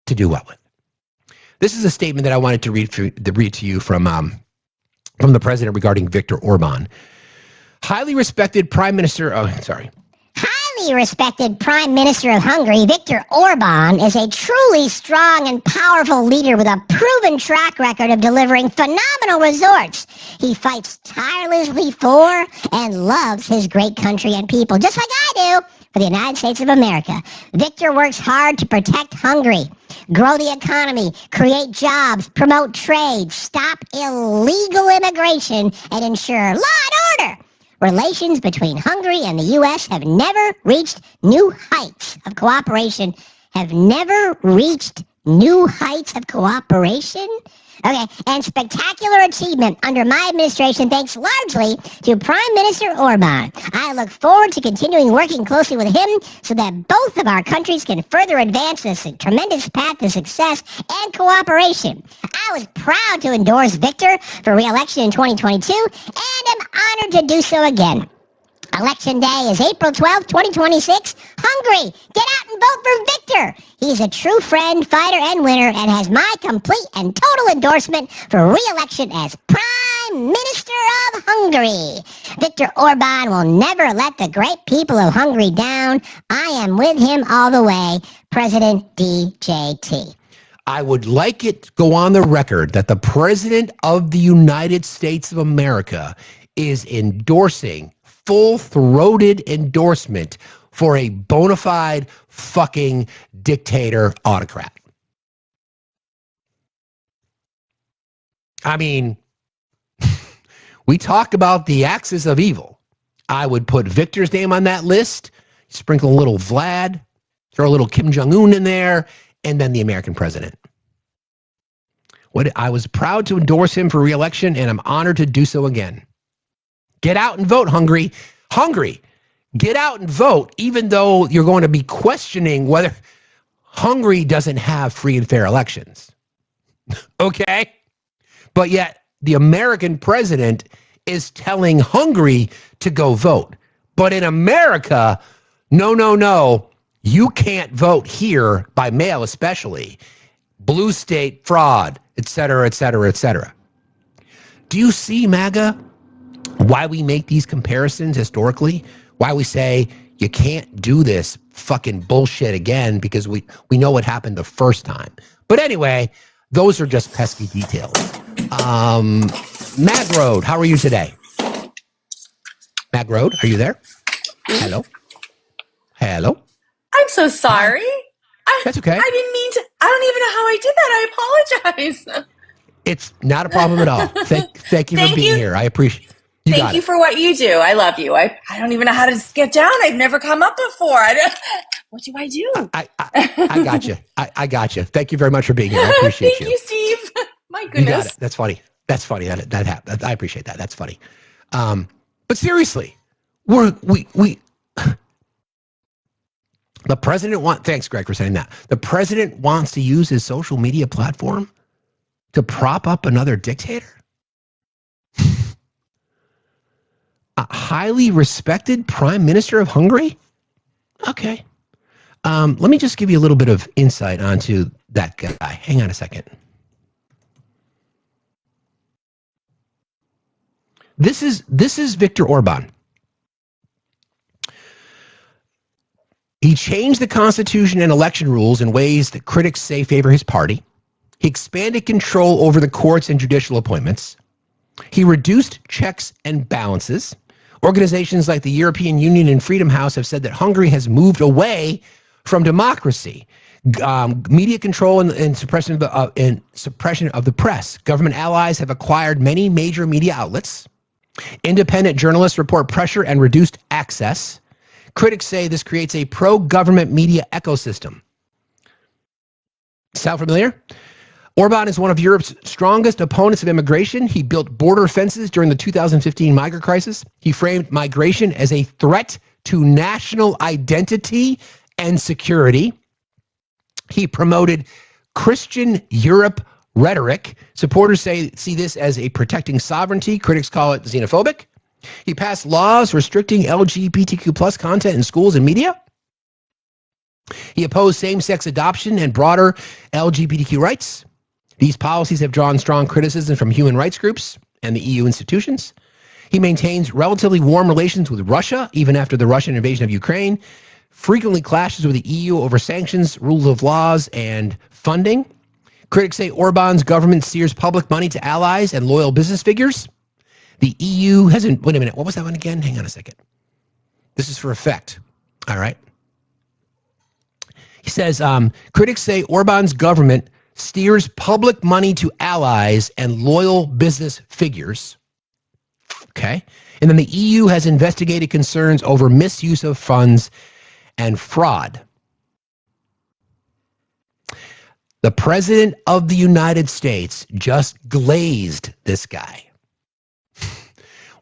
To do what with? This is a statement that I wanted to read to you from the president regarding Viktor Orban. Highly respected Prime Minister Highly respected Prime Minister of Hungary, Viktor Orban, is a truly strong and powerful leader with a proven track record of delivering phenomenal results. He fights tirelessly for and loves his great country and people, just like I do for the United States of America. Viktor works hard to protect Hungary, grow the economy, create jobs, promote trade, stop illegal immigration, and ensure law and order. Relations between Hungary and the U.S. have never reached new heights of cooperation. Okay, and spectacular achievement under my administration thanks largely to Prime Minister Orban. I look forward to continuing working closely with him so that both of our countries can further advance this tremendous path to success and cooperation. I was proud to endorse Viktor for re-election in 2022 and am honored to do so again. Election day is April 12th, 2026. Hungary, get out and vote for Viktor. He's a true friend, fighter, and winner, and has my complete and total endorsement for re-election as Prime Minister of Hungary. Viktor Orban will never let the great people of Hungary down. I am with him all the way. President DJT. I would like it to go on the record that the President of the United States of America is endorsing full-throated endorsement for a bona fide fucking dictator autocrat. I mean, we talk about the axis of evil. I would put Viktor's name on that list, sprinkle a little Vlad, throw a little Kim Jong-un in there, and then the American president. I was proud to endorse him for re-election, and I'm honored to do so again. Get out and vote, Hungary. Hungary, get out and vote, even though you're going to be questioning whether Hungary doesn't have free and fair elections. Okay? But yet, the American president is telling Hungary to go vote. But in America, no, you can't vote here by mail, especially. Blue state fraud, et cetera, et cetera, et cetera. Do you see, MAGA, why we make these comparisons historically? Why we say you can't do this fucking bullshit again because we know what happened the first time. But anyway, those are just pesky details. Mag Road, how are you today? Mag Road, are you there? Hello? I'm so sorry. That's okay. I didn't mean to. I don't even know how I did that. I apologize. It's not a problem at all. Thank you for being here. I appreciate it. Thank you for what you do. I love you. I don't even know how to get down. I've never come up before. What do I do? I got you. I got you. Thank you very much for being here. I appreciate you. Thank you, Steve. My goodness. You got it. That's funny. That's funny. That happened. I appreciate that. That's funny. But seriously, the president thanks, Greg, for saying that. The president wants to use his social media platform to prop up another dictator? A highly respected prime minister of Hungary? Okay. Let me just give you a little bit of insight onto that guy. Hang on a second. This is Viktor Orban. He changed the constitution and election rules in ways that critics say favor his party. He expanded control over the courts and judicial appointments. He reduced checks and balances. Organizations like the European Union and Freedom House have said that Hungary has moved away from democracy. Media control and suppression of the press. Government allies have acquired many major media outlets. Independent journalists report pressure and reduced access. Critics say this creates a pro-government media ecosystem. Sound familiar? Orban is one of Europe's strongest opponents of immigration. He built border fences during the 2015 migrant crisis. He framed migration as a threat to national identity and security. He promoted Christian Europe rhetoric. Supporters see this as a protecting sovereignty. Critics call it xenophobic. He passed laws restricting LGBTQ plus content in schools and media. He opposed same-sex adoption and broader LGBTQ rights. These policies have drawn strong criticism from human rights groups and the EU institutions. He maintains relatively warm relations with Russia, even after the Russian invasion of Ukraine, frequently clashes with the EU over sanctions, rules of laws, and funding. Critics say Orban's government steers public money to allies and loyal business figures. The EU hasn't, wait a minute, what was that one again? Hang on a second. This is for effect, all right? He says, critics say Orban's government steers public money to allies and loyal business figures. Okay. And then the EU has investigated concerns over misuse of funds and fraud. The President of the United States just glazed this guy.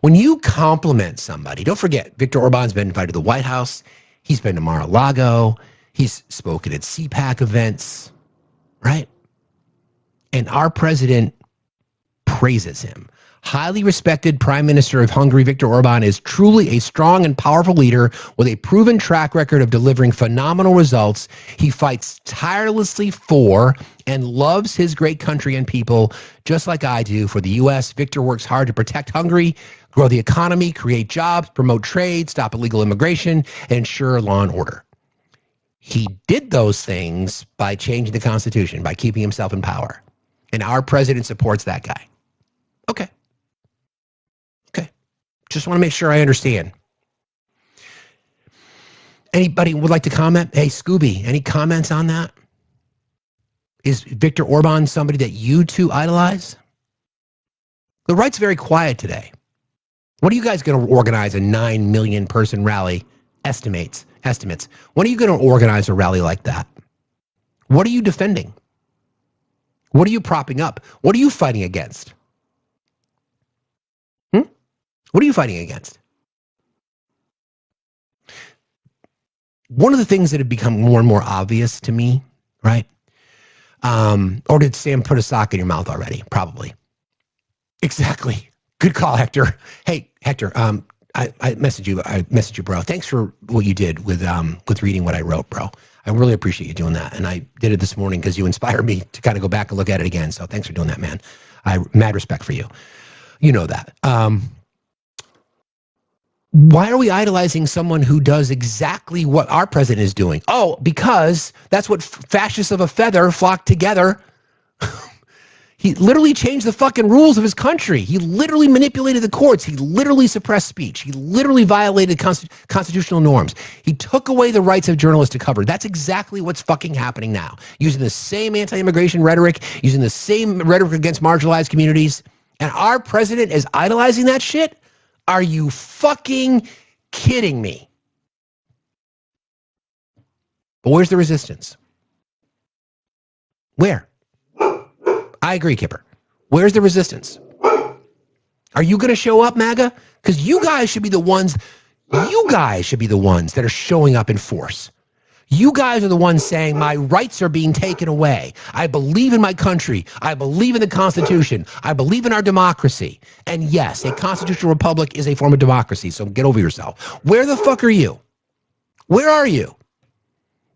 When you compliment somebody, don't forget, Viktor Orban's been invited to the White House. He's been to Mar-a-Lago. He's spoken at CPAC events, right? And our president praises him. Highly respected Prime Minister of Hungary, Viktor Orban, is truly a strong and powerful leader with a proven track record of delivering phenomenal results. He fights tirelessly for and loves his great country and people, just like I do for the U.S. Viktor works hard to protect Hungary, grow the economy, create jobs, promote trade, stop illegal immigration, and ensure law and order. He did those things by changing the Constitution, by keeping himself in power. And our president supports that guy. Okay. Just want to make sure I understand. Anybody would like to comment? Hey, Scooby, any comments on that? Is Viktor Orban somebody that you two idolize? The right's very quiet today. What are you guys going to organize a 9 million person rally? Estimates. When are you going to organize a rally like that? What are you defending? What are you propping up? What are you fighting against? What are you fighting against? One of the things that have become more and more obvious to me, right? Or did Sam put a sock in your mouth already? Probably. Exactly. Good call, Hector. Hey, Hector, I messaged you, bro. Thanks for what you did with reading what I wrote, bro. I really appreciate you doing that. And I did it this morning because you inspired me to kind of go back and look at it again. So thanks for doing that, man. Mad respect for you. You know that. Why are we idolizing someone who does exactly what our president is doing? Oh, because that's what fascists of a feather flock together. He literally changed the fucking rules of his country. He literally manipulated the courts. He literally suppressed speech. He literally violated constitutional norms. He took away the rights of journalists to cover. That's exactly what's fucking happening now. Using the same anti-immigration rhetoric, using the same rhetoric against marginalized communities. And our president is idolizing that shit? Are you fucking kidding me? But where's the resistance? Where? I agree, Kipper. Where's the resistance? Are you going to show up, MAGA? Because you guys should be the ones that are showing up in force. You guys are the ones saying my rights are being taken away. I believe in my country. I believe in the Constitution. I believe in our democracy. And yes, a constitutional republic is a form of democracy, so get over yourself. Where the fuck are you? Where are you?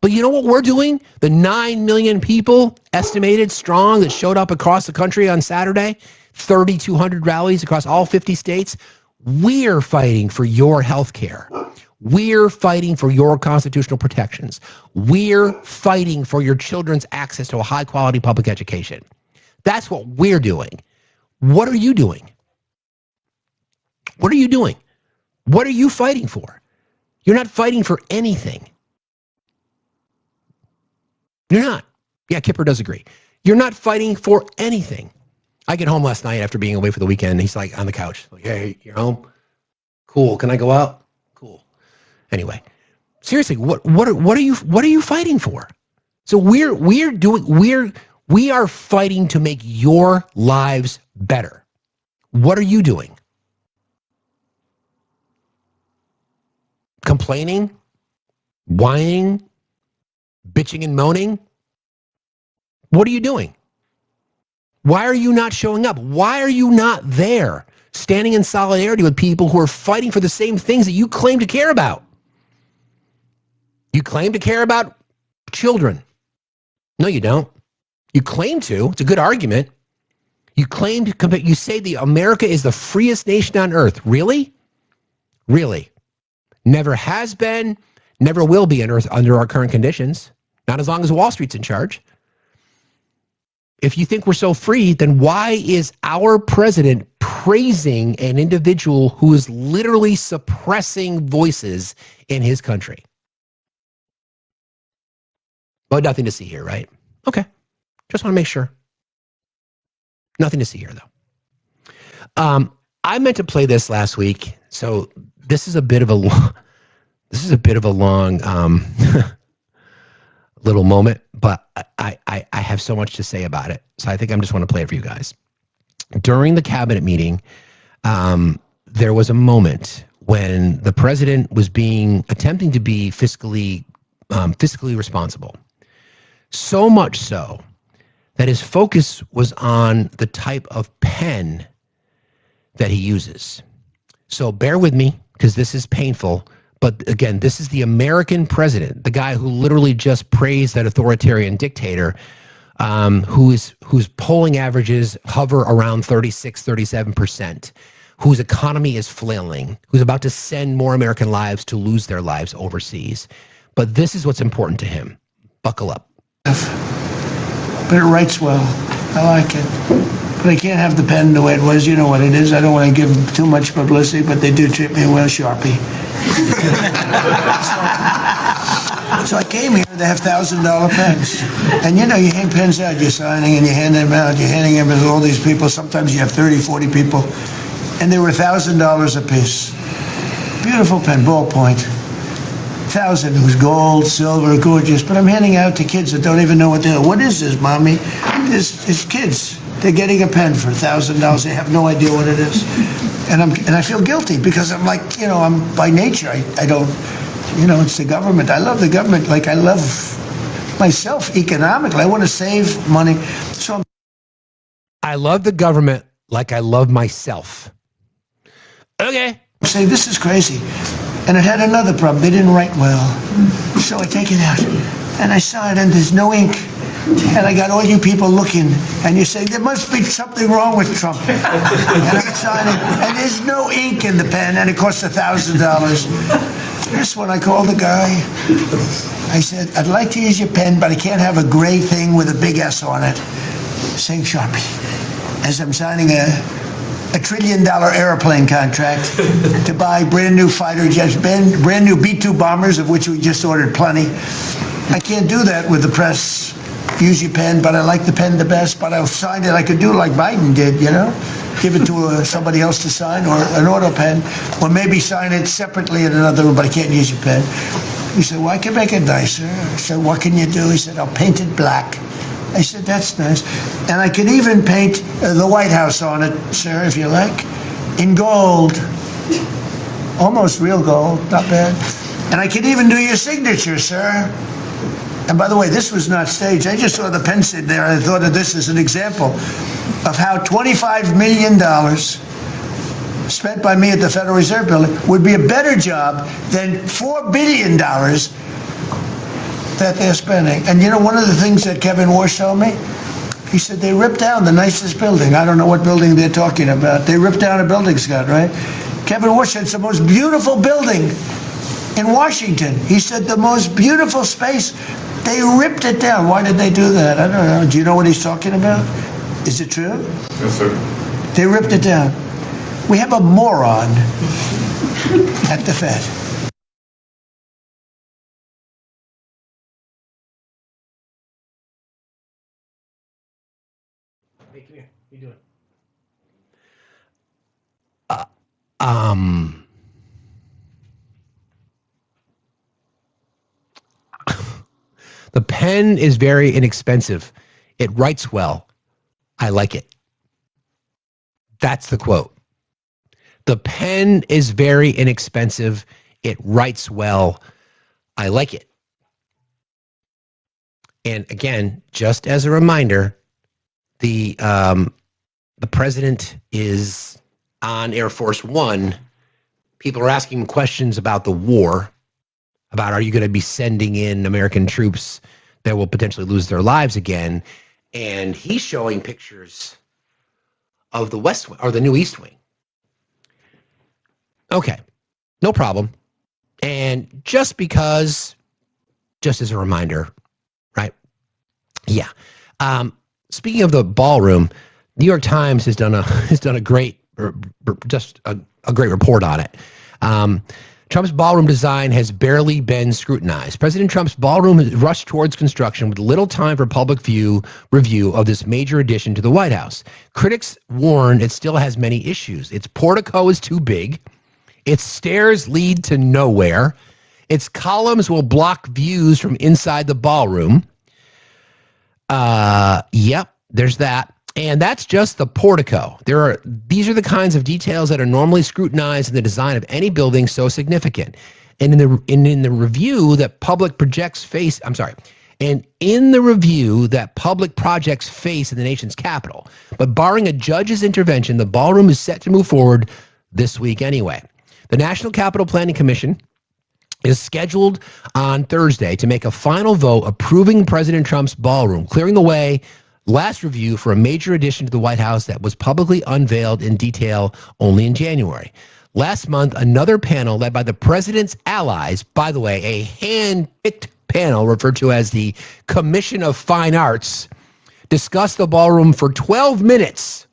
But you know what we're doing? The 9 million people estimated strong that showed up across the country on Saturday, 3,200 rallies across all 50 states. We're fighting for your health care. We're fighting for your constitutional protections. We're fighting for your children's access to a high-quality public education. That's what we're doing. What are you doing? What are you doing? What are you fighting for? You're not fighting for anything. You're not. Yeah, Kipper does agree. You're not fighting for anything. I get home last night after being away for the weekend. And he's like on the couch. Like, hey, you're home? Cool. Can I go out? Cool. Anyway, seriously, what are you fighting for? So we're We are fighting to make your lives better. What are you doing? Complaining? Whining? Bitching and moaning? What are you doing? Why are you not showing up? Why are you not there, standing in solidarity with people who are fighting for the same things that you claim to care about? You claim to care about children. No, you don't. You claim to. It's a good argument. You claim to, you say the America is the freest nation on earth. Really? Really? Never has been, never will be on earth under our current conditions. Not as long as Wall Street's in charge. If you think we're so free, then why is our president praising an individual who is literally suppressing voices in his country? But nothing to see here, right? Okay. Just want to make sure. Nothing to see here, though. I meant to play this last week, so this is a bit of a long little moment, but I have so much to say about it. So I think I just want to play it for you guys. During the cabinet meeting, there was a moment when the president was attempting to be fiscally responsible. So much so that his focus was on the type of pen that he uses. So bear with me, because this is painful. But again, this is the American president, the guy who literally just praised that authoritarian dictator, whose polling averages hover around 36, 37%, whose economy is flailing, who's about to send more American lives to lose their lives overseas. But this is what's important to him. Buckle up. But it writes well. I like it. But I can't have the pen the way it was. You know what it is. I don't want to give them too much publicity, but they do treat me well, Sharpie. So I came here, they have $1,000 pens. And you know, you hand pens out, you're signing and you hand them out, you're handing them to all these people. Sometimes you have 30, 40 people. And they were $1,000 a piece. Beautiful pen, ballpoint. 1,000, it was gold, silver, gorgeous. But I'm handing out to kids that don't even know what they're. What is this, mommy? It's kids. They're getting a pen for $1,000. They have no idea what it is. And I feel guilty because I'm like, you know, I'm by nature, I don't, you know, it's the government. I love the government like I love myself economically. I want to save money. So I love the government like I love myself. Okay. Say, this is crazy. And it had another problem. They didn't write well. So I take it out and I saw it and there's no ink. And I got all you people looking and you say, there must be something wrong with Trump. And I'm signing and there's no ink in the pen and it costs $1,000. This one I called the guy. I said, I'd like to use your pen, but I can't have a gray thing with a big S on it. Saying Sharpie. As I'm signing a $1 trillion airplane contract to buy brand new fighter jets, brand new B-2 bombers, of which we just ordered plenty. I can't do that with the press. Use your pen, but I like the pen the best, but I'll sign it. I could do like Biden did, you know? Give it to somebody else to sign, or an auto pen, or maybe sign it separately in another room, but I can't use your pen. He said, well, I can make it nicer. I said, what can you do? He said, I'll paint it black. I said, that's nice. And I can even paint the White House on it, sir, if you like, in gold. Almost real gold, not bad. And I can even do your signature, sir. And by the way, this was not staged. I just saw the pen sit there and I thought of this as an example of how $25 million spent by me at the Federal Reserve Building would be a better job than $4 billion that they're spending. And you know, one of the things that Kevin Walsh told me, he said they ripped down the nicest building. I don't know what building they're talking about. They ripped down a building, Scott, right? Kevin Walsh said it's the most beautiful building in Washington. He said the most beautiful space. They ripped it down. Why did they do that? I don't know. Do you know what he's talking about? Is it true? Yes, sir. They ripped it down. We have a moron at the Fed. Hey, come here. How you doing? The pen is very inexpensive It writes well. I like it. That's the quote. The pen is very inexpensive. It writes well. I like it. And again, just as a reminder, the president is on Air Force One. People are asking him questions about the war, about are you going to be sending in American troops that will potentially lose their lives again? And he's showing pictures of the West Wing or the new East Wing. Okay, no problem. And just because, just as a reminder, right? Yeah. Speaking of the ballroom, New York Times has done a great report on it. Trump's ballroom design has barely been scrutinized. President Trump's ballroom has rushed towards construction with little time for public review of this major addition to the White House. Critics warn it still has many issues. Its portico is too big. Its stairs lead to nowhere. Its columns will block views from inside the ballroom. Yep, there's that. And that's just the portico. These are the kinds of details that are normally scrutinized in the design of any building so significant. And in the review that public projects face, and in the review that public projects face in the nation's capital. But barring a judge's intervention, the ballroom is set to move forward this week anyway. The National Capital Planning Commission is scheduled on Thursday to make a final vote approving President Trump's ballroom, clearing the way last review for a major addition to the White House that was publicly unveiled in detail only in January. Last month, another panel led by the president's allies, by the way, a hand-picked panel referred to as the Commission of Fine Arts, discussed the ballroom for 12 minutes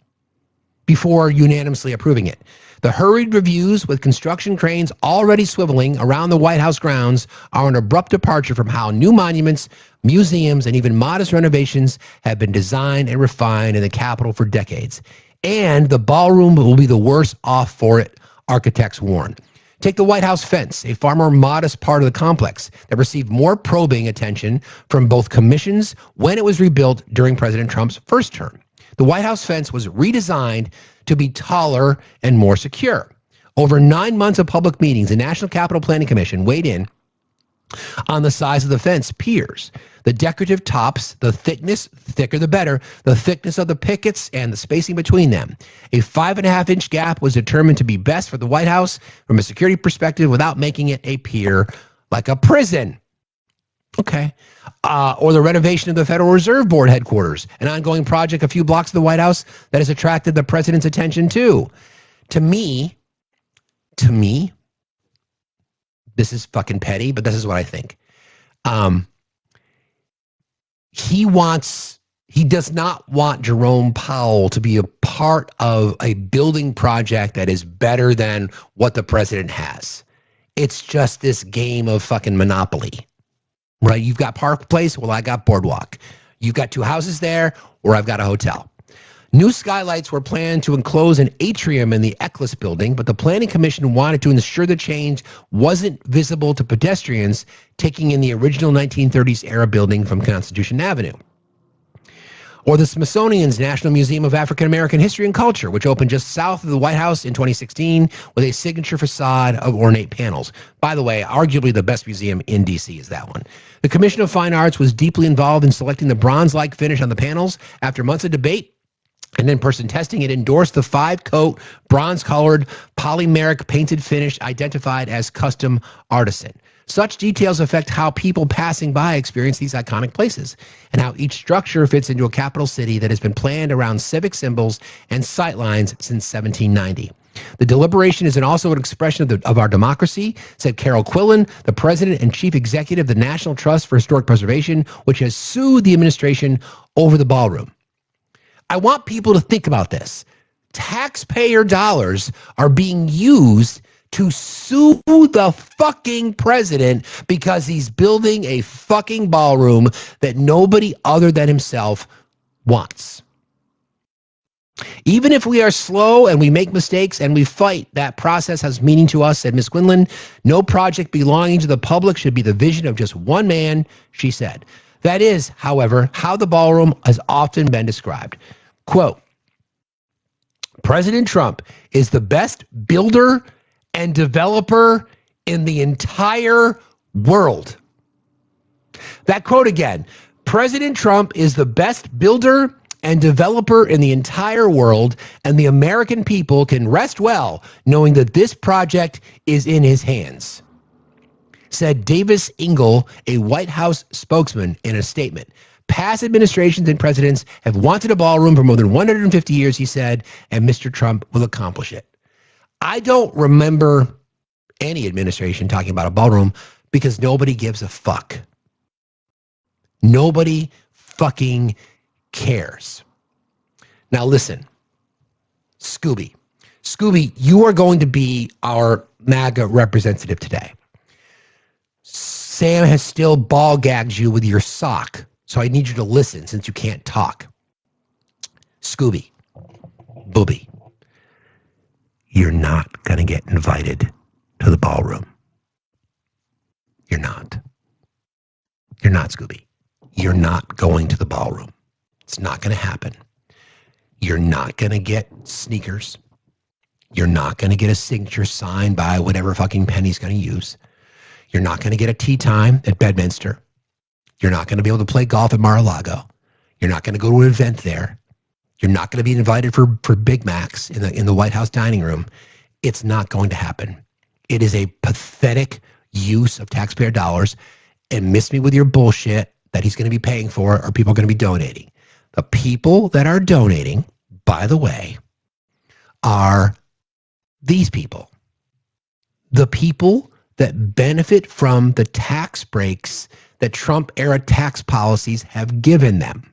before unanimously approving it. The hurried reviews with construction cranes already swiveling around the White House grounds are an abrupt departure from how new monuments, museums, and even modest renovations have been designed and refined in the Capitol for decades. And the ballroom will be the worse off for it, architects warn. Take the White House fence, a far more modest part of the complex that received more probing attention from both commissions when it was rebuilt during President Trump's first term. The White House fence was redesigned to be taller and more secure. Over 9 months of public meetings, the National Capital Planning Commission weighed in on the size of the fence piers, the decorative tops, the thickness, thicker the better, the thickness of the pickets, and the spacing between them. A 5.5-inch gap was determined to be best for the White House from a security perspective without making it a pier like a prison. Okay. Or the renovation of the Federal Reserve Board headquarters, an ongoing project a few blocks of the White House that has attracted the president's attention too. To me, this is fucking petty, but this is what I think. He does not want Jerome Powell to be a part of a building project that is better than what the president has. It's just this game of fucking Monopoly. Right, you've got Park Place, well, I got Boardwalk. You've got two houses there, or I've got a hotel. New skylights were planned to enclose an atrium in the Eccles building, but the Planning Commission wanted to ensure the change wasn't visible to pedestrians taking in the original 1930s era building from Constitution Avenue. Or the Smithsonian's National Museum of African American History and Culture, which opened just south of the White House in 2016 with a signature facade of ornate panels. By the way, arguably the best museum in D.C. is that one. The Commission of Fine Arts was deeply involved in selecting the bronze-like finish on the panels. After months of debate and in-person testing, it endorsed the 5-coat, bronze-colored, polymeric painted finish identified as custom artisan. Such details affect how people passing by experience these iconic places and how each structure fits into a capital city that has been planned around civic symbols and sightlines since 1790. The deliberation is also an expression of our democracy, said Carol Quillen, the president and chief executive of the National Trust for Historic Preservation, which has sued the administration over the ballroom. I want people to think about this. Taxpayer dollars are being used to sue the fucking president because he's building a fucking ballroom that nobody other than himself wants. Even if we are slow and we make mistakes and we fight, that process has meaning to us, said Ms. Quinlan. No project belonging to the public should be the vision of just one man, she said. That is, however, how the ballroom has often been described. Quote, President Trump is the best builder and developer in the entire world. That quote again, President Trump is the best builder and developer in the entire world, and the American people can rest well knowing that this project is in his hands, said Davis Ingle, a White House spokesman, in a statement. Past administrations and presidents have wanted a ballroom for more than 150 years, he said, and Mr. Trump will accomplish it. I don't remember any administration talking about a ballroom because nobody gives a fuck. Nobody fucking cares. Now listen, Scooby, you are going to be our MAGA representative today. Sam has still ball gagged you with your sock, so I need you to listen since you can't talk. Scooby, Booby, you're not going to get invited to the ballroom. You're not. You're not, Scooby. You're not going to the ballroom. It's not going to happen. You're not going to get sneakers. You're not going to get a signature signed by whatever fucking Penny's going to use. You're not going to get a tea time at Bedminster. You're not going to be able to play golf at Mar-a-Lago. You're not going to go to an event there. You're not going to be invited for Big Macs in the White House dining room. It's not going to happen. It is a pathetic use of taxpayer dollars, and miss me with your bullshit that he's going to be paying for or people are going to be donating. The people that are donating, by the way, are these people. The people that benefit from the tax breaks that Trump-era tax policies have given them.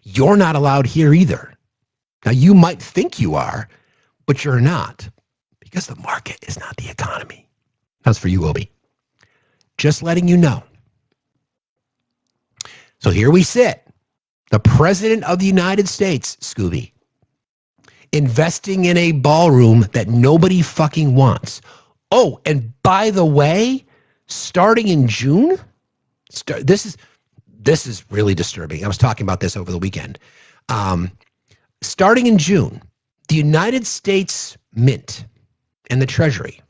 You're not allowed here either. Now, you might think you are, but you're not, because the market is not the economy. That's for you, Obi. Just letting you know. So here we sit, the President of the United States, Scooby, investing in a ballroom that nobody fucking wants. Oh, and by the way, starting in June, this is really disturbing. I was talking about this over the weekend. Starting in June, the United States Mint and the Treasury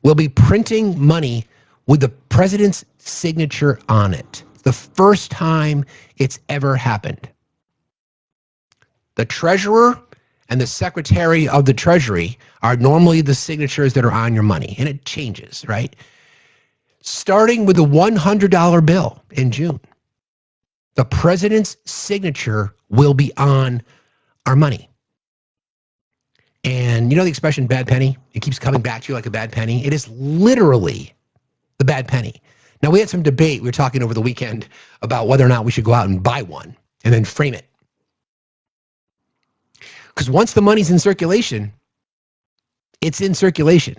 will be printing money with the president's signature on it. The first time it's ever happened. The treasurer and the secretary of the Treasury are normally the signatures that are on your money, and it changes, right? Starting with the $100 bill in June, the president's signature will be on our money. And you know the expression bad penny? It keeps coming back to you like a bad penny. It is literally the bad penny. Now, we had some debate. We were talking over the weekend about whether or not we should go out and buy one and then frame it. Because once the money's in circulation, it's in circulation.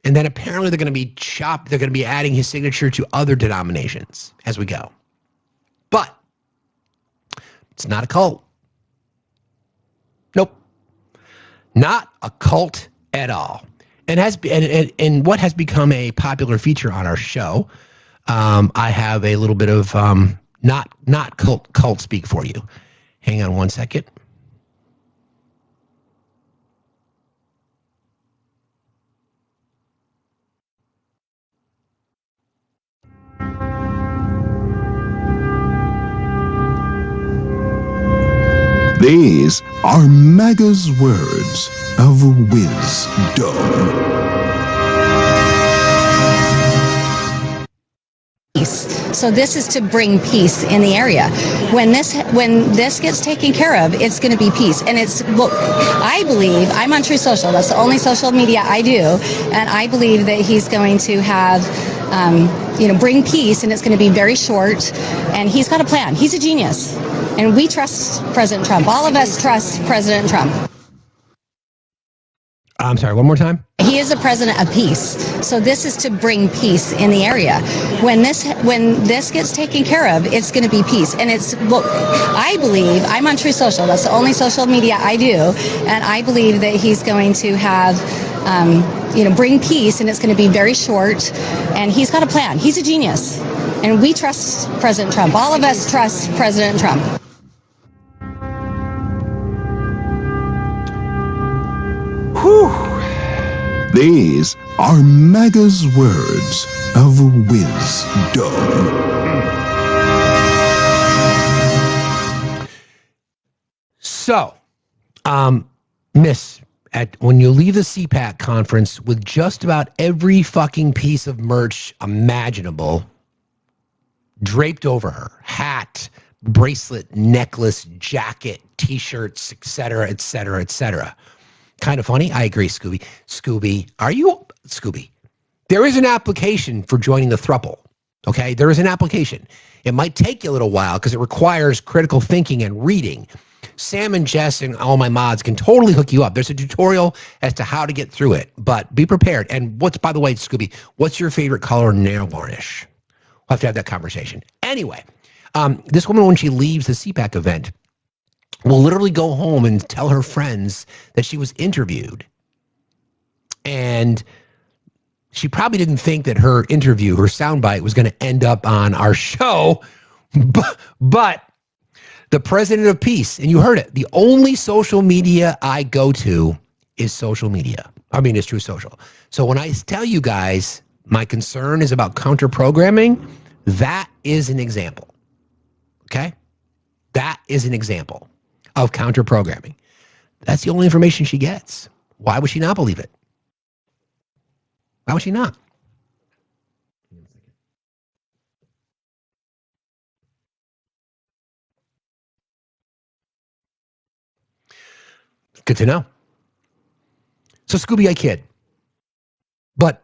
And then apparently they're going to be chopped. They're going to be adding his signature to other denominations as we go. But it's not a cult. Nope. Not a cult at all. And what has become a popular feature on our show, I have a little bit of not cult speak for you. Hang on one second. These are MAGA's words of wisdom. So this is to bring peace in the area. When this gets taken care of, it's going to be peace. And it's, well, I believe, I'm on Truth Social. That's the only social media I do. And I believe that he's going to have, bring peace, and it's going to be very short. And he's got a plan. He's a genius. And we trust President Trump. All of us trust President Trump. I'm sorry, one more time? He is the president of peace. So this is to bring peace in the area. When this gets taken care of, it's going to be peace. And it's, well, I believe, I'm on Truth Social. That's the only social media I do. And I believe that he's going to have, bring peace, and it's going to be very short. And he's got a plan. He's a genius. And we trust President Trump. All of us trust President Trump. Whew. These are MAGA's words of wisdom. So, Miss, when you leave the CPAC conference with just about every fucking piece of merch imaginable draped over her, hat, bracelet, necklace, jacket, t-shirts, etc., etc., etc. Kind of funny. I agree, Scooby. Scooby, are you Scooby? There is an application for joining the thruple. Okay, there is an application. It might take you a little while because it requires critical thinking and reading. Sam and Jess and all my mods can totally hook you up. There's a tutorial as to how to get through it, but be prepared. And by the way, Scooby, what's your favorite color nail varnish? We'll have to have that conversation. Anyway, this woman, when she leaves the CPAC event, will literally go home and tell her friends that she was interviewed. And she probably didn't think that her interview, her soundbite, was going to end up on our show, but the president of peace, and you heard it, the only social media I go to is social media. I mean, it's True Social. So when I tell you guys my concern is about counter-programming, that is an example, okay? That is an example of counter-programming. That's the only information she gets. Why would she not believe it? Why would she not? Good to know. So, Scooby, I kid. But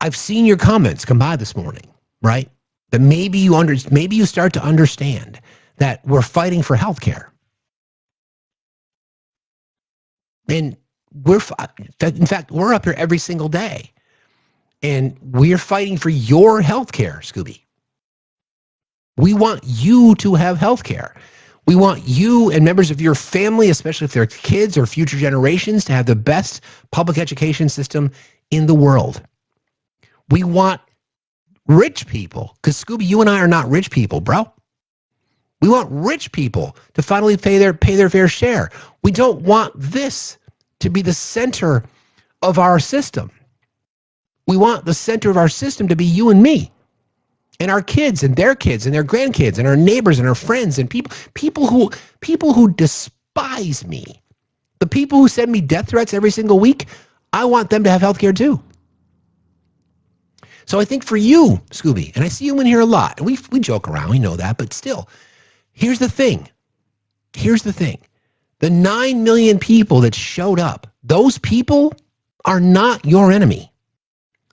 I've seen your comments come by this morning, right? That maybe you start to understand that we're fighting for healthcare. And in fact, we're up here every single day. And we're fighting for your healthcare, Scooby. We want you to have healthcare. We want you and members of your family, especially if they're kids or future generations, to have the best public education system in the world. We want rich people, because Scooby, you and I are not rich people, bro. We want rich people to finally pay their fair share. We don't want this to be the center of our system. We want the center of our system to be you and me, and our kids and their grandkids and our neighbors and our friends and people who despise me. The people who send me death threats every single week, I want them to have health care too. So I think for you, Scooby, and I see you in here a lot, and we joke around, we know that, but still, here's the thing. The 9 million people that showed up, those people are not your enemy.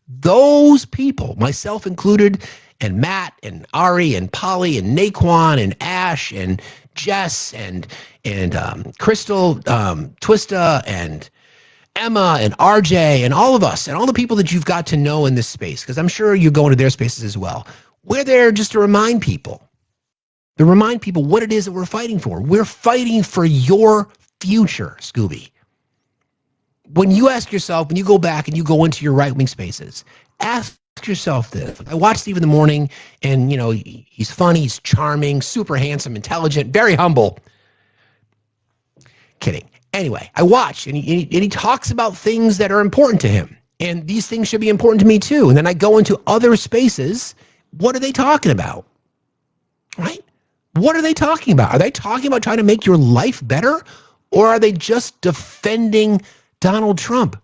Those people, myself included, and Matt and Ari and Polly and Naquan and Ash and Jess and Crystal, Twista and Emma and RJ and all of us and all the people that you've got to know in this space, because I'm sure you go into their spaces as well. We're there just to remind people what it is that we're fighting for. We're fighting for your future, Scooby. When you ask yourself, when you go back and you go into your right-wing spaces, ask yourself this. I watch Steve in the morning, and he's funny, he's charming, super handsome, intelligent, very humble. Kidding. Anyway, I watch, and he talks about things that are important to him, and these things should be important to me too. And then I go into other spaces. What are they talking about? Right? What are they talking about? Are they talking about trying to make your life better, or are they just defending Donald Trump?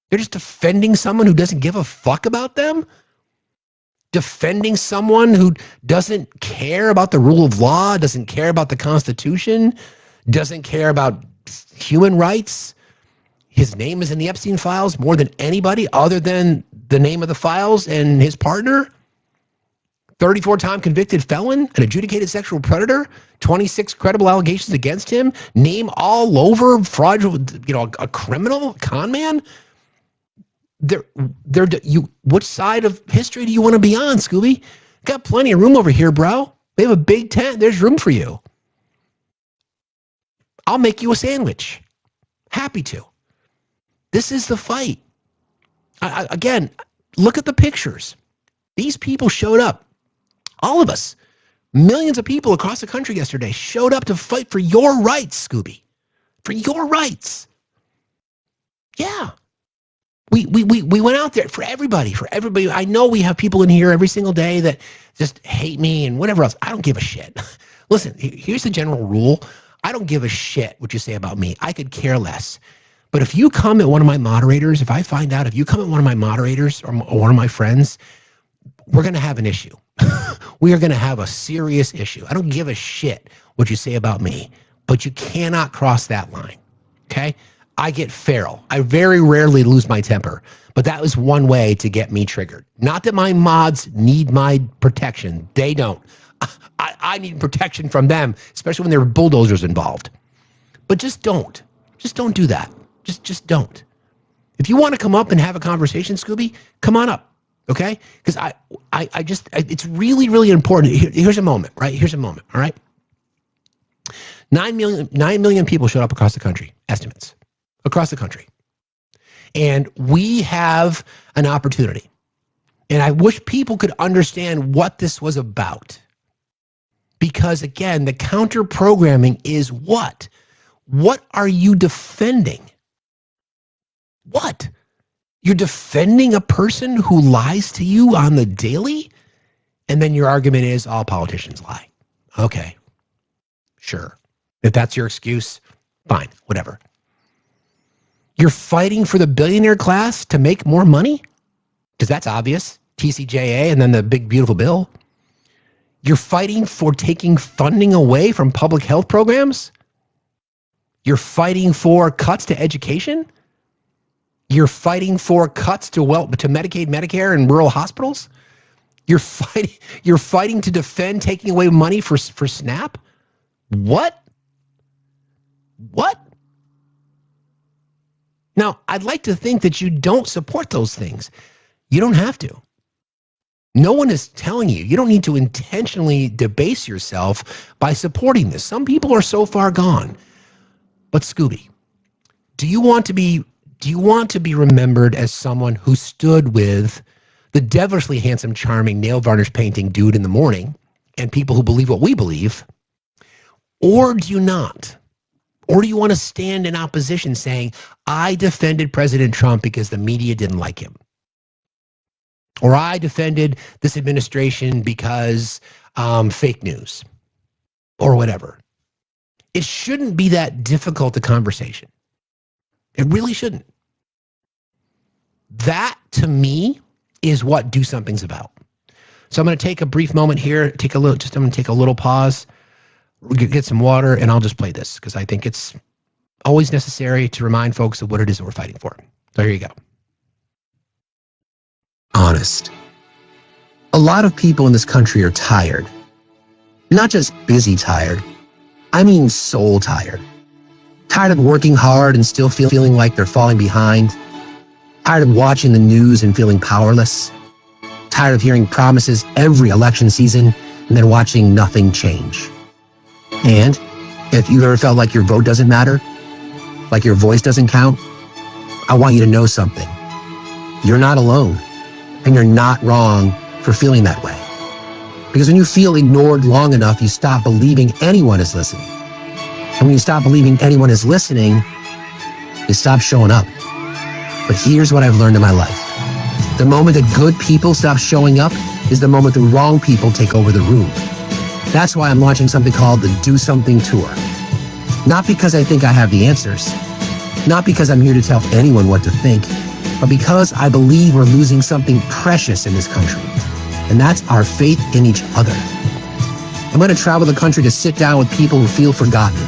They're just defending someone who doesn't give a fuck about them? Defending someone who doesn't care about the rule of law, doesn't care about the Constitution, doesn't care about human rights? His name is in the Epstein files more than anybody other than the name of the files and his partner? 34-time convicted felon, an adjudicated sexual predator, 26 credible allegations against him, name all over fraudulent, a criminal, con man. Which side of history do you want to be on, Scooby? Got plenty of room over here, bro. We have a big tent. There's room for you. I'll make you a sandwich. Happy to. This is the fight. Again, look at the pictures. These people showed up. All of us, millions of people across the country yesterday showed up to fight for your rights, Scooby. For your rights. Yeah. We went out there for everybody. I know we have people in here every single day that just hate me and whatever else. I don't give a shit. Listen, here's the general rule. I don't give a shit what you say about me. I could care less. But if you come at one of my moderators, if I find out if you come at one of my moderators or one of my friends, we're going to have an issue. We are going to have a serious issue. I don't give a shit what you say about me, but you cannot cross that line. Okay? I get feral. I very rarely lose my temper, but that was one way to get me triggered. Not that my mods need my protection. They don't. I need protection from them, especially when there are bulldozers involved. But just don't. Just don't do that. Just don't. If you want to come up and have a conversation, Scooby, come on up. Okay? Because it's really, really important. Here's a moment, right? Here's a moment, all right? 9 million people showed up across the country, estimates. Across the country. And we have an opportunity. And I wish people could understand what this was about. Because again, the counter programming is what? What are you defending? What? You're defending a person who lies to you on the daily? And then your argument is all politicians lie. Okay. Sure. If that's your excuse, fine, whatever. You're fighting for the billionaire class to make more money? Because that's obvious. TCJA and then the big, beautiful bill. You're fighting for taking funding away from public health programs? You're fighting for cuts to education? You're fighting for cuts to Medicaid, Medicare, and rural hospitals? You're fighting to defend taking away money for SNAP? What? What? Now, I'd like to think that you don't support those things. You don't have to. No one is telling you. You don't need to intentionally debase yourself by supporting this. Some people are so far gone. But Scooby, do you want to be remembered as someone who stood with the devilishly handsome, charming, nail varnish painting dude in the morning and people who believe what we believe? Or do you not? Or do you want to stand in opposition saying, I defended President Trump because the media didn't like him? Or I defended this administration because fake news or whatever. It shouldn't be that difficult a conversation. It really shouldn't. That, to me, is what Do Something's about. So I'm going to take a brief moment here, I'm going to take a little pause, get some water, and I'll just play this because I think it's always necessary to remind folks of what it is that we're fighting for. So here you go. Honest. A lot of people in this country are tired. Not just busy tired. I mean soul tired. Tired of working hard and still feeling like they're falling behind. Tired of watching the news and feeling powerless. Tired of hearing promises every election season and then watching nothing change. And if you've ever felt like your vote doesn't matter, like your voice doesn't count, I want you to know something. You're not alone, and you're not wrong for feeling that way. Because when you feel ignored long enough, you stop believing anyone is listening. And when you stop believing anyone is listening, you stop showing up. But here's what I've learned in my life. The moment that good people stop showing up is the moment the wrong people take over the room. That's why I'm launching something called the Do Something Tour. Not because I think I have the answers, not because I'm here to tell anyone what to think, but because I believe we're losing something precious in this country, and that's our faith in each other. I'm going to travel the country to sit down with people who feel forgotten,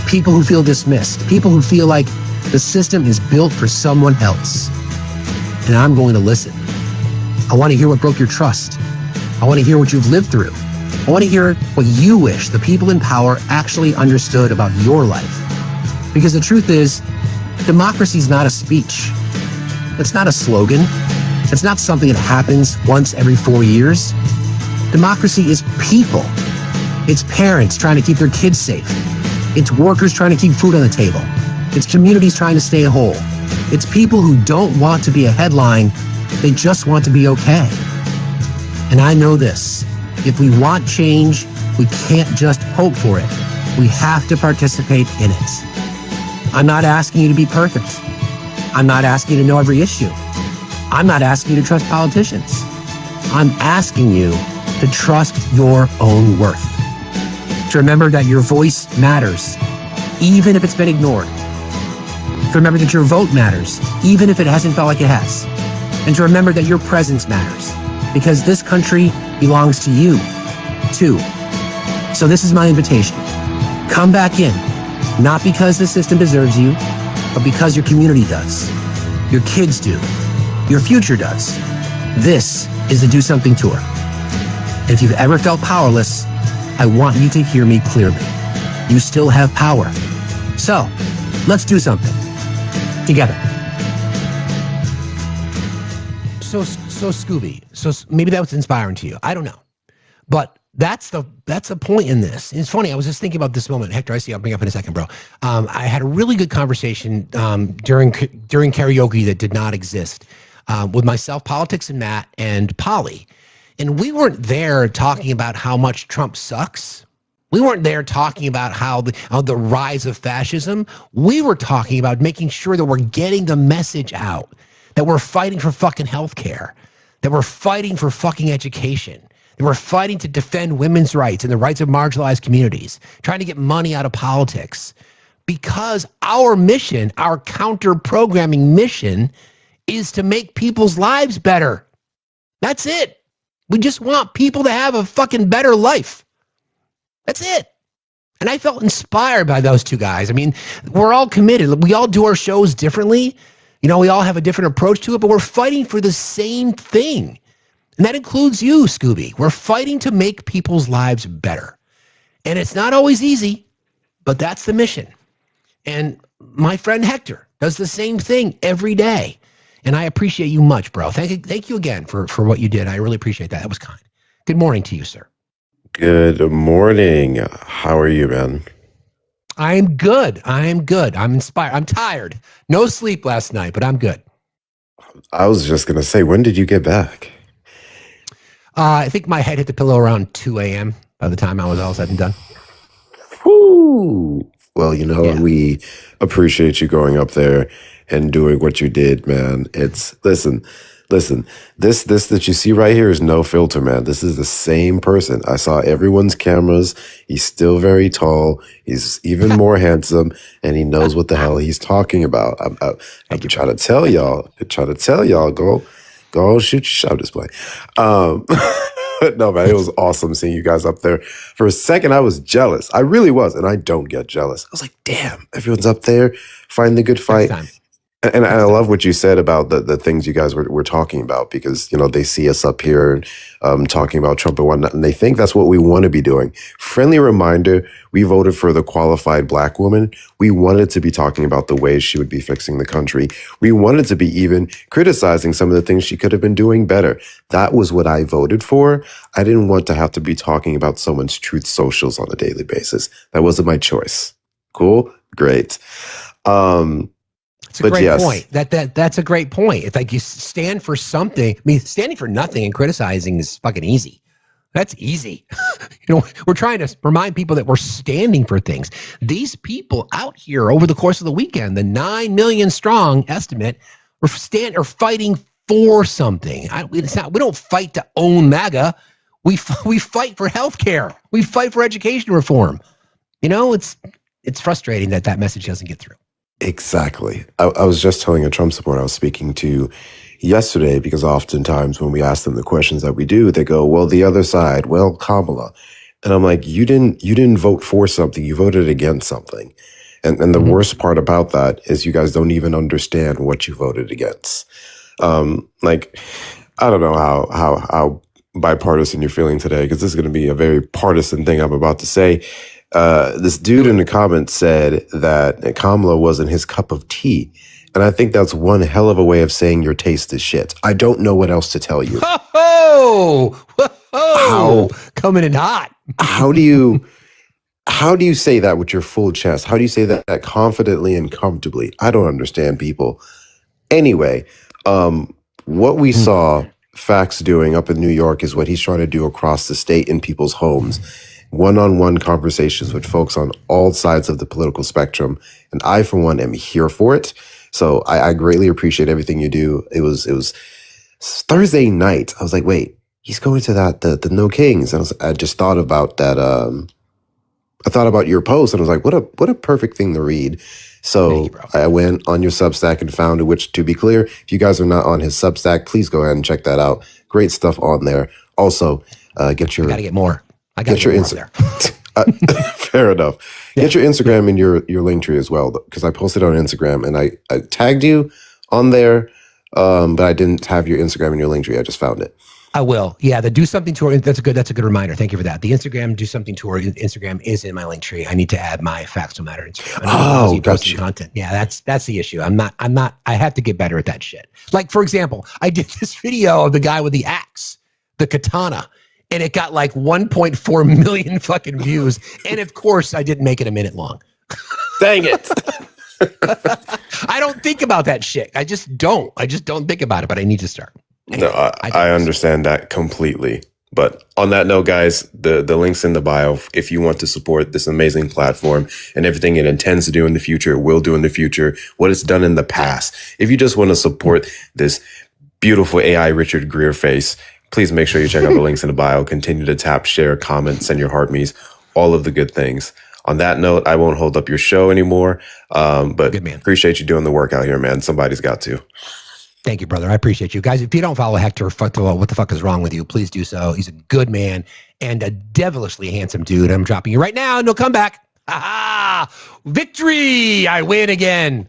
people who feel dismissed, people who feel like the system is built for someone else. And I'm going to listen. I want to hear what broke your trust. I want to hear what you've lived through. I want to hear what you wish the people in power actually understood about your life. Because the truth is, democracy is not a speech. It's not a slogan. It's not something that happens once every 4 years. Democracy is people. It's parents trying to keep their kids safe. It's workers trying to keep food on the table. It's communities trying to stay whole. It's people who don't want to be a headline. They just want to be okay. And I know this. If we want change, we can't just hope for it. We have to participate in it. I'm not asking you to be perfect. I'm not asking you to know every issue. I'm not asking you to trust politicians. I'm asking you to trust your own worth. To remember that your voice matters, even if it's been ignored. To remember that your vote matters, even if it hasn't felt like it has. And to remember that your presence matters, because this country belongs to you, too. So this is my invitation. Come back in, not because the system deserves you, but because your community does. Your kids do. Your future does. This is the Do Something Tour. And if you've ever felt powerless, I want you to hear me clearly. You still have power. So, let's do something. Together. So Scooby. So maybe that was inspiring to you. I don't know. But that's the point in this. It's funny. I was just thinking about this moment. Hector, I see. I'll bring up in a second, bro. I had a really good conversation during karaoke that did not exist with myself, Politics, and Matt and Polly. And we weren't there talking about how much Trump sucks. We weren't there talking about how the rise of fascism. We were talking about making sure that we're getting the message out, that we're fighting for fucking healthcare, that we're fighting for fucking education, that we're fighting to defend women's rights and the rights of marginalized communities, trying to get money out of politics. Because our mission, our counter-programming mission, is to make people's lives better. That's it. We just want people to have a fucking better life. That's it. And I felt inspired by those two guys. I mean, we're all committed. We all do our shows differently. You know, we all have a different approach to it, but we're fighting for the same thing. And that includes you, Scooby. We're fighting to make people's lives better. And it's not always easy, but that's the mission. And my friend Hector does the same thing every day. And I appreciate you much, bro. Thank you again for what you did. I really appreciate that. That was kind. Good morning to you, sir. Good morning. How are you, man? I'm good. I'm inspired. I'm tired. No sleep last night, but I'm good. I was just going to say, when did you get back? I think my head hit the pillow around 2 a.m. by the time I was all said and done. Woo! Well, you know, we appreciate you going up there and doing what you did, man. It's, listen, this that you see right here is no filter, man. This is the same person. I saw everyone's cameras. He's still very tall. He's even more handsome, and he knows what the hell he's talking about. I'm trying to tell y'all, go shoot your shot display. No, man, it was awesome seeing you guys up there. For a second, I was jealous. I really was, and I don't get jealous. I was like, damn, everyone's up there fighting the good fight. And I love what you said about the things you guys were talking about, because, you know, they see us up here talking about Trump and whatnot, and they think that's what we want to be doing. Friendly reminder, we voted for the qualified black woman. We wanted to be talking about the ways she would be fixing the country. We wanted to be even criticizing some of the things she could have been doing better. That was what I voted for. I didn't want to have to be talking about someone's truth socials on a daily basis. That wasn't my choice. Cool? Great. It's a great point. That's a great point. It's like you stand for something. I mean, standing for nothing and criticizing is fucking easy. That's easy. You know, we're trying to remind people that we're standing for things. These people out here over the course of the weekend, the 9 million strong estimate, are fighting for something. We don't fight to own MAGA. We fight for healthcare. We fight for education reform. You know, it's frustrating that message doesn't get through. Exactly. I was just telling a Trump supporter I was speaking to yesterday, because oftentimes when we ask them the questions that we do, they go, well, the other side, well, Kamala. And I'm like, you didn't vote for something, you voted against something. And the worst part about that is you guys don't even understand what you voted against. Like, I don't know how bipartisan you're feeling today, because this is going to be a very partisan thing I'm about to say. This dude in the comments said that Kamala wasn't his cup of tea. And I think that's one hell of a way of saying your taste is shit. I don't know what else to tell you. Coming in hot. How do you say that with your full chest? How do you say that confidently and comfortably? I don't understand people. Anyway, what we saw Fact's doing up in New York is what he's trying to do across the state in people's homes. One-on-one conversations with folks on all sides of the political spectrum. And I, for one, am here for it. So I greatly appreciate everything you do. It was Thursday night. I was like, wait, he's going to the No Kings. And I just thought about that. I thought about your post and I was like, what a perfect thing to read. So I went on your Substack and found it, which, to be clear, if you guys are not on his Substack, please go ahead and check that out. Great stuff on there. Also, get your... I got to get more. I got to get more there. Fair enough. Yeah. Get your Instagram and your Linktree as well, because I posted on Instagram and I tagged you on there, but I didn't have your Instagram and your Linktree. I just found it. I will. Yeah, the Do Something Tour, that's a good reminder. Thank you for that. The Instagram Do Something Tour Instagram is in my Linktree. I need to add my Factsstillmatter Instagram. Oh, gotcha. Content. Yeah, that's the issue. I have to get better at that shit. Like, for example, I did this video of the guy with the axe, the katana, and it got like 1.4 million fucking views. And of course, I didn't make it a minute long. Dang it. I don't think about that shit. I just don't think about it, but I need to start. No, I understand that completely. But on that note, guys, the link's in the bio. If you want to support this amazing platform and everything it intends to do in the future, will do in the future, what it's done in the past. If you just want to support this beautiful AI Richard Greer face, please make sure you check out the links in the bio. Continue to tap, share, comment, send your heart me's, all of the good things. On that note, I won't hold up your show anymore. But appreciate you doing the work out here, man. Somebody's got to. Thank you, brother. I appreciate you. Guys, if you don't follow Hector, what the fuck is wrong with you? Please do so. He's a good man and a devilishly handsome dude. I'm dropping you right now. No comeback. Ah, victory. I win again.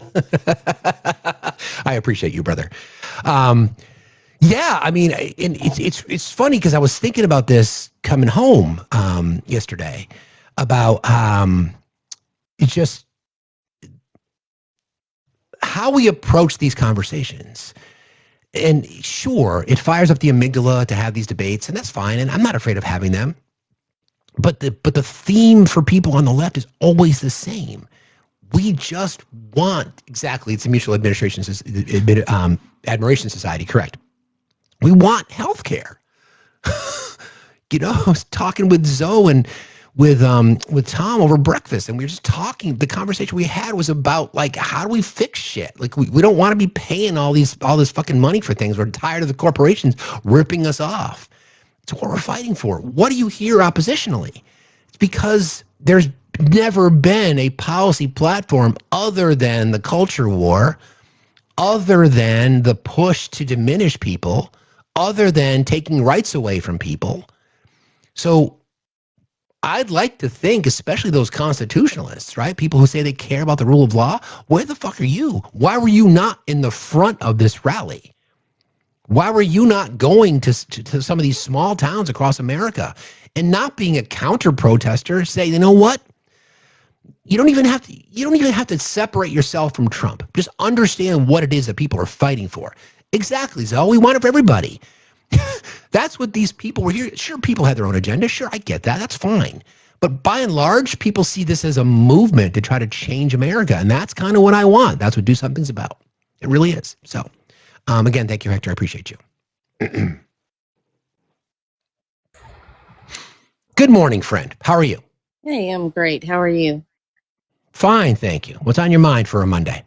I appreciate you, brother. Yeah, I mean, and it's funny because I was thinking about this coming home yesterday about it's just how we approach these conversations. And sure, it fires up the amygdala to have these debates, and that's fine, and I'm not afraid of having them. But the theme for people on the left is always the same. We just want, exactly, it's a mutual admiration admiration society, correct. We want healthcare. You know, I was talking with Zoe and with Tom over breakfast, and we were just talking. The conversation we had was about, like, how do we fix shit? Like, we don't want to be paying all this fucking money for things. We're tired of the corporations ripping us off. It's what we're fighting for. What do you hear oppositionally? It's because there's never been a policy platform other than the culture war, other than the push to diminish people, other than taking rights away from people. So I'd like to think, especially those constitutionalists, right? People who say they care about the rule of law. Where the fuck are you? Why were you not in the front of this rally? Why were you not going to some of these small towns across America and not being a counter protester? Say, you know what? You don't even have to separate yourself from Trump. Just understand what it is that people are fighting for. Exactly, Zoe. We want it for everybody. That's what these people were here. Sure, people had their own agenda. Sure, I get that. That's fine. But by and large, people see this as a movement to try to change America. And that's kind of what I want. That's what Do Something's about. It really is. So, again, thank you, Hector. I appreciate you. Good morning, friend. How are you? Hey, I'm great. How are you? Fine, thank you. What's on your mind for a Monday?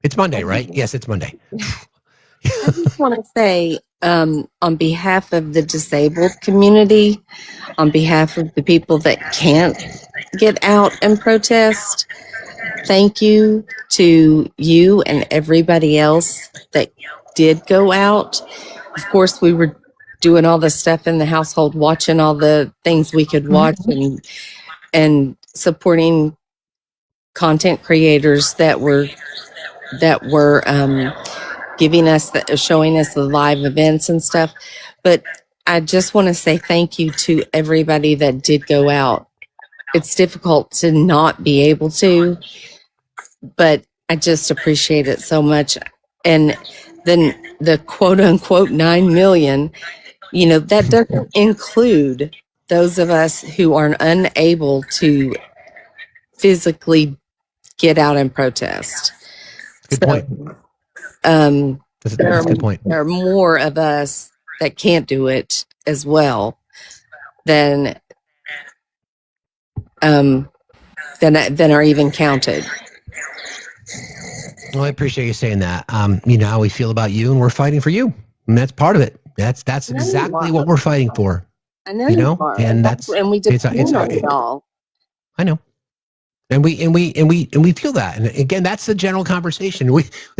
It's Monday, right? Yes, it's Monday. I just want to say, on behalf of the disabled community, on behalf of the people that can't get out and protest, thank you to you and everybody else that did go out. Of course, we were doing all the stuff in the household, watching all the things we could watch, and supporting content creators that were giving us showing us the live events and stuff. But I just want to say thank you to everybody that did go out. It's difficult to not be able to, but I just appreciate it so much. And then the quote unquote 9 million, you know, that doesn't include those of us who are unable to physically get out and protest. Good point. That's a good point. There are more of us that can't do it as well, then are even counted. Well, I appreciate you saying that. You know how we feel about you, and we're fighting for you, and that's part of it. That's exactly what we're fighting for. I know you know, are. and And we depend on it all. I know. And we feel that. And again, that's the general conversation. There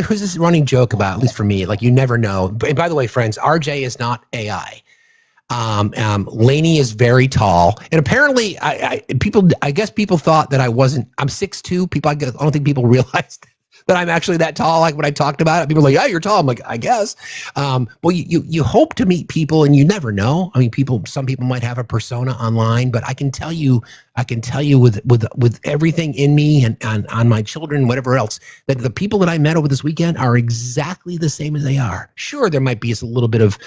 was this running joke about, at least for me, like, you never know. And by the way, friends, RJ is not AI. Lainey is very tall, and apparently, I guess people thought that I wasn't. I'm 6'2". I don't think people realized that I'm actually that tall. Like when I talked about it, people are like, "Yeah, you're tall." I'm like, I guess. Well, you hope to meet people, and you never know. I mean, some people might have a persona online, but I can tell you with everything in me and on my children, whatever else, that the people that I met over this weekend are exactly the same as they are. Sure, there might be a little bit of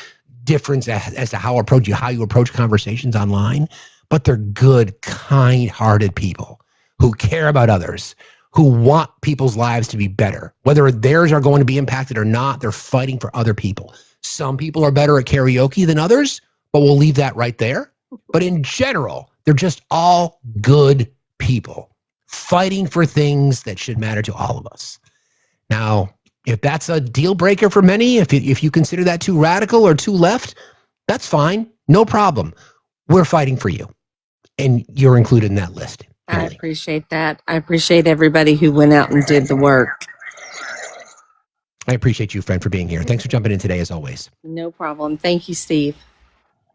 difference as to how you approach conversations online, but they're good, kind-hearted people who care about others, who want people's lives to be better. Whether theirs are going to be impacted or not, they're fighting for other people. Some people are better at karaoke than others, but we'll leave that right there. But in general, they're just all good people fighting for things that should matter to all of us. Now, if that's a deal breaker for many, if you consider that too radical or too left, that's fine. No problem. We're fighting for you. And you're included in that list. I appreciate that. I appreciate everybody who went out and did the work. I appreciate you, friend, for being here. Thanks for jumping in today, as always. No problem. Thank you, Steve.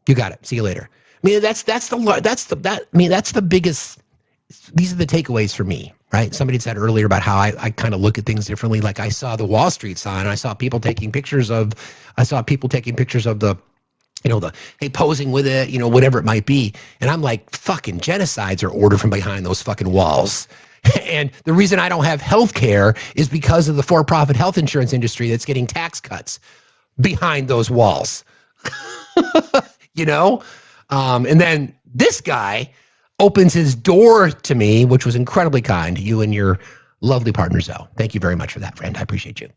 You got it. See you later. I mean, that's the biggest. These are the takeaways for me, right? Somebody said earlier about how I kind of look at things differently. Like I saw the Wall Street sign. I saw people taking pictures of the, hey, posing with it, whatever it might be. And I'm like, fucking genocides are ordered from behind those fucking walls. And the reason I don't have health care is because of the for-profit health insurance industry that's getting tax cuts behind those walls. And then this guy opens his door to me, which was incredibly kind, you and your lovely partner, Zoe. Thank you very much for that, friend. I appreciate you.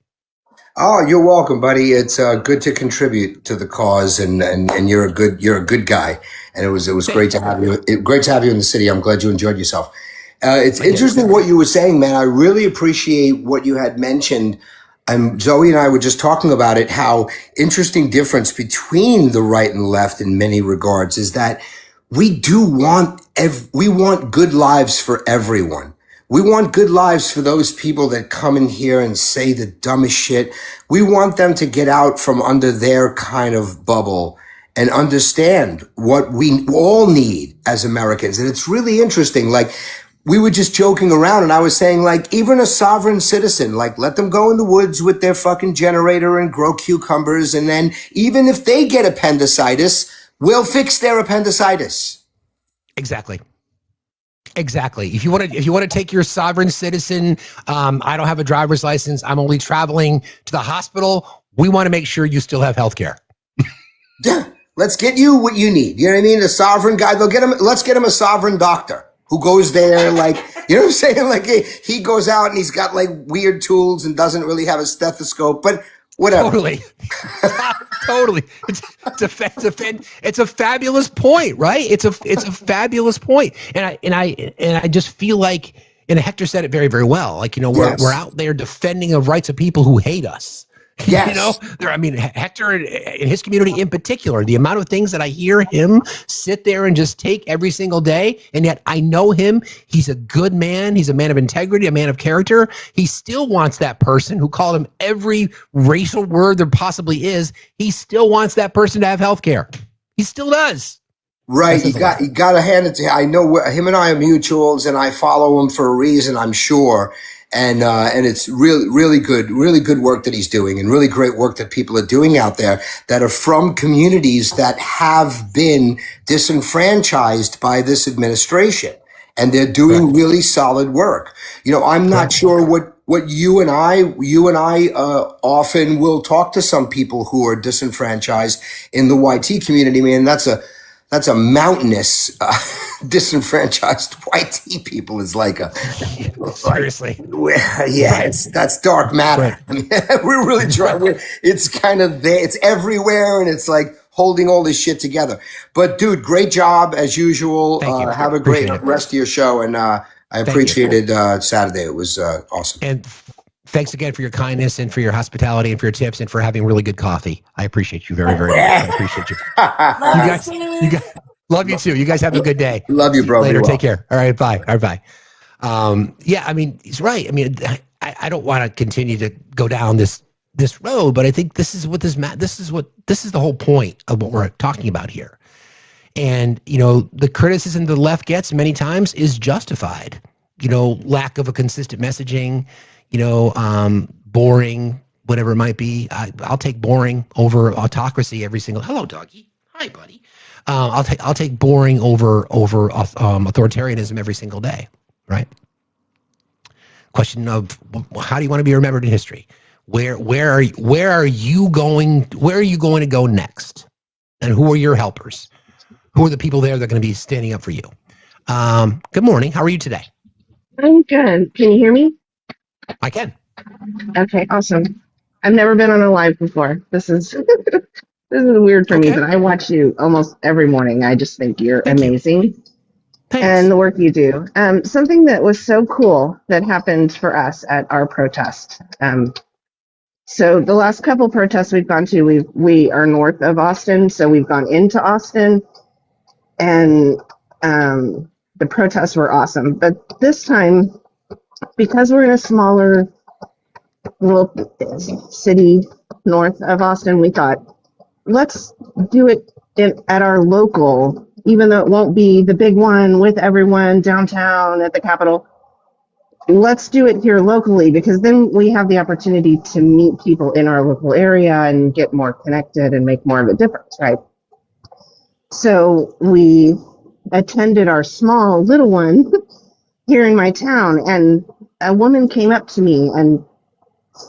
Oh, you're welcome, buddy. It's good to contribute to the cause, and you're a good guy. And it was great to have you. Great to have you in the city. I'm glad you enjoyed yourself. It's interesting what you were saying, man. I really appreciate what you had mentioned. Zoe and I were just talking about it. How interesting difference between the right and left in many regards is that we want good lives for everyone. We want good lives for those people that come in here and say the dumbest shit. We want them to get out from under their kind of bubble and understand what we all need as Americans. And it's really interesting. Like, we were just joking around, and I was saying, like, even a sovereign citizen, like, let them go in the woods with their fucking generator and grow cucumbers. And then even if they get appendicitis, we'll fix their appendicitis. Exactly. If you want to take your sovereign citizen, I don't have a driver's license, I'm only traveling to the hospital. We want to make sure you still have health care. Yeah, let's get you what you need. You know what I mean? A sovereign guy, let's get him a sovereign doctor who goes there, like, you know what I'm saying? Like, he goes out and he's got like weird tools and doesn't really have a stethoscope, but whatever. Totally. It's a fabulous point, right? It's a fabulous point. And I just feel like, and Hector said it very, very well. Like, we're out there defending the rights of people who hate us. Yes. Hector and his community in particular, the amount of things that I hear him sit there and just take every single day, and yet I know him. He's a good man. He's a man of integrity, a man of character. He still wants that person who called him every racial word there possibly is. He still wants that person to have health care. He still does. Right. You got to hand it to him. I know him and I are mutuals, and I follow him for a reason, I'm sure. And it's really good work that he's doing, and really great work that people are doing out there that are from communities that have been disenfranchised by this administration. And they're doing really solid work. I'm not sure what you and I often will talk to some people who are disenfranchised in the YT community. Man, that's a mountainous disenfranchised YT people is like a seriously. That's dark matter. Right. I mean, we're really trying. It's kind of there. It's everywhere, and it's like, holding all this shit together. But dude, great job as usual. Thank you. Have a great Appreciate it. rest of your show, and I appreciated Saturday. It was awesome. And thanks again for your kindness and for your hospitality and for your tips and for having really good coffee. I appreciate you very, very much. I appreciate you. You guys, love you too. You guys have a good day. Love you, bro. Later. Be well. Take care. All right. Bye. All right. Bye. Yeah. I mean, he's right. I mean, I don't want to continue to go down this road, but I think this is the whole point of what we're talking about here. And, the criticism the left gets many times is justified. Lack of a consistent messaging, boring, whatever it might be. I'll take boring over autocracy every single. Hello, doggy. Hi, buddy. I'll take boring over authoritarianism every single day. Right. Question of how do you want to be remembered in history? Where are you going to go next? And who are your helpers? Who are the people there that are going to be standing up for you? Good morning. How are you today? I'm good. Can you hear me? I can. Okay, awesome. I've never been on a live before. This is this is weird for me, but I watch you almost every morning. I just think you're amazing. And the work you do. Something that was so cool that happened for us at our protest. So the last couple protests we've gone to, we are north of Austin, so we've gone into Austin, and the protests were awesome. But this time, because we're in a smaller little city north of Austin, we thought, let's do it at our local, even though it won't be the big one with everyone downtown at the Capitol. Let's do it here locally, because then we have the opportunity to meet people in our local area and get more connected and make more of a difference, right? So we attended our small little one here in my town, and a woman came up to me and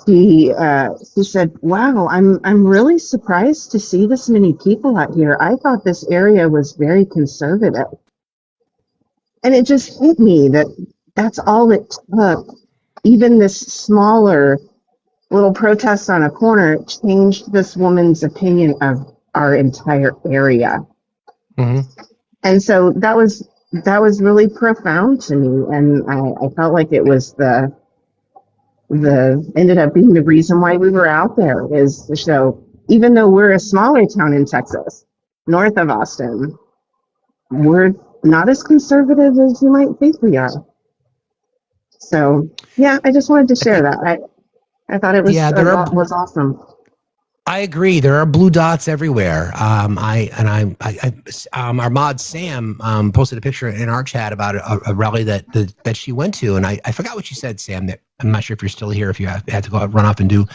she said, "Wow, I'm really surprised to see this many people out here. I thought this area was very conservative." And it just hit me that that's all it took. Even this smaller little protest on a corner changed this woman's opinion of our entire area. Mm-hmm. And so that was really profound to me, and I felt like it was ended up being the reason why we were out there, is to show, even though we're a smaller town in Texas, north of Austin, we're not as conservative as you might think we are. So yeah, I just wanted to share that. I thought it was was awesome. I agree. There are blue dots everywhere. Our mod Sam posted a picture in our chat about a rally that she went to, and I forgot what you said, Sam. That I'm not sure if you're still here, if you had to go out, run off and do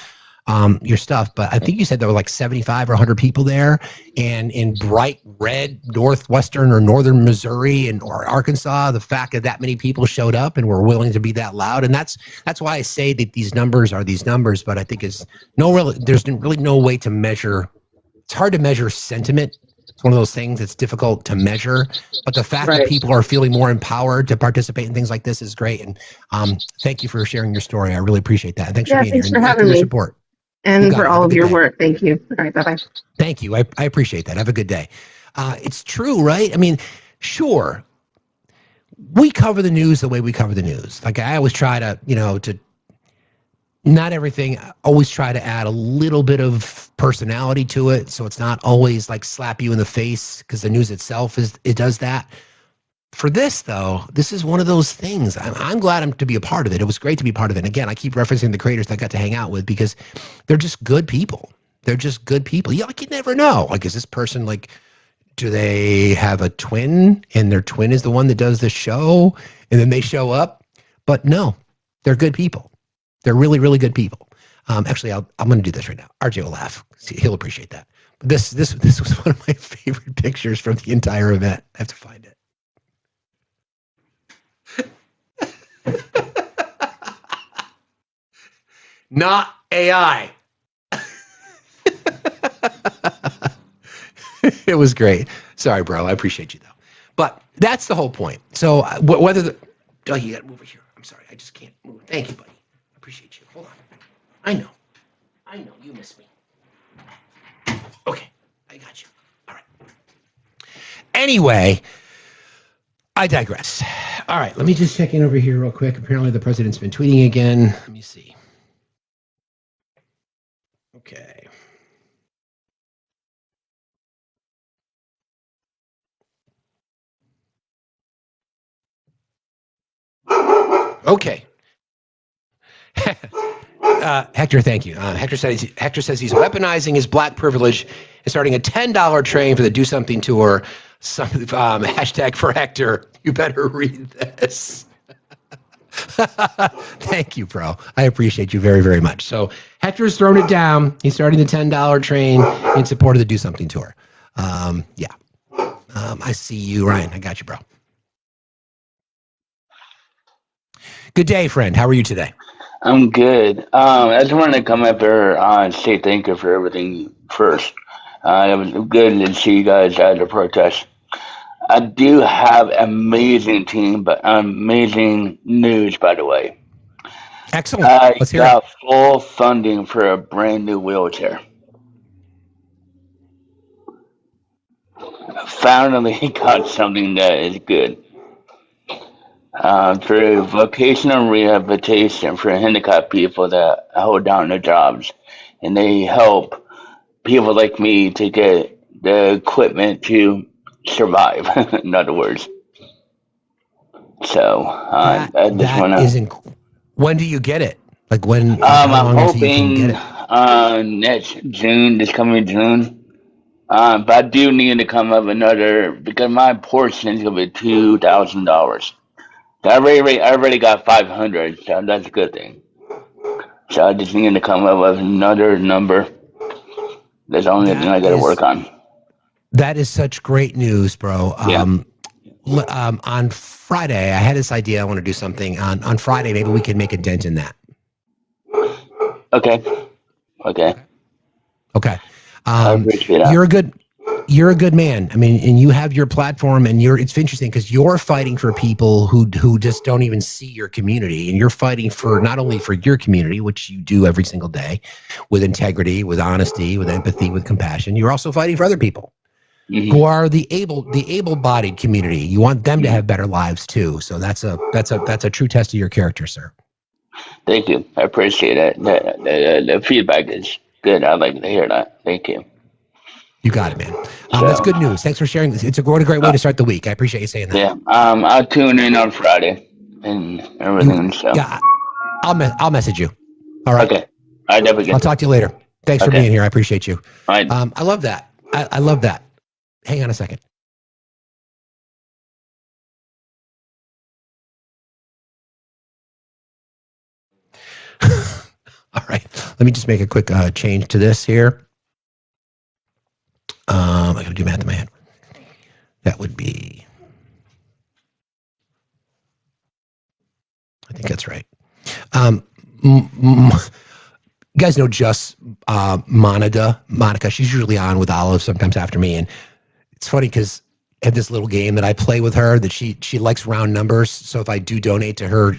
your stuff, but I think you said there were like 75 or 100 people there, and in bright red northwestern or northern Missouri or Arkansas, the fact that many people showed up and were willing to be that loud, and that's why I say that these numbers are these numbers. But I think there's really no way to measure. It's hard to measure sentiment. It's one of those things that's difficult to measure, but the fact that people are feeling more empowered to participate in things like this is great. And thank you for sharing your story. I really appreciate that. And thanks for being here and for your support. And for all of your work. Thank you. All right, bye-bye. Thank you. I appreciate that. Have a good day. It's true, right? I mean, sure, we cover the news the way we cover the news. Like, I always try to, to not everything, always try to add a little bit of personality to it, so it's not always like slap you in the face, because the news itself it does that. For this, though, this is one of those things. I'm glad to be a part of it. It was great to be part of it. And again, I keep referencing the creators that I got to hang out with, because they're just good people. They're just good people. Yeah, like, you never know. Like, is this person, like, do they have a twin, and their twin is the one that does the show, and then they show up? But no, they're good people. They're really, really good people. Actually, I'm going to do this right now. RJ will laugh. He'll appreciate that. But this was one of my favorite pictures from the entire event. I have to find it. Not AI. It was great. Sorry, bro. I appreciate you, though. But that's the whole point. So whether you got to move over here. I'm sorry. I just can't move. Thank you, buddy. I appreciate you. Hold on. I know. You miss me. Okay. I got you. Anyway, I digress. All right, let me just check in over here real quick. Apparently the president's been tweeting again. Let me see. Okay. Okay. Hector, thank you. Hector says he's weaponizing his black privilege and starting a $10 train for the Do Something tour. Hashtag for Hector. You better read this. Thank you, bro. I appreciate you very, very much. So Hector's thrown it down. He's starting the $10 train in support of the Do Something tour. Yeah. I see you, Ryan. I got you, bro. Good day, friend. How are you today? I'm good. I just wanted to come up here and say thank you for everything first. It was good to see you guys at the protest. I do have amazing team, but amazing news, by the way. Excellent. Let's hear got full funding for a brand new wheelchair. Finally got something that is good. For vocational rehabilitation for handicapped people that hold down their jobs, and they help people like me to get the equipment to survive. In other words, so I just want to. When do you get it? Like when? I'm hoping next June, this coming June. But I do need to come up another because my portion is gonna be $2,000. I already got 500, so that's a good thing. So I just need to come up with another number. That's the only thing I got to work on. That is such great news, bro. On Friday, I had this idea. I want to do something on Friday. Maybe we can make a dent in that. Okay. I appreciate that. You're a good man. I mean, and you have your platform, and it's interesting because you're fighting for people who just don't even see your community, and you're fighting for not only for your community, which you do every single day, with integrity, with honesty, with empathy, with compassion. You're also fighting for other people who are the able-bodied community. You want them to have better lives too. So that's a true test of your character, sir. Thank you. I appreciate it. The feedback is good. I'd like to hear that. Thank you. You got it, man. That's good news. Thanks for sharing this. It's a great way to start the week. I appreciate you saying that. Yeah. I'll tune in on Friday and everything. Yeah. I'll message you. All right. Okay. I definitely. I'll talk to you later. Thanks for being here. I appreciate you. All right. I love that. I love that. Hang on a second. All right. Let me just make a quick change to this here. I gotta do math in my head. That would be, I think that's right. You guys know Monica. She's usually on with Olive sometimes after me, and it's funny because I have this little game that I play with her that she likes round numbers. So if I do donate to her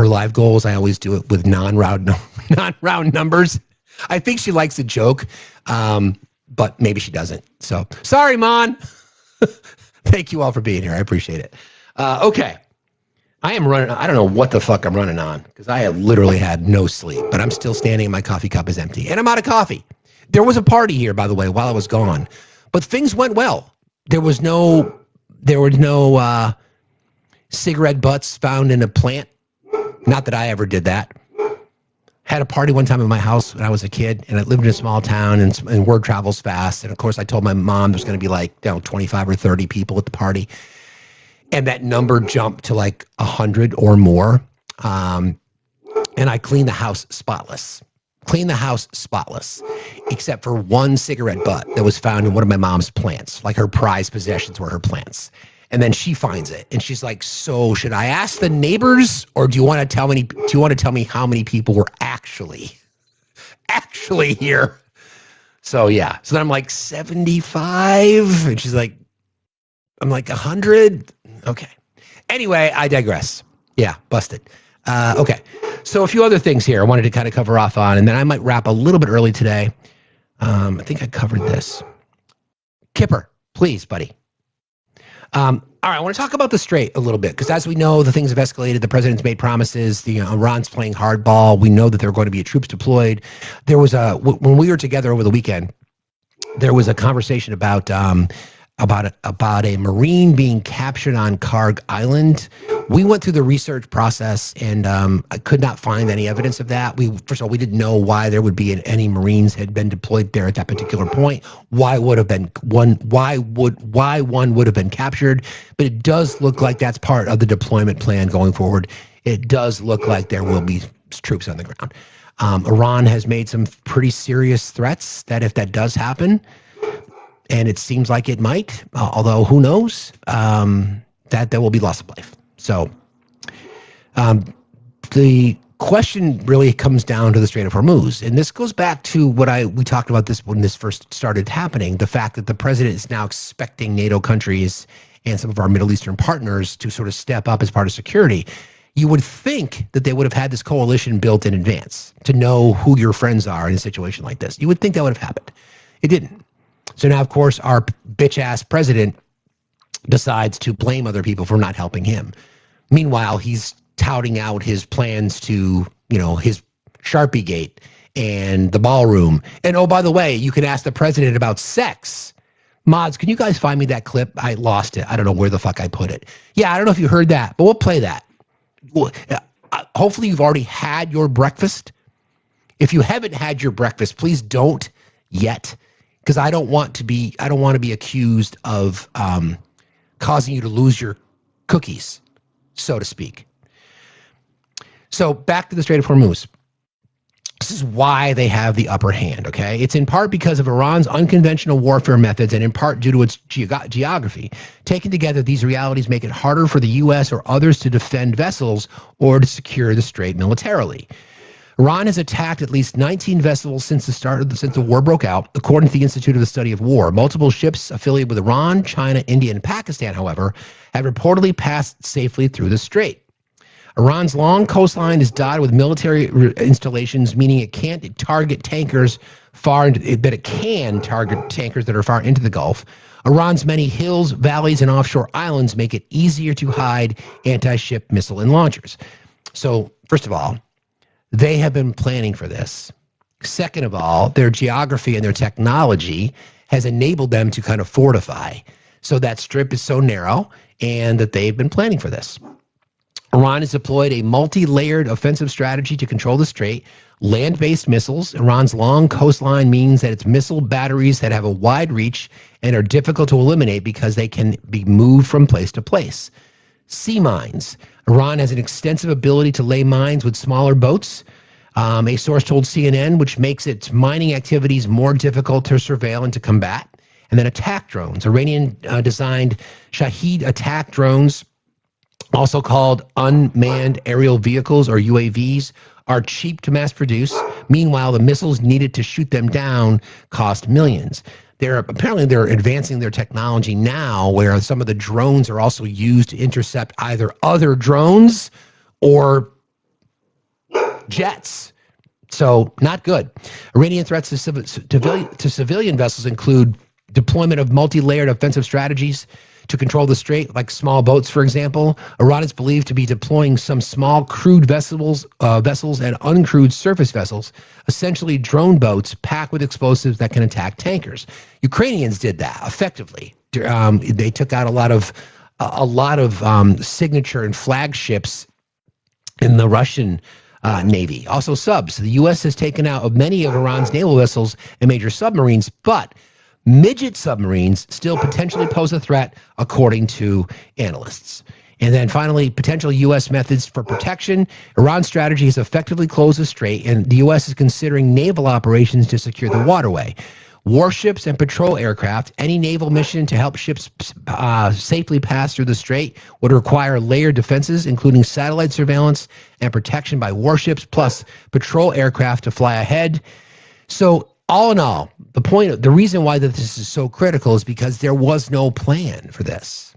live goals, I always do it with non-round numbers. I think she likes a joke. But maybe she doesn't. So sorry, Mon. Thank you all for being here. I appreciate it. Okay. I am running. I don't know what the fuck I'm running on because I have literally had no sleep, but I'm still standing and my coffee cup is empty and I'm out of coffee. There was a party here, by the way, while I was gone, but things went well. There were no cigarette butts found in a plant. Not that I ever did that. Had a party one time at my house when I was a kid, and I lived in a small town, and word travels fast. And of course, I told my mom there's going to be 25 or 30 people at the party, and that number jumped to 100 or more. And I cleaned the house spotless. Except for one cigarette butt that was found in one of my mom's plants. Her prized possessions were her plants. And then she finds it, and she's like, "So should I ask the neighbors, or do you want to tell me how many people were actually here?" So yeah. So then I'm like 75, and she's like, I'm like 100. Okay. Anyway, I digress. Yeah, busted. Okay. So a few other things here I wanted to kind of cover off on, and then I might wrap a little bit early today. I think I covered this. Kipper. Please, buddy. All right, I want to talk about the Strait a little bit, because as we know, the things have escalated. The president's made promises. Iran's playing hardball. We know that there are going to be troops deployed. There was when we were together over the weekend, there was a conversation about a Marine being captured on Karg Island. We went through the research process, and I could not find any evidence of that. First of all, we didn't know why there would be any Marines had been deployed there at that particular point. Why one would have been captured? But it does look like that's part of the deployment plan going forward. It does look like there will be troops on the ground. Iran has made some pretty serious threats that if that does happen, and it seems like it might, although who knows, that there will be loss of life. So the question really comes down to the Strait of Hormuz. And this goes back to what we talked about this when this first started happening, the fact that the president is now expecting NATO countries and some of our Middle Eastern partners to sort of step up as part of security. You would think that they would have had this coalition built in advance to know who your friends are in a situation like this. You would think that would have happened. It didn't. So now, of course, our bitch-ass president decides to blame other people for not helping him. Meanwhile, he's touting out his plans to, his Sharpie Gate and the ballroom. And oh, by the way, you can ask the president about sex. Mods, can you guys find me that clip? I lost it. I don't know where the fuck I put it. Yeah, I don't know if you heard that, but we'll play that. Hopefully you've already had your breakfast. If you haven't had your breakfast, please don't yet, because I don't want to be accused of causing you to lose your cookies, so to speak. So back to the Strait of Hormuz. This is why they have the upper hand, okay? It's in part because of Iran's unconventional warfare methods and in part due to its geography. Taken together, these realities make it harder for the U.S. or others to defend vessels or to secure the strait militarily. Iran has attacked at least 19 vessels since the war broke out, according to the Institute of the Study of War. Multiple ships affiliated with Iran, China, India, and Pakistan, however, have reportedly passed safely through the strait. Iran's long coastline is dotted with military installations, meaning it can't target tankers but it can target tankers that are far into the Gulf. Iran's many hills, valleys, and offshore islands make it easier to hide anti-ship missile and launchers. So, first of all, they have been planning for this. Second of all, their geography and their technology has enabled them to kind of fortify. So that strip is so narrow, and that they've been planning for this. Iran has deployed a multi-layered offensive strategy to control the strait. Land-based missiles. Iran's long coastline means that it's missile batteries that have a wide reach and are difficult to eliminate because they can be moved from place to place. Sea mines. Iran has an extensive ability to lay mines with smaller boats. A source told CNN, which makes its mining activities more difficult to surveil and to combat. And then attack drones. Iranian-designed Shahed attack drones, also called unmanned aerial vehicles or UAVs, are cheap to mass produce. Meanwhile, the missiles needed to shoot them down cost millions. Apparently they're advancing their technology now where some of the drones are also used to intercept either other drones or jets. So not good. Iranian threats to civilian vessels include deployment of multi-layered offensive strategies to control the strait, like small boats, for example. Iran is believed to be deploying some small crewed vessels and uncrewed surface vessels, essentially drone boats packed with explosives that can attack tankers. Ukrainians did that effectively. They took out a lot of signature and flagships in the Russian Navy. Also subs. The U.S. has taken out many of Iran's naval vessels and major submarines, but midget submarines still potentially pose a threat, according to analysts. And then finally, potential U.S. methods for protection. Iran's strategy has effectively closed the strait, and the U.S. is considering naval operations to secure the waterway. Warships and patrol aircraft. Any naval mission to help ships safely pass through the strait would require layered defenses, including satellite surveillance and protection by warships, plus patrol aircraft to fly ahead. So all in all, the reason why that this is so critical is because there was no plan for this.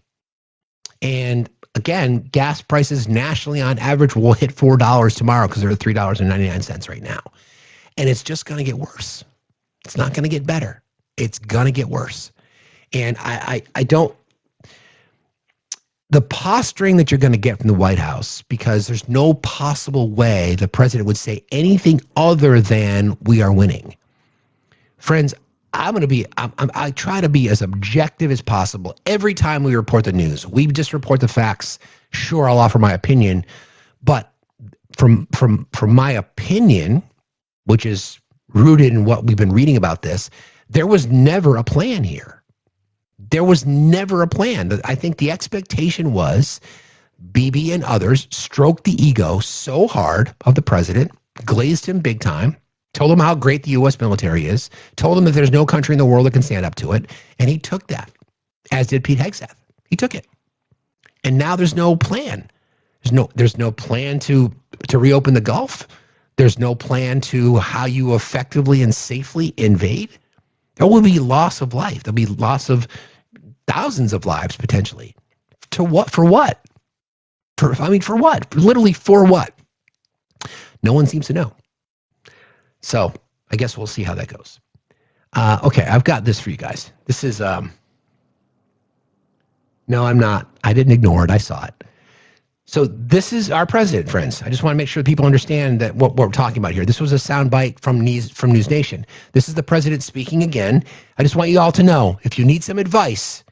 And again, gas prices nationally on average will hit $4 tomorrow because they're at $3.99 right now. And it's just going to get worse. It's not going to get better. It's going to get worse. And I don't, the posturing that you're going to get from the White House, because there's no possible way the president would say anything other than we are winning. Friends, I try to be as objective as possible every time we report the news. We just report the facts. Sure, I'll offer my opinion, but from my opinion, which is rooted in what we've been reading about this, there was never a plan here. There was never a plan. I think the expectation was Bibi and others stroked the ego so hard of the president, glazed him big time, told him how great the U.S. military is, told him that there's no country in the world that can stand up to it, and he took that, as did Pete Hegseth. He took it. And now there's no plan. There's no plan to reopen the Gulf. There's no plan to how you effectively and safely invade. There will be loss of life. There'll be loss of thousands of lives potentially. To what? For what? For what? Literally for what? No one seems to know. So I guess we'll see how that goes. Okay, I've got this for you guys. This is, no, I'm not. I didn't ignore it. I saw it. So this is our president, friends. I just want to make sure people understand that what we're talking about here. This was a soundbite from News Nation. This is the president speaking again. I just want you all to know, if you need some advice,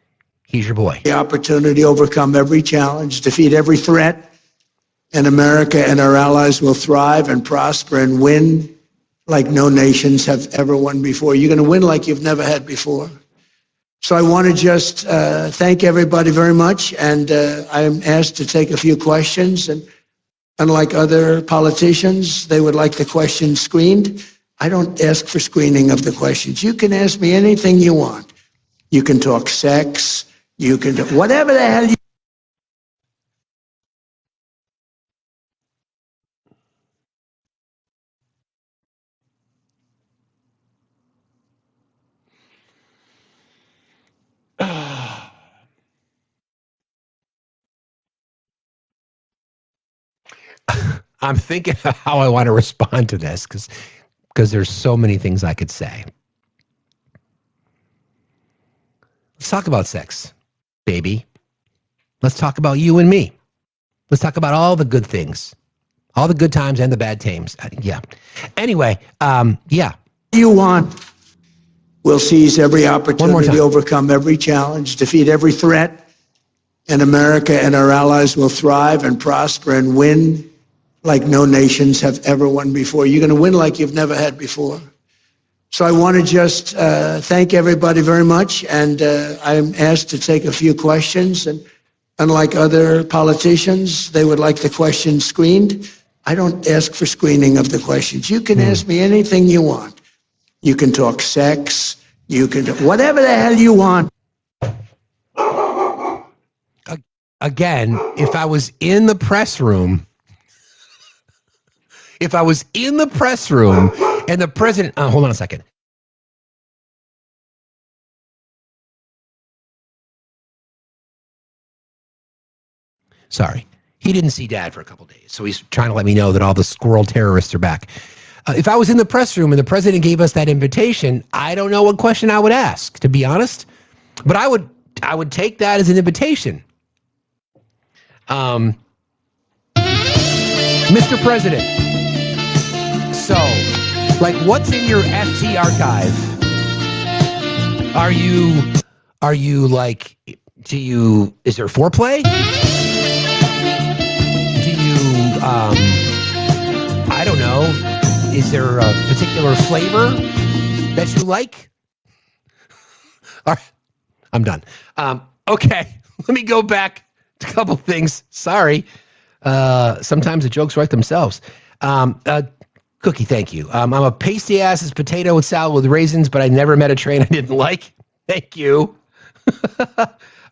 he's your boy. The opportunity to overcome every challenge, defeat every threat, and America and our allies will thrive and prosper and win like no nations have ever won before. You're going to win like you've never had before. So I want to just thank everybody very much, and I'm asked to take a few questions, and unlike other politicians, they would like the questions screened. I don't ask for screening of the questions. You can ask me anything you want. You can talk sex, you can do whatever the hell you I'm thinking of how I want to respond to this because there's so many things I could say. Let's talk about sex, baby. Let's talk about you and me. Let's talk about all the good things, all the good times and the bad times. Yeah. Anyway, yeah. you want. We'll seize every opportunity to overcome every challenge, defeat every threat, and America and our allies will thrive and prosper and win like no nations have ever won before. You're going to win like you've never had before. So I want to just thank everybody very much, and I'm asked to take a few questions, and unlike other politicians, they would like the questions screened. I don't ask for screening of the questions. You can ask me anything you want. You can talk sex, you can do whatever the hell you want. Again, if I was in the press room, and the president, hold on a second. Sorry, he didn't see Dad for a couple days, so he's trying to let me know that all the squirrel terrorists are back. If I was in the press room and the president gave us that invitation, I don't know what question I would ask, to be honest, but I would take that as an invitation. Mr. President, so, like, what's in your FT archive? Are you like, is there foreplay? I don't know, is there a particular flavor that you like? All right, I'm done. Okay, let me go back to a couple things. Sorry. Sometimes the jokes write themselves. Cookie, thank you. I'm a pasty ass potato with salad with raisins, but I never met a train I didn't like. Thank you.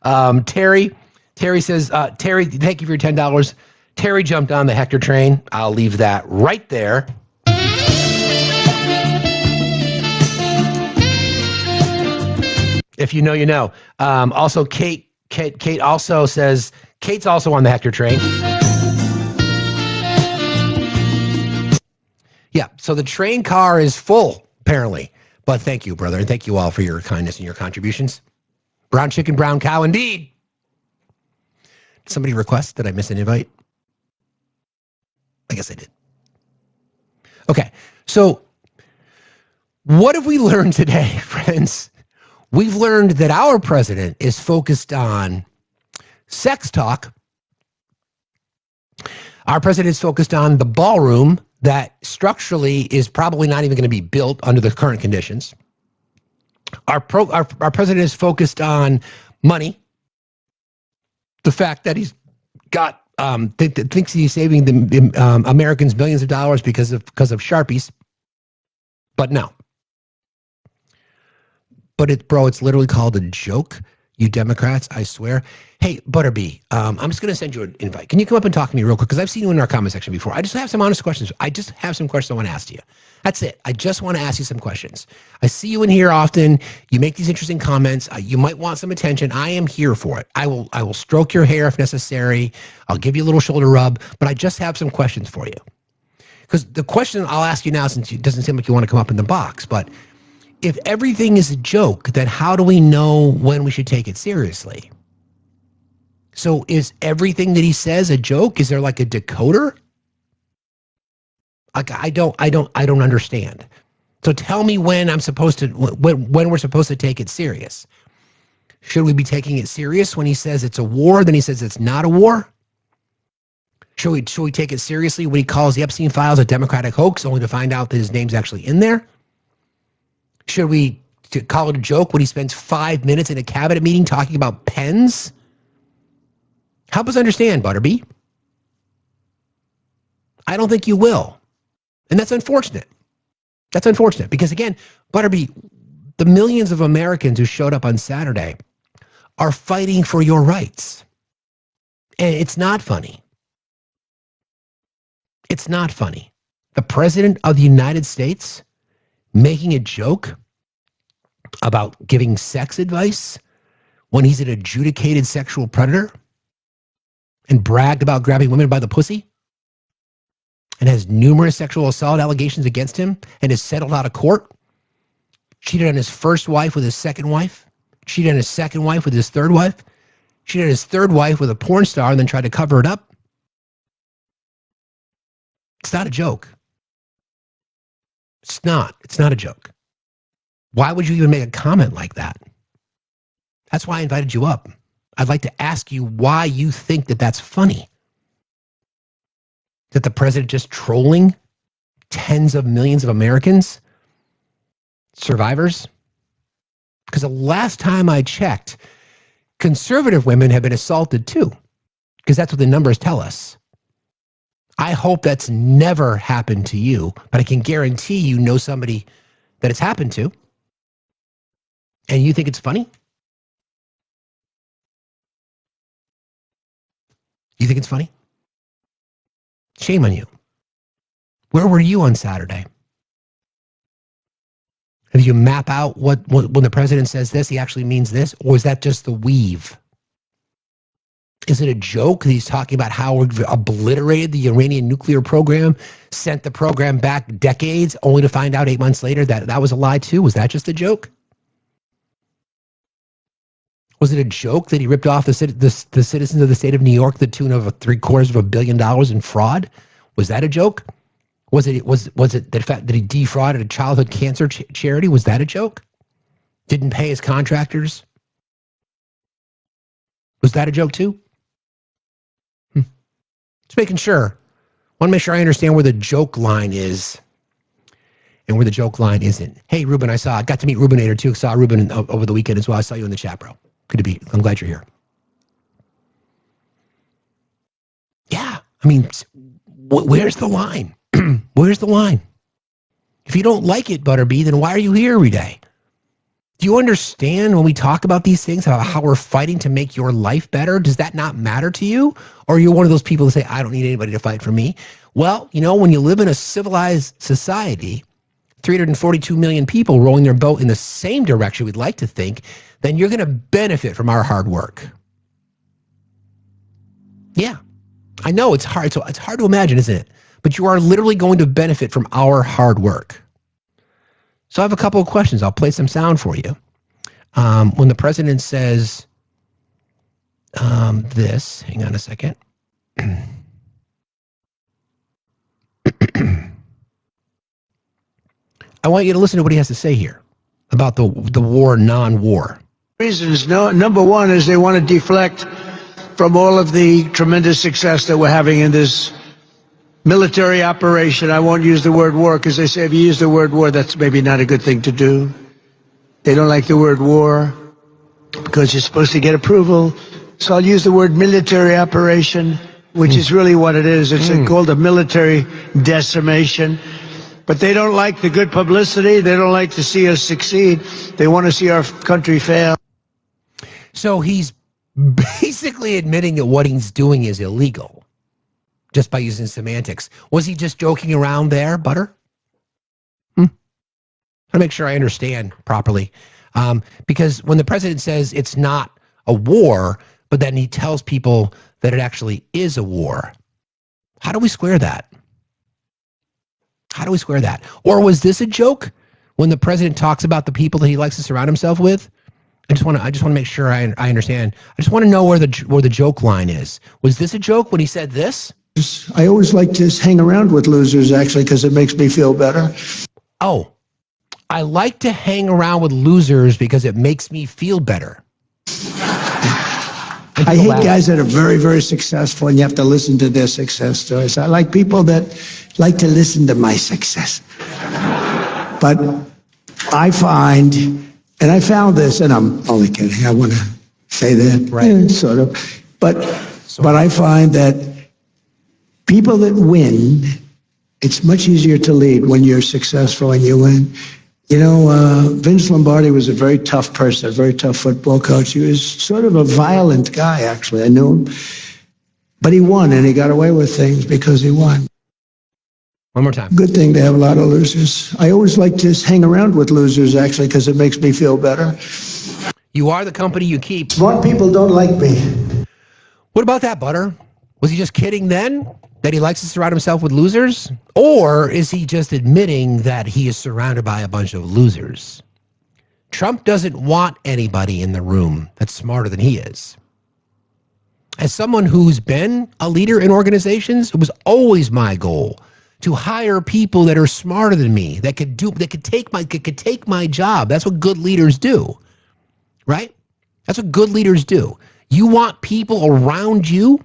Terry says, Terry, thank you for your $10. Terry jumped on the Hector train. I'll leave that right there. If you know, you know. Also, Kate also says, Kate's also on the Hector train. Yeah, so the train car is full, apparently. But thank you, brother, and thank you all for your kindness and your contributions. Brown chicken, brown cow, indeed. Did somebody request that I miss an invite? I guess I did. Okay, so what have we learned today, friends? We've learned that our president is focused on sex talk. Our president is focused on the ballroom that structurally is probably not even going to be built under the current conditions. Our president is focused on money. The fact that he's got thinks he's saving the Americans billions of dollars because of Sharpies, but no. But it's literally called a joke. You Democrats, I swear. Hey, Butterbee, I'm just going to send you an invite. Can you come up and talk to me real quick? Because I've seen you in our comment section before. I just have some honest questions. I just have some questions I want to ask you. That's it. I just want to ask you some questions. I see you in here often. You make these interesting comments. You might want some attention. I am here for it. I will stroke your hair if necessary. I'll give you a little shoulder rub. But I just have some questions for you. Because the question I'll ask you now, since it doesn't seem like you want to come up in the box, but if everything is a joke, then how do we know when we should take it seriously? So is everything that he says a joke? Is there like a decoder? Like I don't understand. So tell me when I'm supposed to when we're supposed to take it serious. Should we be taking it serious when he says it's a war, then he says it's not a war? Should we take it seriously when he calls the Epstein files a Democratic hoax, only to find out that his name's actually in there? Should we call it a joke when he spends 5 minutes in a cabinet meeting talking about pens? Help us understand, Butterbee. I don't think you will. And that's unfortunate. That's unfortunate because, again, Butterbee, the millions of Americans who showed up on Saturday are fighting for your rights. And it's not funny. It's not funny. The President of the United States making a joke about giving sex advice when he's an adjudicated sexual predator and bragged about grabbing women by the pussy and has numerous sexual assault allegations against him and is settled out of court, cheated on his first wife with his second wife, cheated on his second wife with his third wife, cheated on his third wife with a porn star and then tried to cover it up. It's not a joke. It's not a joke. Why would you even make a comment like that? That's why I invited you up. I'd like to ask you why you think that that's funny. That the president just trolling tens of millions of Americans, survivors? Because the last time I checked, conservative women have been assaulted too, because that's what the numbers tell us. I hope that's never happened to you, but I can guarantee you know somebody that it's happened to. And you think it's funny? You think it's funny? Shame on you. Where were you on Saturday? Have you map out what when the president says this, he actually means this? Or is that just the weave? Is it a joke that he's talking about how we've obliterated the Iranian nuclear program, sent the program back decades, only to find out 8 months later that that was a lie too? Was that just a joke? Was it a joke that he ripped off the citizens of the state of New York to the tune of $750 million in fraud? Was that a joke? Was it the fact that he defrauded a childhood cancer charity? Was that a joke? Didn't pay his contractors? Was that a joke too? Just making sure. Want to make sure I understand where the joke line is and where the joke line isn't. Hey, Ruben, I got to meet Rubinator too. Saw Ruben over the weekend as well. I saw you in the chat, bro. Good to be. I'm glad you're here. Yeah. I mean, where's the line? Where's the line? If you don't like it, Butterbee, then why are you here every day? Do you understand when we talk about these things, how we're fighting to make your life better? Does that not matter to you? Or are you one of those people who say, I don't need anybody to fight for me? Well, you know, when you live in a civilized society, 342 million people rolling their boat in the same direction we'd like to think, then you're going to benefit from our hard work. Yeah, I know it's hard. So it's hard to imagine, isn't it? But you are literally going to benefit from our hard work. So I have a couple of questions. I'll play some sound for you. When the president says this, hang on a second. I want you to listen to what he has to say here about the war, non-war. Reasons. Number one is they want to deflect from all of the tremendous success that we're having in this military operation. I won't use the word war because they say if you use the word war, that's maybe not a good thing to do. They don't like the word war because you're supposed to get approval. So I'll use the word military operation, which is really what it is. It's called a military decimation. But they don't like the good publicity. They don't like to see us succeed. They want to see our country fail. So he's basically admitting that what he's doing is illegal just by using semantics. Was he just joking around there, Butter? I want to make sure I understand properly. Because when the president says it's not a war, but then he tells people that it actually is a war, how do we square that? How do we square that? Or was this a joke when the president talks about the people that he likes to surround himself with? I just want to make sure I understand. I just want to know where the joke line is. Was this a joke when he said this? I always like to hang around with losers, actually, because it makes me feel better. Oh, I like to hang around with losers because it makes me feel better. I hate guys that are very, very successful and you have to listen to their success stories. I like people that like to listen to my success. But I find, and I found this, and I'm only kidding, I want to say that, right? Sort of. But I find that people that win, it's much easier to lead when you're successful and you win. You know, Vince Lombardi was a very tough person, a very tough football coach. He was sort of a violent guy, actually. I knew him. But he won, and he got away with things because he won. One more time. Good thing to have a lot of losers. I always like to hang around with losers, actually, because it makes me feel better. You are the company you keep. Smart people don't like me. What about that, Butter? Was he just kidding then? That he likes to surround himself with losers? Or is he just admitting that he is surrounded by a bunch of losers? Trump doesn't want anybody in the room that's smarter than he is. As someone who's been a leader in organizations, it was always my goal to hire people that are smarter than me, that could take my job. That's what good leaders do, right? That's what good leaders do. You want people around you.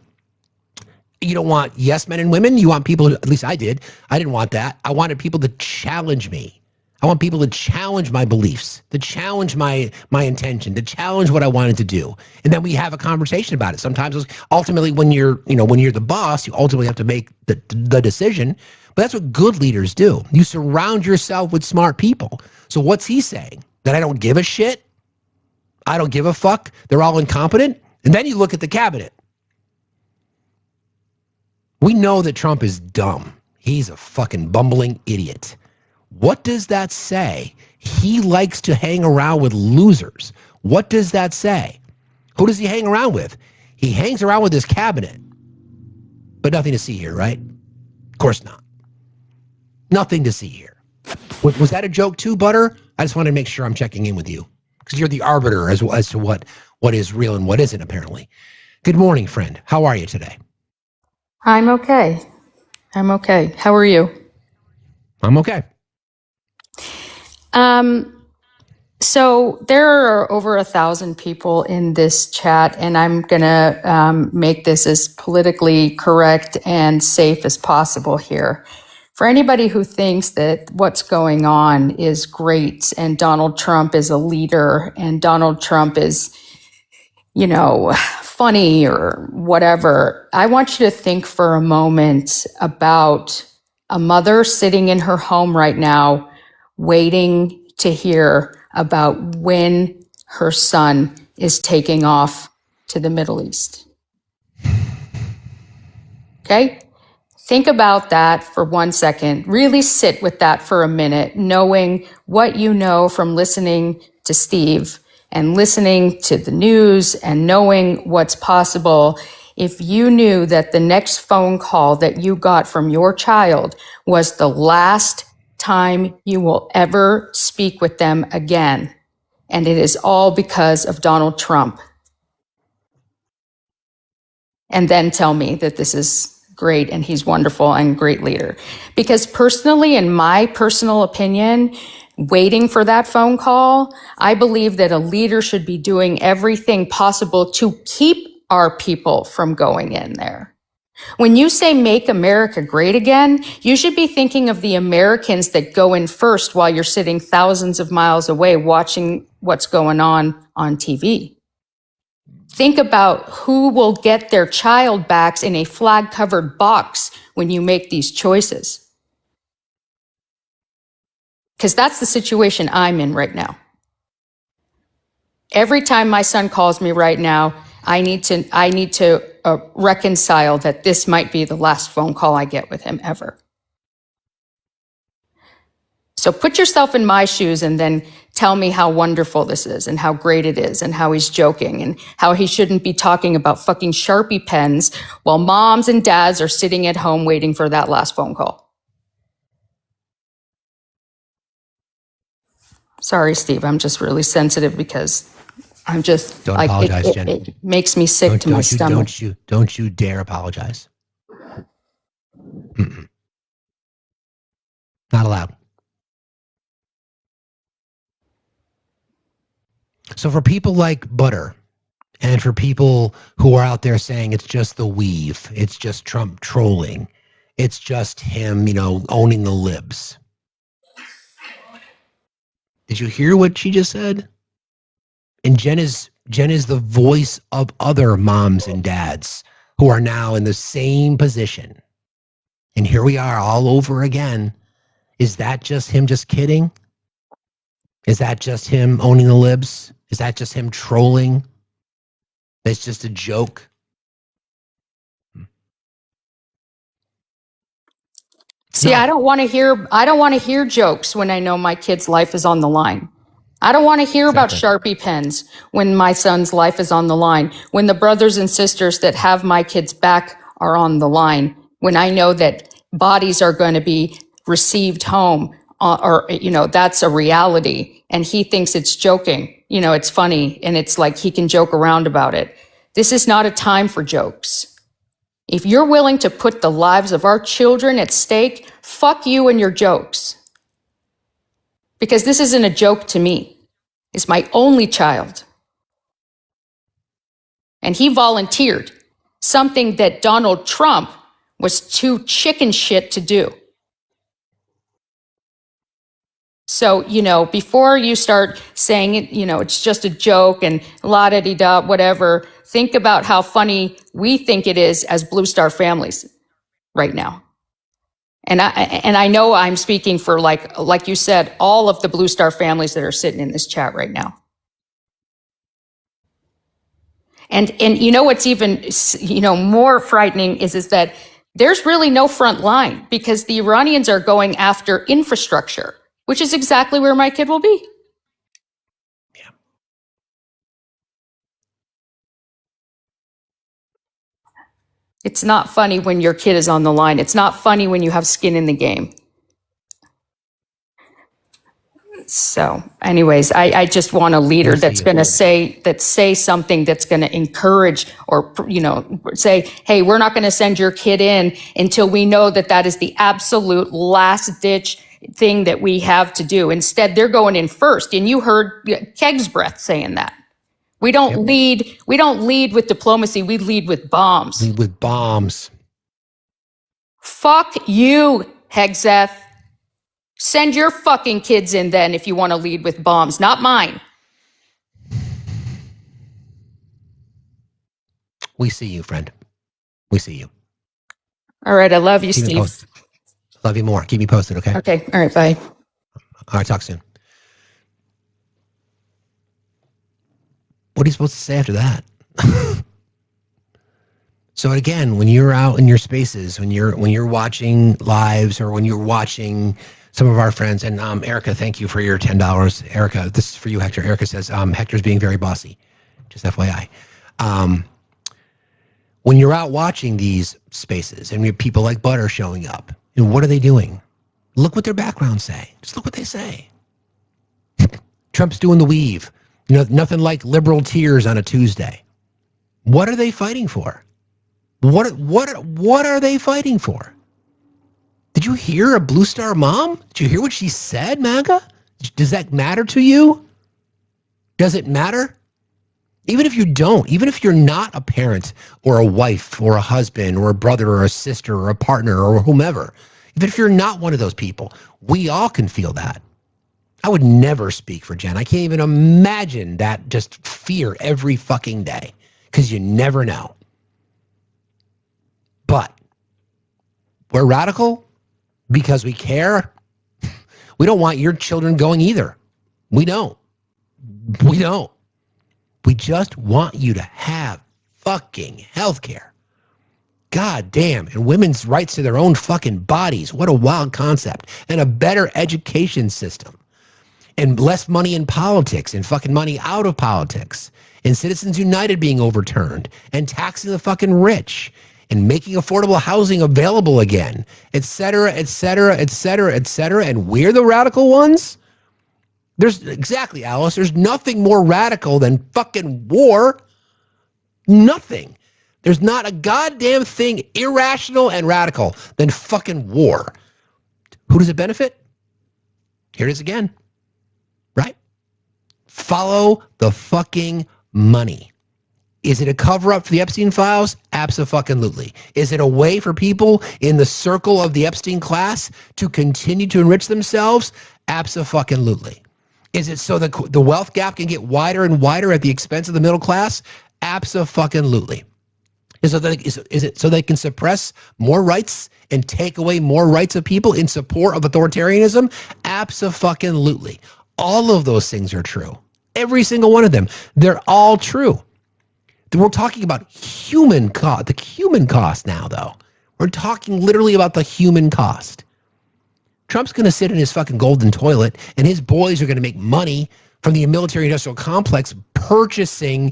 You don't want yes men and women. You want people, at least I did. I didn't want that. I wanted people to challenge me. I want people to challenge my beliefs, to challenge my intention, to challenge what I wanted to do. And then we have a conversation about it. Sometimes ultimately when you're the boss, you ultimately have to make the decision. But that's what good leaders do. You surround yourself with smart people. So what's he saying? That I don't give a shit? I don't give a fuck? They're all incompetent? And then you look at the cabinet. We know that Trump is dumb. He's a fucking bumbling idiot. What does that say? He likes to hang around with losers. What does that say? Who does he hang around with? He hangs around with his cabinet. But nothing to see here, right? Of course not. Nothing to see here. Was that a joke too, Butter? I just want to make sure I'm checking in with you. Because you're the arbiter as to what is real and what isn't, apparently. Good morning, friend. How are you today? I'm okay. How are you? I'm okay. So there are over 1,000 people in this chat, and I'm gonna make this as politically correct and safe as possible here. For anybody who thinks that what's going on is great and Donald Trump is a leader and Donald Trump is, funny or whatever, I want you to think for a moment about a mother sitting in her home right now, waiting to hear about when her son is taking off to the Middle East. Okay? Think about that for 1 second. Really sit with that for a minute, knowing what you know from listening to Steve and listening to the news and knowing what's possible. If you knew that the next phone call that you got from your child was the last time you will ever speak with them again, And it is all because of Donald Trump. And then tell me that this is great and he's wonderful and great leader. Because personally, in my personal opinion, waiting for that phone call, I believe that a leader should be doing everything possible to keep our people from going in there. When you say make America great again, you should be thinking of the Americans that go in first while you're sitting thousands of miles away watching what's going on TV. Think about who will get their child backs in a flag-covered box when you make these choices. Because that's the situation I'm in right now. Every time my son calls me right now, I need to reconcile that this might be the last phone call I get with him ever. So put yourself in my shoes and then tell me how wonderful this is and how great it is and how he's joking and how he shouldn't be talking about fucking Sharpie pens while moms and dads are sitting at home waiting for that last phone call. Sorry, Steve, I'm just really sensitive because I'm just Don't like, apologize, Jen. it makes me sick to my stomach. Don't you dare apologize. Mm-mm. Not allowed. So for people like Butter, and for people who are out there saying it's just the weave, it's just Trump trolling, it's just him, owning the libs. Did you hear what she just said? And Jen is the voice of other moms and dads who are now in the same position. And here we are all over again. Is that just him just kidding? Is that just him owning the libs? Is that just him trolling? That's just a joke? See, I don't want to hear jokes when I know my kid's life is on the line. I don't want to hear about Sharpie pens when my son's life is on the line, when the brothers and sisters that have my kids back are on the line, when I know that bodies are going to be received home, or that's a reality, and he thinks it's joking. It's funny, and it's like he can joke around about it. This is not a time for jokes. If you're willing to put the lives of our children at stake, fuck you and your jokes. Because this isn't a joke to me. It's my only child. And he volunteered, something that Donald Trump was too chicken shit to do. So, before you start saying it, it's just a joke and la-da-dee-da, whatever, think about how funny we think it is as Blue Star families right now. And I know I'm speaking for, like you said, all of the Blue Star families that are sitting in this chat right now. And what's even, more frightening is that there's really no front line because the Iranians are going after infrastructure, which is exactly where my kid will be. Yeah. It's not funny when your kid is on the line. It's not funny when you have skin in the game. So anyways, I just want a leader that's going to say something that's going to encourage or, say, hey, we're not going to send your kid in until we know that is the absolute last ditch thing that we have to do. Instead, they're going in first. And you heard Keg's breath saying that. We don't lead with diplomacy. We lead with bombs. Lead with bombs. Fuck you, Hegseth. Send your fucking kids in then if you want to lead with bombs, not mine. We see you, friend. We see you. All right, I love you, Steve. Love you more. Keep me posted, okay? Okay, all right, bye. All right, talk soon. What are you supposed to say after that? So again, when you're out in your spaces, when you're watching lives or when you're watching some of our friends, and Erica, thank you for your $10. Erica, this is for you, Hector. Erica says, Hector's being very bossy. Just FYI. When you're out watching these spaces and you have people like Butter showing up, what are they doing? Look what their backgrounds say. Just look what they say. Trump's doing the weave. You know, nothing like liberal tears on a Tuesday. What are they fighting for? What are they fighting for? Did you hear a Blue Star mom? Did you hear what she said, MAGA? Does that matter to you? Does it matter? Even if you don't, even if you're not a parent or a wife or a husband or a brother or a sister or a partner or whomever, even if you're not one of those people, we all can feel that. I would never speak for Jen. I can't even imagine that just fear every fucking day because you never know. But we're radical because we care. We don't want your children going either. We don't. We don't. We just want you to have fucking health care. God damn. And women's rights to their own fucking bodies. What a wild concept. And a better education system. And less money in politics and fucking money out of politics. And Citizens United being overturned. And taxing the fucking rich. And making affordable housing available again. Et cetera, et cetera, et cetera, et cetera. And we're the radical ones? Exactly, Alice. There's nothing more radical than fucking war. Nothing. There's not a goddamn thing irrational and radical than fucking war. Who does it benefit? Here it is again. Right? Follow the fucking money. Is it a cover-up for the Epstein files? Abso-fucking-lutely. Is it a way for people in the circle of the Epstein class to continue to enrich themselves? Abso-fucking-lutely. Is it so the wealth gap can get wider and wider at the expense of the middle class? Abso-fucking-lutely. Is it so they can suppress more rights and take away more rights of people in support of authoritarianism? Abso-fucking-lutely. All of those things are true. Every single one of them. They're all true. We're talking about human cost, the human cost now, though. We're talking literally about the human cost. Trump's going to sit in his fucking golden toilet, and his boys are going to make money from the military-industrial complex purchasing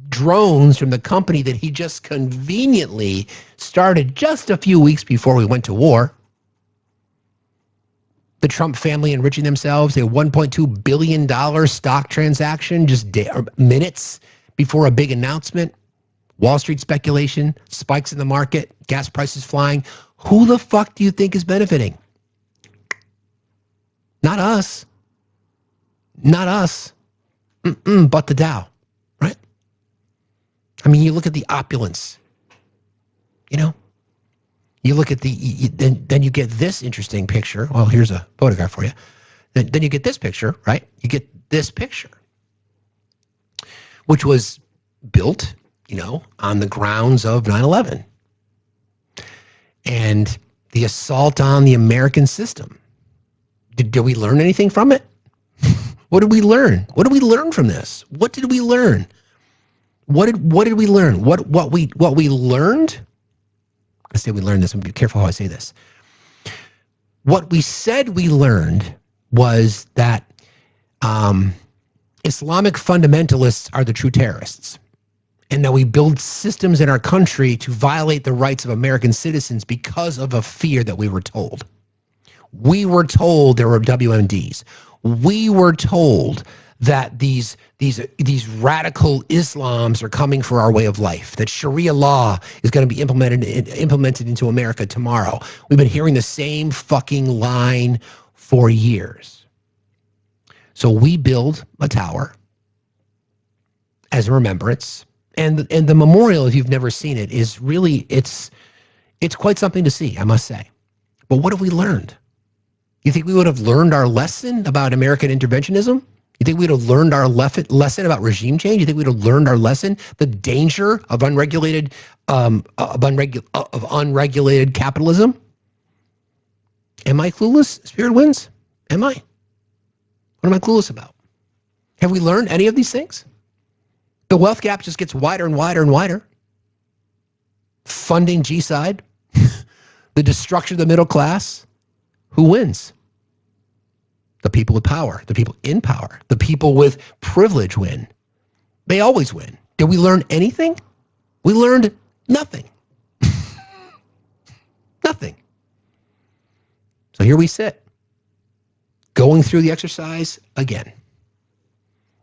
drones from the company that he just conveniently started just a few weeks before we went to war. The Trump family enriching themselves, a $1.2 billion stock transaction just minutes before a big announcement. Wall Street speculation, spikes in the market, gas prices flying. Who the fuck do you think is benefiting? Not us. Not us. But the Dow, right? I mean, you look at the opulence, you know? You look at then you get this interesting picture. Well, here's a photograph for you. Then you get this picture, right? You get this picture, which was built, you know, on the grounds of 9/11 and the assault on the American system. Did we learn anything from it? What did we learn? What did we learn from this? What did we learn? What did we learn? What we learned? I say we learned this. I'm be careful how I say this. What we said we learned was that Islamic fundamentalists are the true terrorists, and that we build systems in our country to violate the rights of American citizens because of a fear that we were told. We were told there were WMDs. We were told that these radical Islams are coming for our way of life, that Sharia law is going to be implemented into America tomorrow. We've been hearing the same fucking line for years. So we build a tower as a remembrance, and the memorial, if you've never seen it, is really it's quite something to see, I must say. But what have we learned? You think we would have learned our lesson about American interventionism? You think we'd have learned our lesson about regime change? You think we'd have learned our lesson, the danger of unregulated capitalism? Am I clueless? Spirit wins? Am I? What am I clueless about? Have we learned any of these things? The wealth gap just gets wider and wider and wider. Funding G-side, the destruction of the middle class. Who wins? The people with power, the people in power, the people with privilege win. They always win. Did we learn anything? We learned nothing. Nothing. So here we sit, going through the exercise again.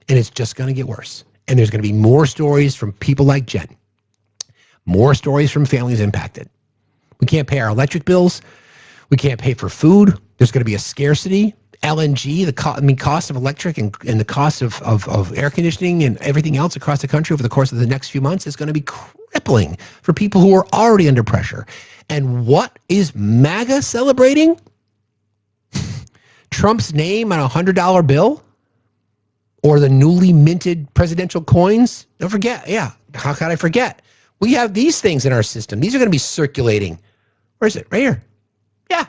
And it's just going to get worse. And there's going to be more stories from people like Jen. More stories from families impacted. We can't pay our electric bills. We can't pay for food. There's going to be a scarcity. LNG, the cost of electric and the cost of air conditioning and everything else across the country over the course of the next few months is going to be crippling for people who are already under pressure. And what is MAGA celebrating? Trump's name on a $100 bill? Or the newly minted presidential coins? Don't forget. Yeah, how could I forget? We have these things in our system. These are going to be circulating. Where is it? Right here. Yeah.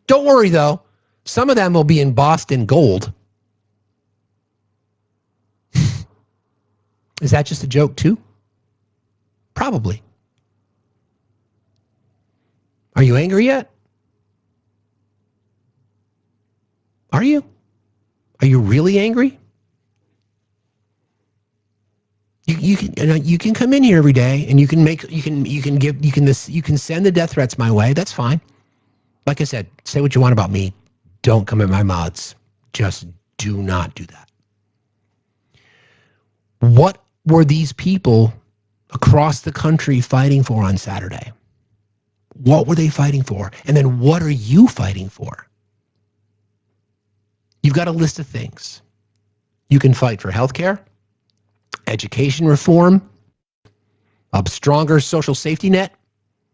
Don't worry, though. Some of them will be embossed in gold. Is that just a joke, too? Probably. Are you angry yet? Are you? Are you really angry? You can come in here every day and you can send the death threats my way. That's fine. Like I said, say what you want about me. Don't come at my mouths. Just do not do that. What were these people across the country fighting for on Saturday? What were they fighting for? And then what are you fighting for? You've got a list of things. You can fight for healthcare, education reform, a stronger social safety net,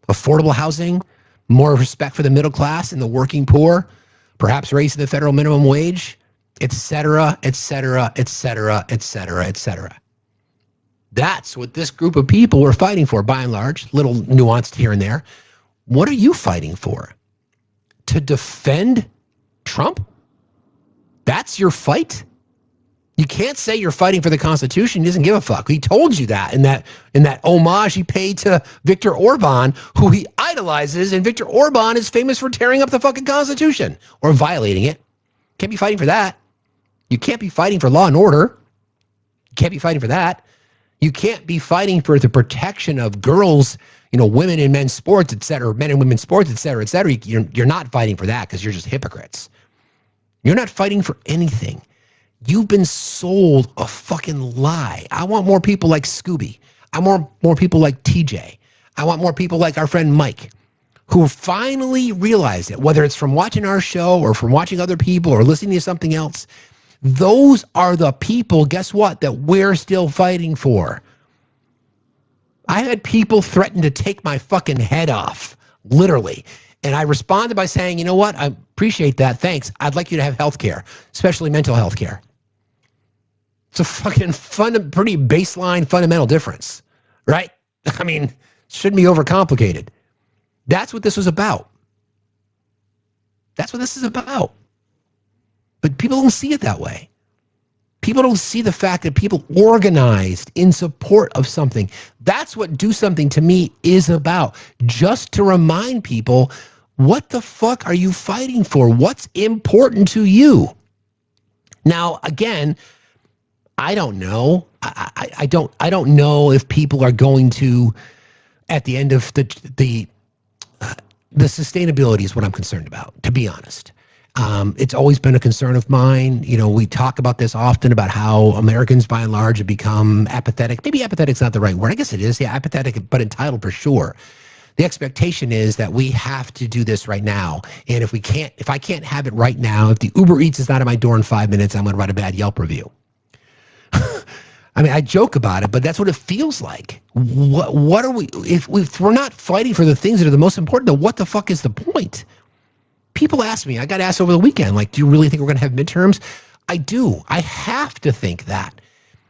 affordable housing, more respect for the middle class and the working poor, perhaps raising the federal minimum wage, et cetera, et cetera, et cetera, et cetera, et cetera. That's what this group of people were fighting for, by and large, little nuanced here and there. What are you fighting for? To defend Trump? That's your fight? You can't say you're fighting for the Constitution. He doesn't give a fuck. He told you that in that homage he paid to Viktor Orban, who he idolizes, and Viktor Orban is famous for tearing up the fucking Constitution or violating it. Can't be fighting for that. You can't be fighting for law and order. You can't be fighting for that. You can't be fighting for the protection of girls, women and men's sports, et cetera, men and women's sports, et cetera, et cetera. You're not fighting for that because you're just hypocrites. You're not fighting for anything. You've been sold a fucking lie. I want more people like Scooby. I want more people like TJ. I want more people like our friend Mike, who finally realize it, whether it's from watching our show or from watching other people or listening to something else. Those are the people, guess what, that we're still fighting for. I had people threaten to take my fucking head off, literally. And I responded by saying, you know what, I appreciate that, thanks. I'd like you to have health care, especially mental health care. It's a fucking pretty baseline fundamental difference, right? I mean, it shouldn't be overcomplicated. That's what this was about. That's what this is about. But people don't see it that way. People don't see the fact that people organized in support of something. That's what Do Something to me is about. Just to remind people, what the fuck are you fighting for? What's important to you? Now, again, I don't know. I don't know if people are going to, at the end of the sustainability is what I'm concerned about, to be honest. It's always been a concern of mine. We talk about this often about how Americans by and large have become apathetic. Maybe apathetic's not the right word. I guess it is. Yeah, apathetic, but entitled for sure. The expectation is that we have to do this right now. And if I can't have it right now, if the Uber Eats is not at my door in 5 minutes, I'm going to write a bad Yelp review. I mean, I joke about it, but that's what it feels like. What are we, if we're not fighting for the things that are the most important, then what the fuck is the point? People ask me, I got asked over the weekend, like, do you really think we're going to have midterms? I do. I have to think that.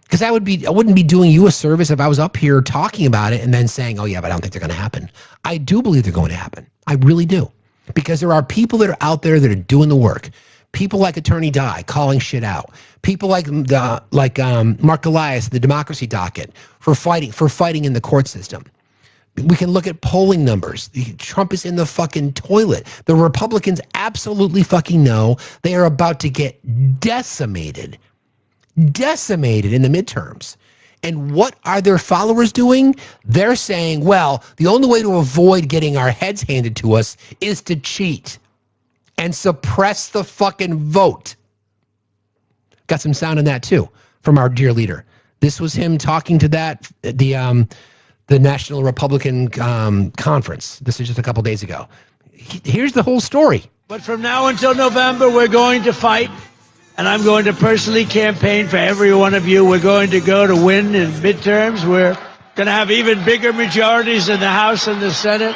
Because I wouldn't be doing you a service if I was up here talking about it and then saying, oh yeah, but I don't think they're going to happen. I do believe they're going to happen. I really do. Because there are people that are out there that are doing the work. People like Attorney Di calling shit out. People like Mark Elias, the Democracy Docket, for fighting in the court system. We can look at polling numbers. Trump is in the fucking toilet. The Republicans absolutely fucking know they are about to get decimated in the midterms. And what are their followers doing? They're saying, well, the only way to avoid getting our heads handed to us is to cheat and suppress the fucking vote. Got some sound in that too. from our dear leader. This was him talking to the National Republican Conference. This is just a couple days ago. Here's the whole story. But from now until November, we're going to fight, and I'm going to personally campaign for every one of you. We're going to go to win in midterms. We're going to have even bigger majorities in the House and the Senate.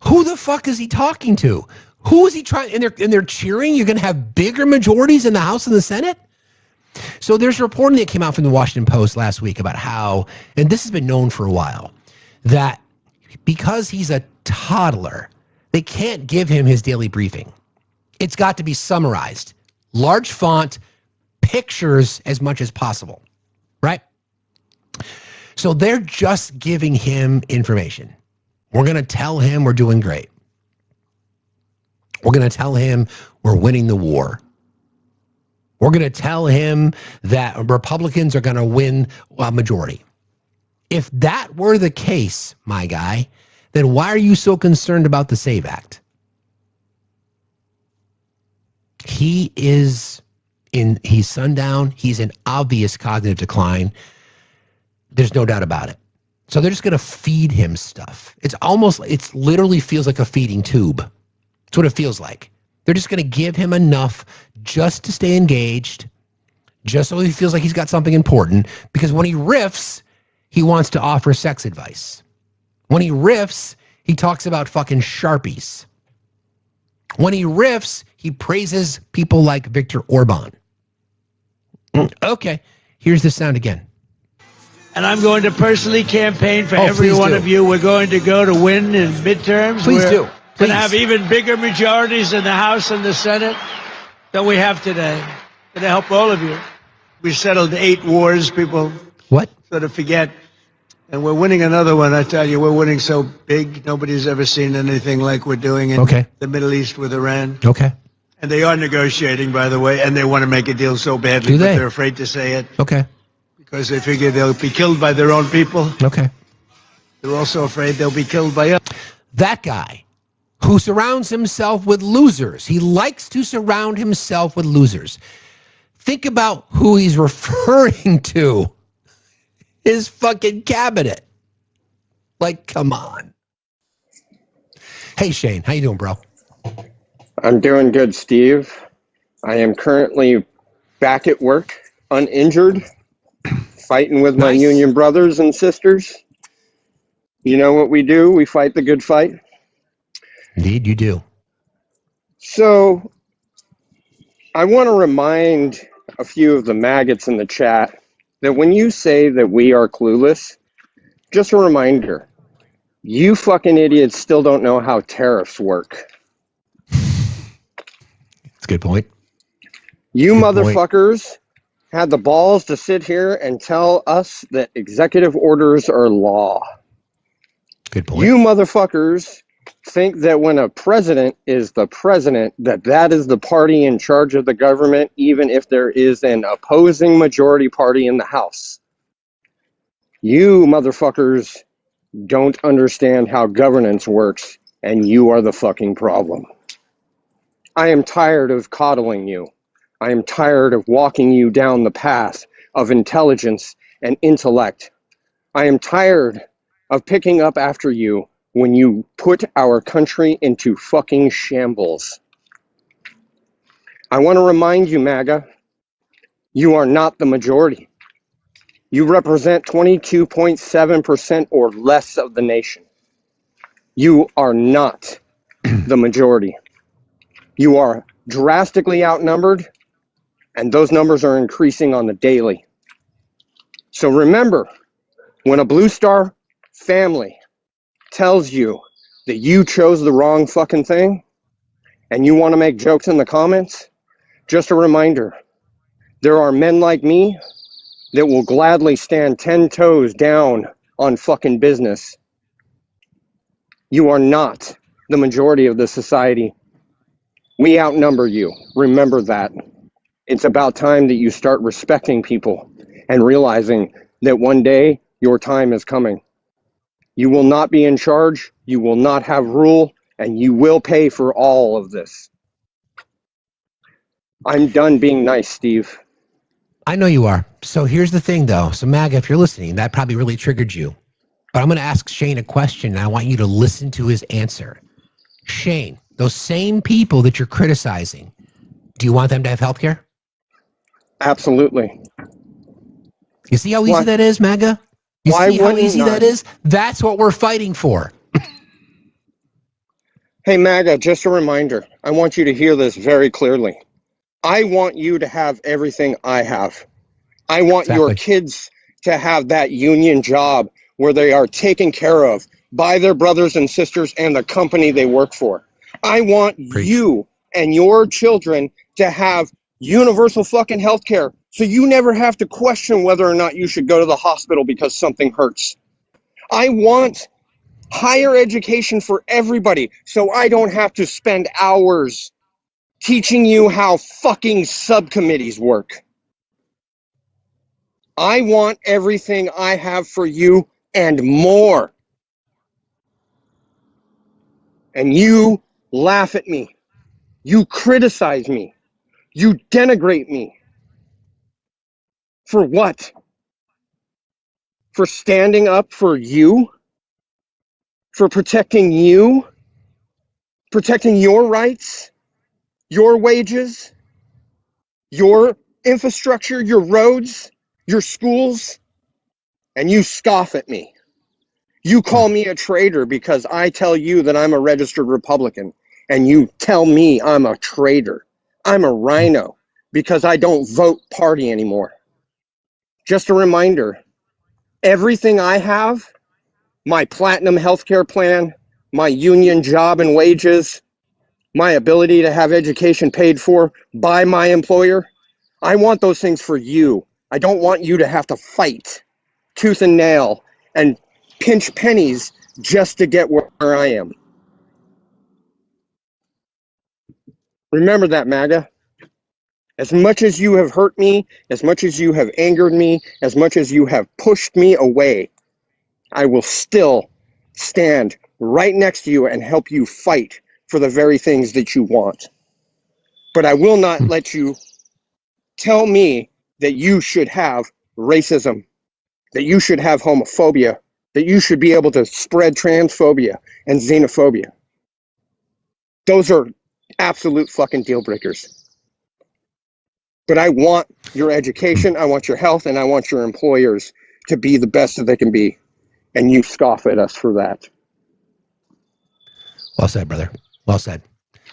Who the fuck is he talking to? Who is he trying? And they're cheering. You're going to have bigger majorities in the House and the Senate. So there's reporting that came out from the Washington Post last week about how, and this has been known for a while, that because he's a toddler, they can't give him his daily briefing. It's got to be summarized, large font, pictures as much as possible, right? So they're just giving him information. We're going to tell him we're doing great. We're going to tell him we're winning the war. We're going to tell him that Republicans are going to win a majority. If that were the case, my guy, then why are you so concerned about the SAVE Act? He's sundown. He's in obvious cognitive decline. There's no doubt about it. So they're just going to feed him stuff. It literally feels like a feeding tube. That's what it feels like. They're just going to give him enough just to stay engaged, just so he feels like he's got something important. Because when he riffs, he wants to offer sex advice. When he riffs, he talks about fucking Sharpies. When he riffs, he praises people like Viktor Orban. Okay, here's the sound again. And I'm going to personally campaign for every one of you. We're going to go to win in midterms. Please do. We're going to have even bigger majorities in the House and the Senate than we have today. Going to help all of you. We settled 8 wars, people sort of forget. And we're winning another one, I tell you. We're winning so big, nobody's ever seen anything like we're doing in the Middle East with Iran. Okay. And they are negotiating, by the way, and they want to make a deal so badly, but they're afraid to say it. Okay. Because they figure they'll be killed by their own people. Okay. They're also afraid they'll be killed by us. That guy who surrounds himself with losers. He likes to surround himself with losers. Think about who he's referring to. His fucking cabinet. Like, come on. Hey, Shane. How you doing, bro? I'm doing good, Steve. I am currently back at work, uninjured, fighting with my union brothers and sisters. You know what we do? We fight the good fight. Indeed, you do. So, I want to remind a few of the maggots in the chat that when you say that we are clueless, just a reminder, you fucking idiots still don't know how tariffs work. That's a good point. You motherfuckers had the balls to sit here and tell us that executive orders are law. Good point. You motherfuckers think that when a president is the president, that is the party in charge of the government, even if there is an opposing majority party in the House. You motherfuckers don't understand how governance works, and you are the fucking problem. I am tired of coddling you. I am tired of walking you down the path of intelligence and intellect. I am tired of picking up after you when you put our country into fucking shambles. I want to remind you, MAGA, you are not the majority. You represent 22.7% or less of the nation. You are not the majority. You are drastically outnumbered, and those numbers are increasing on the daily. So remember, when a Blue Star family tells you that you chose the wrong fucking thing and you want to make jokes in the comments, just a reminder, there are men like me that will gladly stand 10 toes down on fucking business. You are not the majority of the society. We outnumber you. Remember that. It's about time that you start respecting people and realizing that one day your time is coming. You will not be in charge, you will not have rule, and you will pay for all of this. I'm done being nice, Steve. I know you are. So here's the thing, though. So, MAGA, if you're listening, that probably really triggered you. But I'm going to ask Shane a question, and I want you to listen to his answer. Shane, those same people that you're criticizing, do you want them to have health care? Absolutely. You see how easy that is, MAGA? You see how easy that is? That's what we're fighting for. Hey, MAGA, just a reminder. I want you to hear this very clearly. I want you to have everything I have. I want your kids to have that union job where they are taken care of by their brothers and sisters and the company they work for. I want you and your children to have universal fucking health care so you never have to question whether or not you should go to the hospital because something hurts. I want higher education for everybody so I don't have to spend hours teaching you how fucking subcommittees work. I want everything I have for you and more. And you laugh at me. You criticize me. You denigrate me. For what? For standing up for you? For protecting you? Protecting your rights? Your wages? Your infrastructure? Your roads? Your schools? And you scoff at me. You call me a traitor because I tell you that I'm a registered Republican, and you tell me I'm a traitor. I'm a rhino because I don't vote party anymore. Just a reminder, everything I have, my platinum healthcare plan, my union job and wages, my ability to have education paid for by my employer, I want those things for you. I don't want you to have to fight tooth and nail and pinch pennies just to get where I am. Remember that, MAGA. As much as you have hurt me, as much as you have angered me, as much as you have pushed me away, I will still stand right next to you and help you fight for the very things that you want. But I will not let you tell me that you should have racism, that you should have homophobia, that you should be able to spread transphobia and xenophobia. Those are absolute fucking deal breakers. But I want your education, I want your health, and I want your employers to be the best that they can be. And you scoff at us for that. Well said, brother. Well said.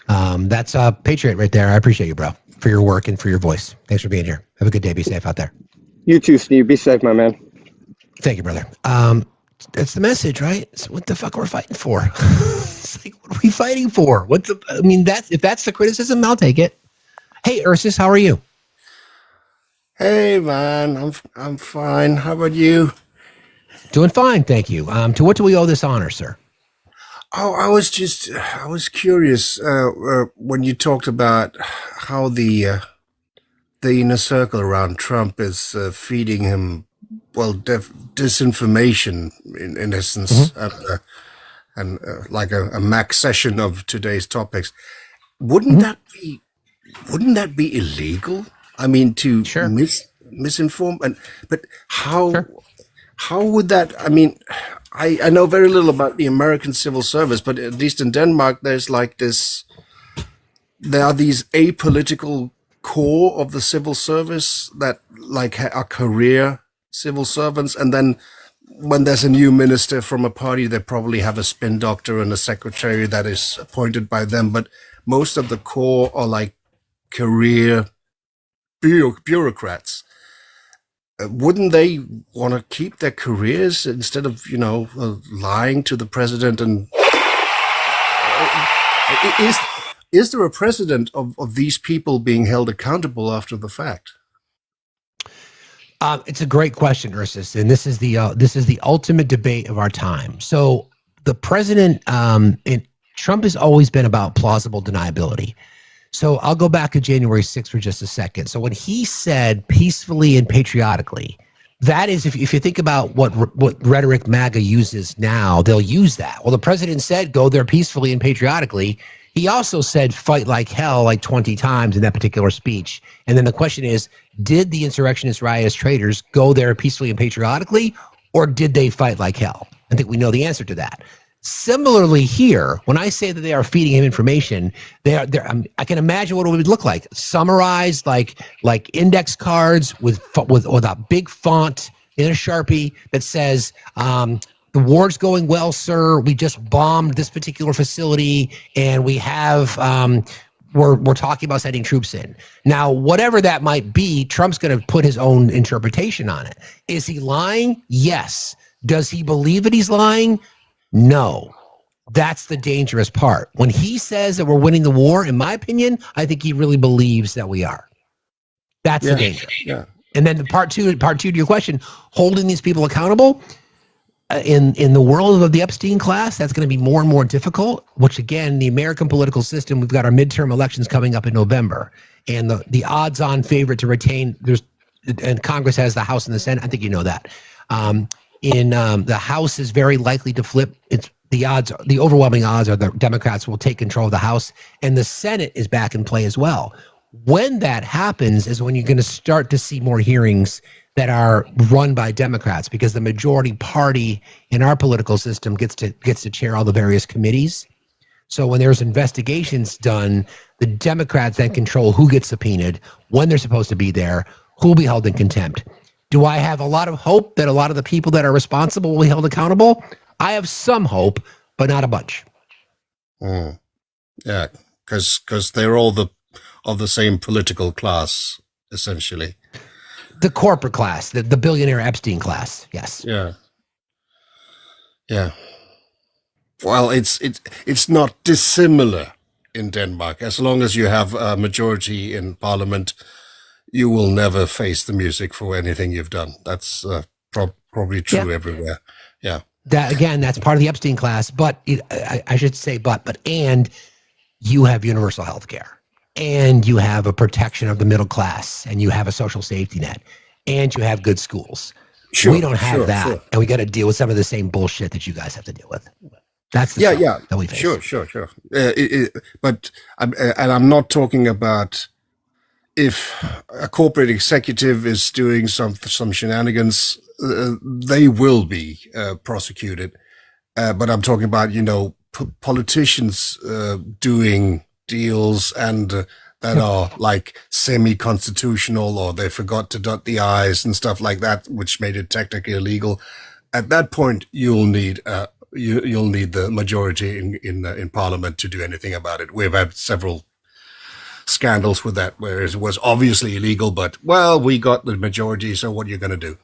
That's Patriot right there. I appreciate you, bro, for your work and for your voice. Thanks for being here. Have a good day. Be safe out there. You too, Steve. Be safe, my man. Thank you, brother. That's the message, right? So what the fuck we're fighting for? It's like, what are we fighting for? If that's the criticism, I'll take it. Hey, Ursus, how are you? Hey, man, I'm fine. How about you? Doing fine, thank you. To what do we owe this honor, sir? Oh, I was curious when you talked about how the inner circle around Trump is feeding him, disinformation in essence, and like a max session of today's topics. Wouldn't that be illegal? I mean, to misinform, but how would that? I mean, I know very little about the American civil service, but at least in Denmark, there are these apolitical core of the civil service that are career civil servants, and then when there's a new minister from a party, they probably have a spin doctor and a secretary that is appointed by them, but most of the core are like career bureaucrats. Wouldn't they want to keep their careers instead of, lying to the president? And is there a precedent of these people being held accountable after the fact? It's a great question, Ursus, and this is the ultimate debate of our time. So the president, Trump has always been about plausible deniability. So I'll go back to January 6th for just a second. So when he said peacefully and patriotically, That is, if you think about what rhetoric MAGA uses now, they'll use that. Well, the president said, go there peacefully and patriotically. He also said, fight like hell, like 20 times in that particular speech. And then the question is, did the insurrectionist riotous traitors go there peacefully and patriotically, or did they fight like hell? I think we know the answer to that. Similarly here, when I say that they are feeding him information, I can imagine what it would look like. Summarized like index cards with a big font in a Sharpie that says, the war's going well, sir. We just bombed this particular facility, and we have we're talking about sending troops in. Now, whatever that might be, Trump's going to put his own interpretation on it. Is he lying? Yes. Does he believe that he's lying? No. That's the dangerous part. When he says that we're winning the war, in my opinion, I think he really believes that we are. That's the danger. Yeah. And then the part two to your question, holding these people accountable. In the world of the Epstein class, that's going to be more and more difficult, which again, the American political system, we've got our midterm elections coming up in November, and the odds-on favorite to retain, and Congress has the House and the Senate. I think you know that. The House is very likely to flip. The overwhelming odds are the Democrats will take control of the House, and the Senate is back in play as well. When that happens is when you're going to start to see more hearings that are run by Democrats, because the majority party in our political system gets to chair all the various committees. So when there's investigations done, the Democrats then control who gets subpoenaed, when they're supposed to be there, who will be held in contempt. Do I have a lot of hope that a lot of the people that are responsible will be held accountable? I have some hope, but not a bunch. Yeah, because they're all of the same political class, essentially. The corporate class, the billionaire Epstein class, yes. Yeah. Yeah. Well, it's not dissimilar in Denmark. As long as you have a majority in parliament, you will never face the music for anything you've done. That's probably true everywhere. Yeah. That's part of the Epstein class, but I should say and you have universal health care. And you have a protection of the middle class, and you have a social safety net, and you have good schools. Sure, we don't have that, and we got to deal with some of the same bullshit that you guys have to deal with. That's the stuff that we face. Sure. But I'm not talking about if a corporate executive is doing some shenanigans, they will be prosecuted. But I'm talking about politicians doing deals and that are like semi-constitutional, or they forgot to dot the I's and stuff like that, which made it technically illegal. At that point, you'll need the majority in Parliament to do anything about it. We've had several scandals with that, where it was obviously illegal, but we got the majority, so what are you going to do?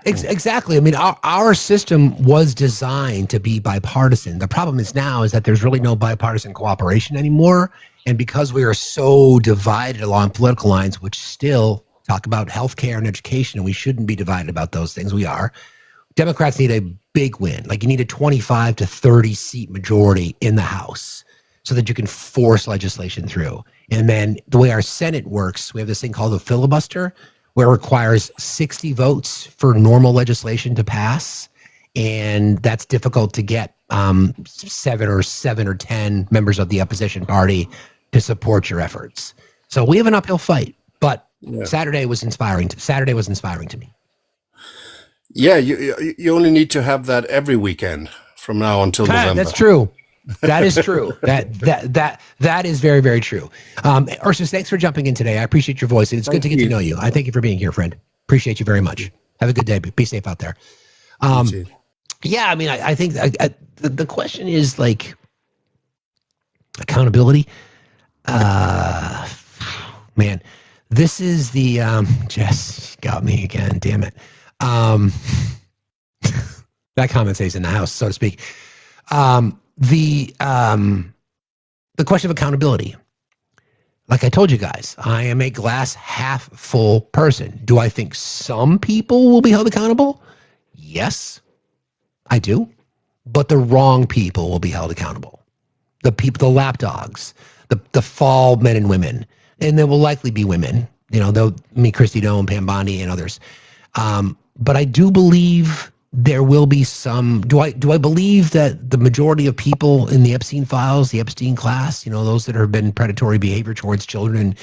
Exactly. I mean, our system was designed to be bipartisan. The problem is that there's really no bipartisan cooperation anymore. And because we are so divided along political lines, which still talk about healthcare and education, and we shouldn't be divided about those things, we are. Democrats need a big win. Like, you need a 25 to 30 seat majority in the House so that you can force legislation through. And then the way our Senate works, we have this thing called a filibuster, where it requires 60 votes for normal legislation to pass. And that's difficult to get 7 or 10 members of the opposition party to support your efforts. So we have an uphill fight, but Saturday was inspiring to me. Yeah, you only need to have that every weekend from now until November. That's true. That is true. That is very, very true. Ursus, thanks for jumping in today. I appreciate your voice. It's good to get to know you. I thank you for being here, friend. Appreciate you very much. Have a good day. Be safe out there. I mean, I think the question is like accountability. Man, this is the Jess got me again. Damn it. That comment stays in the house, so to speak. The question of accountability. Like I told you guys, I am a glass half full person. Do I think some people will be held accountable? Yes, I do. But the wrong people will be held accountable. The lapdogs, the fall men and women, and there will likely be women, Christy Dome, Pam Bondi, and others. But I do believe there will be some. Do I believe that the majority of people in the Epstein files, the Epstein class, those that have been predatory behavior towards children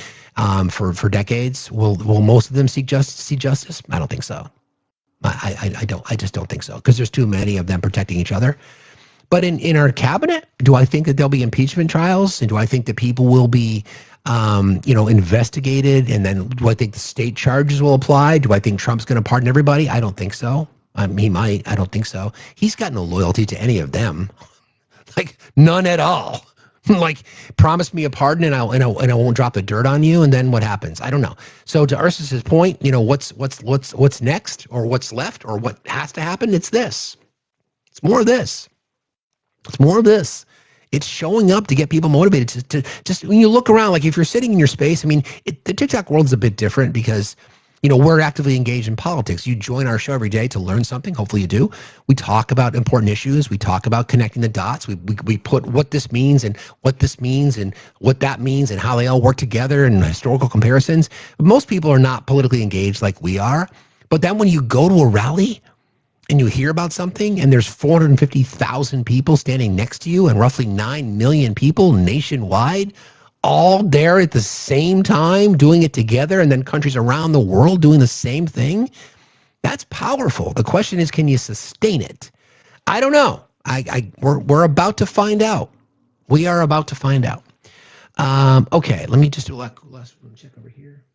for decades, will most of them seek justice? I don't think so. I just don't think so, because there's too many of them protecting each other. But in our cabinet, do I think that there'll be impeachment trials? And do I think that people will be, investigated? And then do I think the state charges will apply? Do I think Trump's going to pardon everybody? I don't think so. He might. I don't think so. He's got no loyalty to any of them, like none at all. Like, promise me a pardon and I won't drop the dirt on you. And then what happens? I don't know. So to Ursus's point, what's next, or what's left, or what has to happen? It's this. It's more of this. It's more of this. It's showing up to get people motivated to just, when you look around, like if you're sitting in your space, the TikTok world is a bit different because, we're actively engaged in politics. You join our show every day to learn something. Hopefully you do. We talk about important issues. We talk about connecting the dots. We put what this means and what this means and what that means and how they all work together and historical comparisons. But most people are not politically engaged like we are. But then when you go to a rally and you hear about something and there's 450,000 people standing next to you and roughly 9 million people nationwide, all there at the same time doing it together, and then countries around the world doing the same thing, that's powerful. The question is, can you sustain it? I don't know. We're about to find out. We are about to find out. Okay, let me just do a last one. Check over here.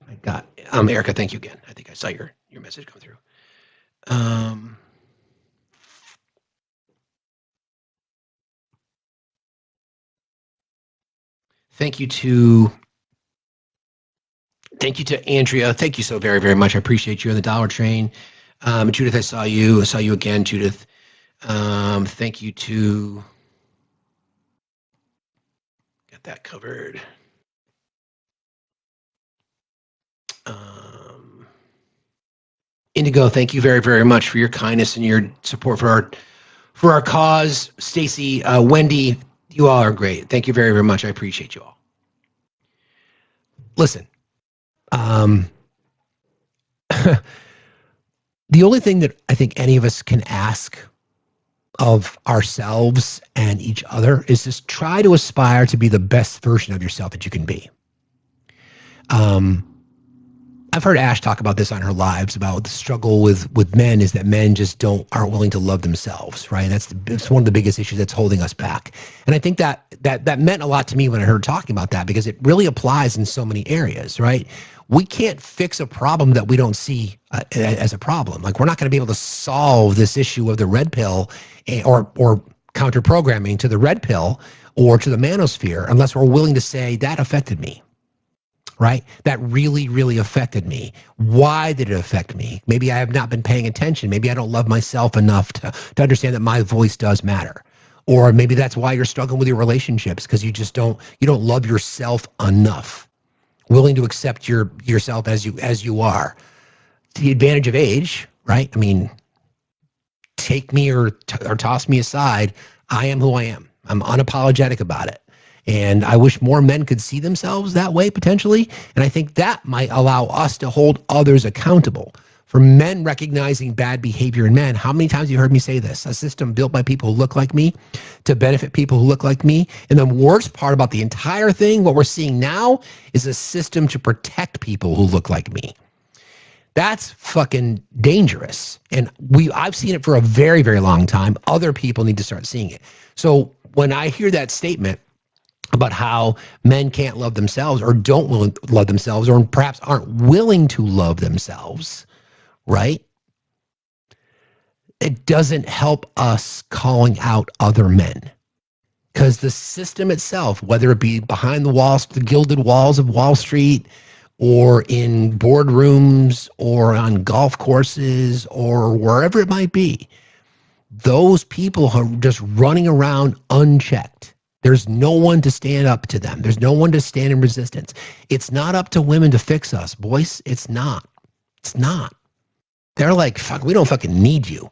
I got Erica, thank you again. I think I saw your message come through. Thank you to Andrea. Thank you so very, very much. I appreciate you on the Dollar Train. Judith, I saw you. I saw you again, Judith. Thank you to, got that covered. Indigo, thank you very, very much for your kindness and your support for our cause. Stacy, Wendy, you all are great. Thank you very, very much. I appreciate you all. Listen, the only thing that I think any of us can ask of ourselves and each other is just try to aspire to be the best version of yourself that you can be. I've heard Ash talk about this on her lives, about the struggle with men is that men just aren't willing to love themselves, right? It's one of the biggest issues that's holding us back. And I think that meant a lot to me when I heard her talking about that, because it really applies in so many areas, right? We can't fix a problem that we don't see as a problem. Like, we're not going to be able to solve this issue of the red pill or counter programming to the red pill or to the manosphere unless we're willing to say that affected me. Right? That really, really affected me. Why did it affect me? Maybe I have not been paying attention. Maybe I don't love myself enough to understand that my voice does matter. Or maybe that's why you're struggling with your relationships, because you don't love yourself enough. Willing to accept yourself as you are. To the advantage of age, right? I mean, take me or toss me aside. I am who I am. I'm unapologetic about it. And I wish more men could see themselves that way, potentially. And I think that might allow us to hold others accountable. For men recognizing bad behavior in men, how many times have you heard me say this? A system built by people who look like me to benefit people who look like me. And the worst part about the entire thing, what we're seeing now, is a system to protect people who look like me. That's fucking dangerous. And I've seen it for a very, very long time. Other people need to start seeing it. So when I hear that statement about how men can't love themselves or don't love themselves, or perhaps aren't willing to love themselves, right? It doesn't help us calling out other men, because the system itself, whether it be behind the walls, the gilded walls of Wall Street, or in boardrooms, or on golf courses, or wherever it might be, those people are just running around unchecked. There's no one to stand up to them. There's no one to stand in resistance. It's not up to women to fix us, boys. It's not. It's not. They're like, fuck, we don't fucking need you.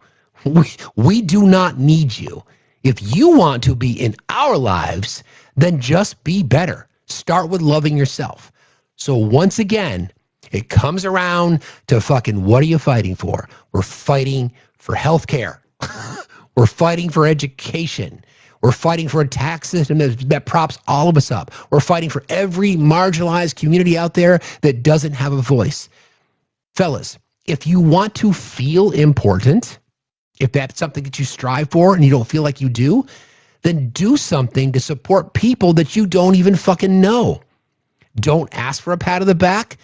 We do not need you. If you want to be in our lives, then just be better. Start with loving yourself. So once again, it comes around to fucking what are you fighting for? We're fighting for healthcare. We're fighting for education. We're fighting for a tax system that props all of us up. We're fighting for every marginalized community out there that doesn't have a voice. Fellas, if you want to feel important, if that's something that you strive for and you don't feel like you do, then do something to support people that you don't even fucking know. Don't ask for a pat on the back.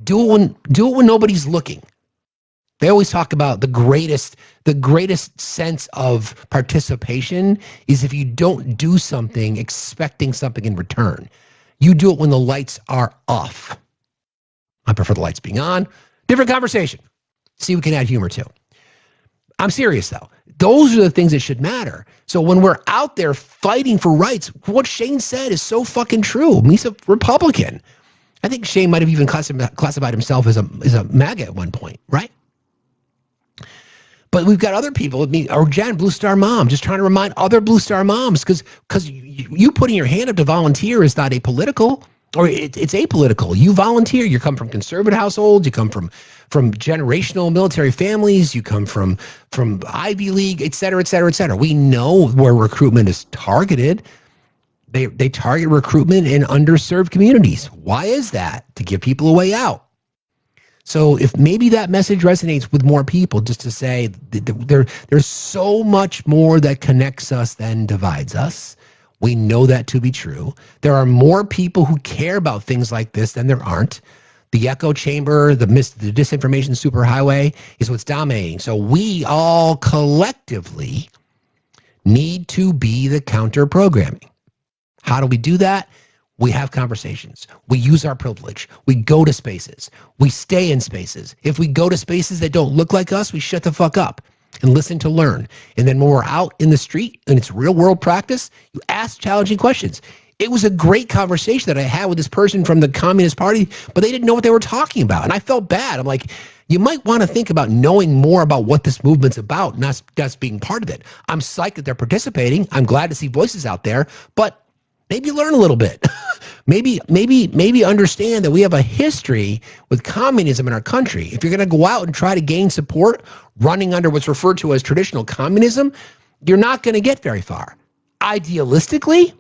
Do it when nobody's looking. They always talk about the greatest sense of participation is if you don't do something expecting something in return. You do it when the lights are off. I prefer the lights being on. Different conversation. See, we can add humor too. I'm serious though. Those are the things that should matter. So when we're out there fighting for rights, what Shane said is so fucking true. He's a Republican. I think Shane might have even classified himself as a MAGA at one point, right? But we've got other people, or Jen, Blue Star Mom, just trying to remind other Blue Star Moms, because you putting your hand up to volunteer is not apolitical, or it's apolitical. You volunteer. You come from conservative households. You come from generational military families. You come from Ivy League, et cetera, et cetera, et cetera. We know where recruitment is targeted. They target recruitment in underserved communities. Why is that? To give people a way out. So if maybe that message resonates with more people, just to say there's so much more that connects us than divides us. We know that to be true. There are more people who care about things like this than there aren't. The echo chamber, the disinformation superhighway is what's dominating. So we all collectively need to be the counter programming. How do we do that? We have conversations. We use our privilege. We go to spaces. We stay in spaces. If we go to spaces that don't look like us, we shut the fuck up and listen to learn. And then when we're out in the street and it's real world practice, you ask challenging questions. It was a great conversation that I had with this person from the Communist Party, but they didn't know what they were talking about. And I felt bad. I'm like, you might want to think about knowing more about what this movement's about, not just being part of it. I'm psyched that they're participating. I'm glad to see voices out there, but maybe learn a little bit. maybe understand that we have a history with communism in our country. If you're going to go out and try to gain support running under what's referred to as traditional communism, you're not going to get very far. Idealistically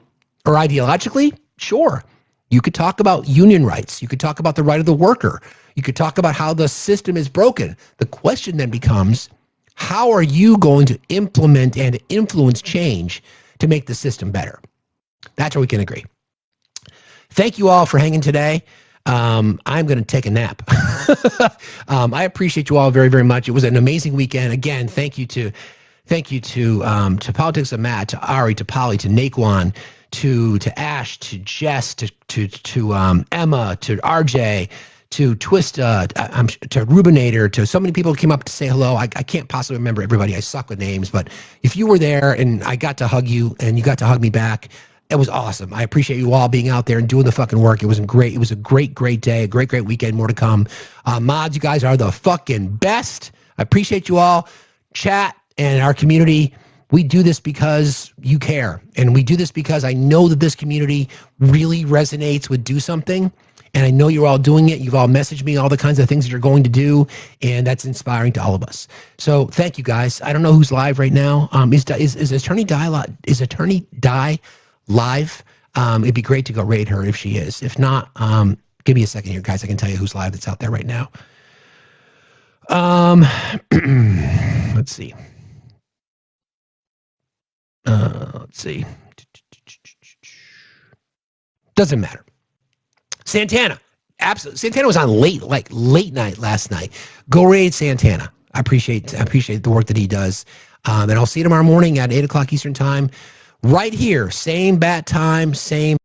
or ideologically, sure. You could talk about union rights. You could talk about the right of the worker. You could talk about how the system is broken. The question then becomes, how are you going to implement and influence change to make the system better? That's where we can agree. Thank you all for hanging today. I'm going to take a nap. I appreciate you all very, very much. It was an amazing weekend. Again, thank you to Politics of Matt, to Ari, to Polly, to Naquan, to Ash, to Jess, to Emma, to RJ, to Twista, to Rubinator, to so many people who came up to say hello. I can't possibly remember everybody. I suck with names, but if you were there and I got to hug you and you got to hug me back, it was awesome. I appreciate you all being out there and doing the fucking work. It was great. It was a great, great day, a great, great weekend. More to come. Mods, you guys are the fucking best. I appreciate you all. Chat and our community. We do this because you care. And we do this because I know that this community really resonates with do something. And I know you're all doing it. You've all messaged me all the kinds of things that you're going to do. And that's inspiring to all of us. So thank you guys. I don't know who's live right now. Is Attorney Di live? It'd be great to go raid her if she is. If not, give me a second here, guys. I can tell you who's live that's out there right now. Let's see. Let's see. Doesn't matter. Santana. Absolutely. Santana was on late night last night. Go raid Santana. I appreciate the work that he does. And I'll see you tomorrow morning at 8 o'clock Eastern time. Right here. Same bat time, same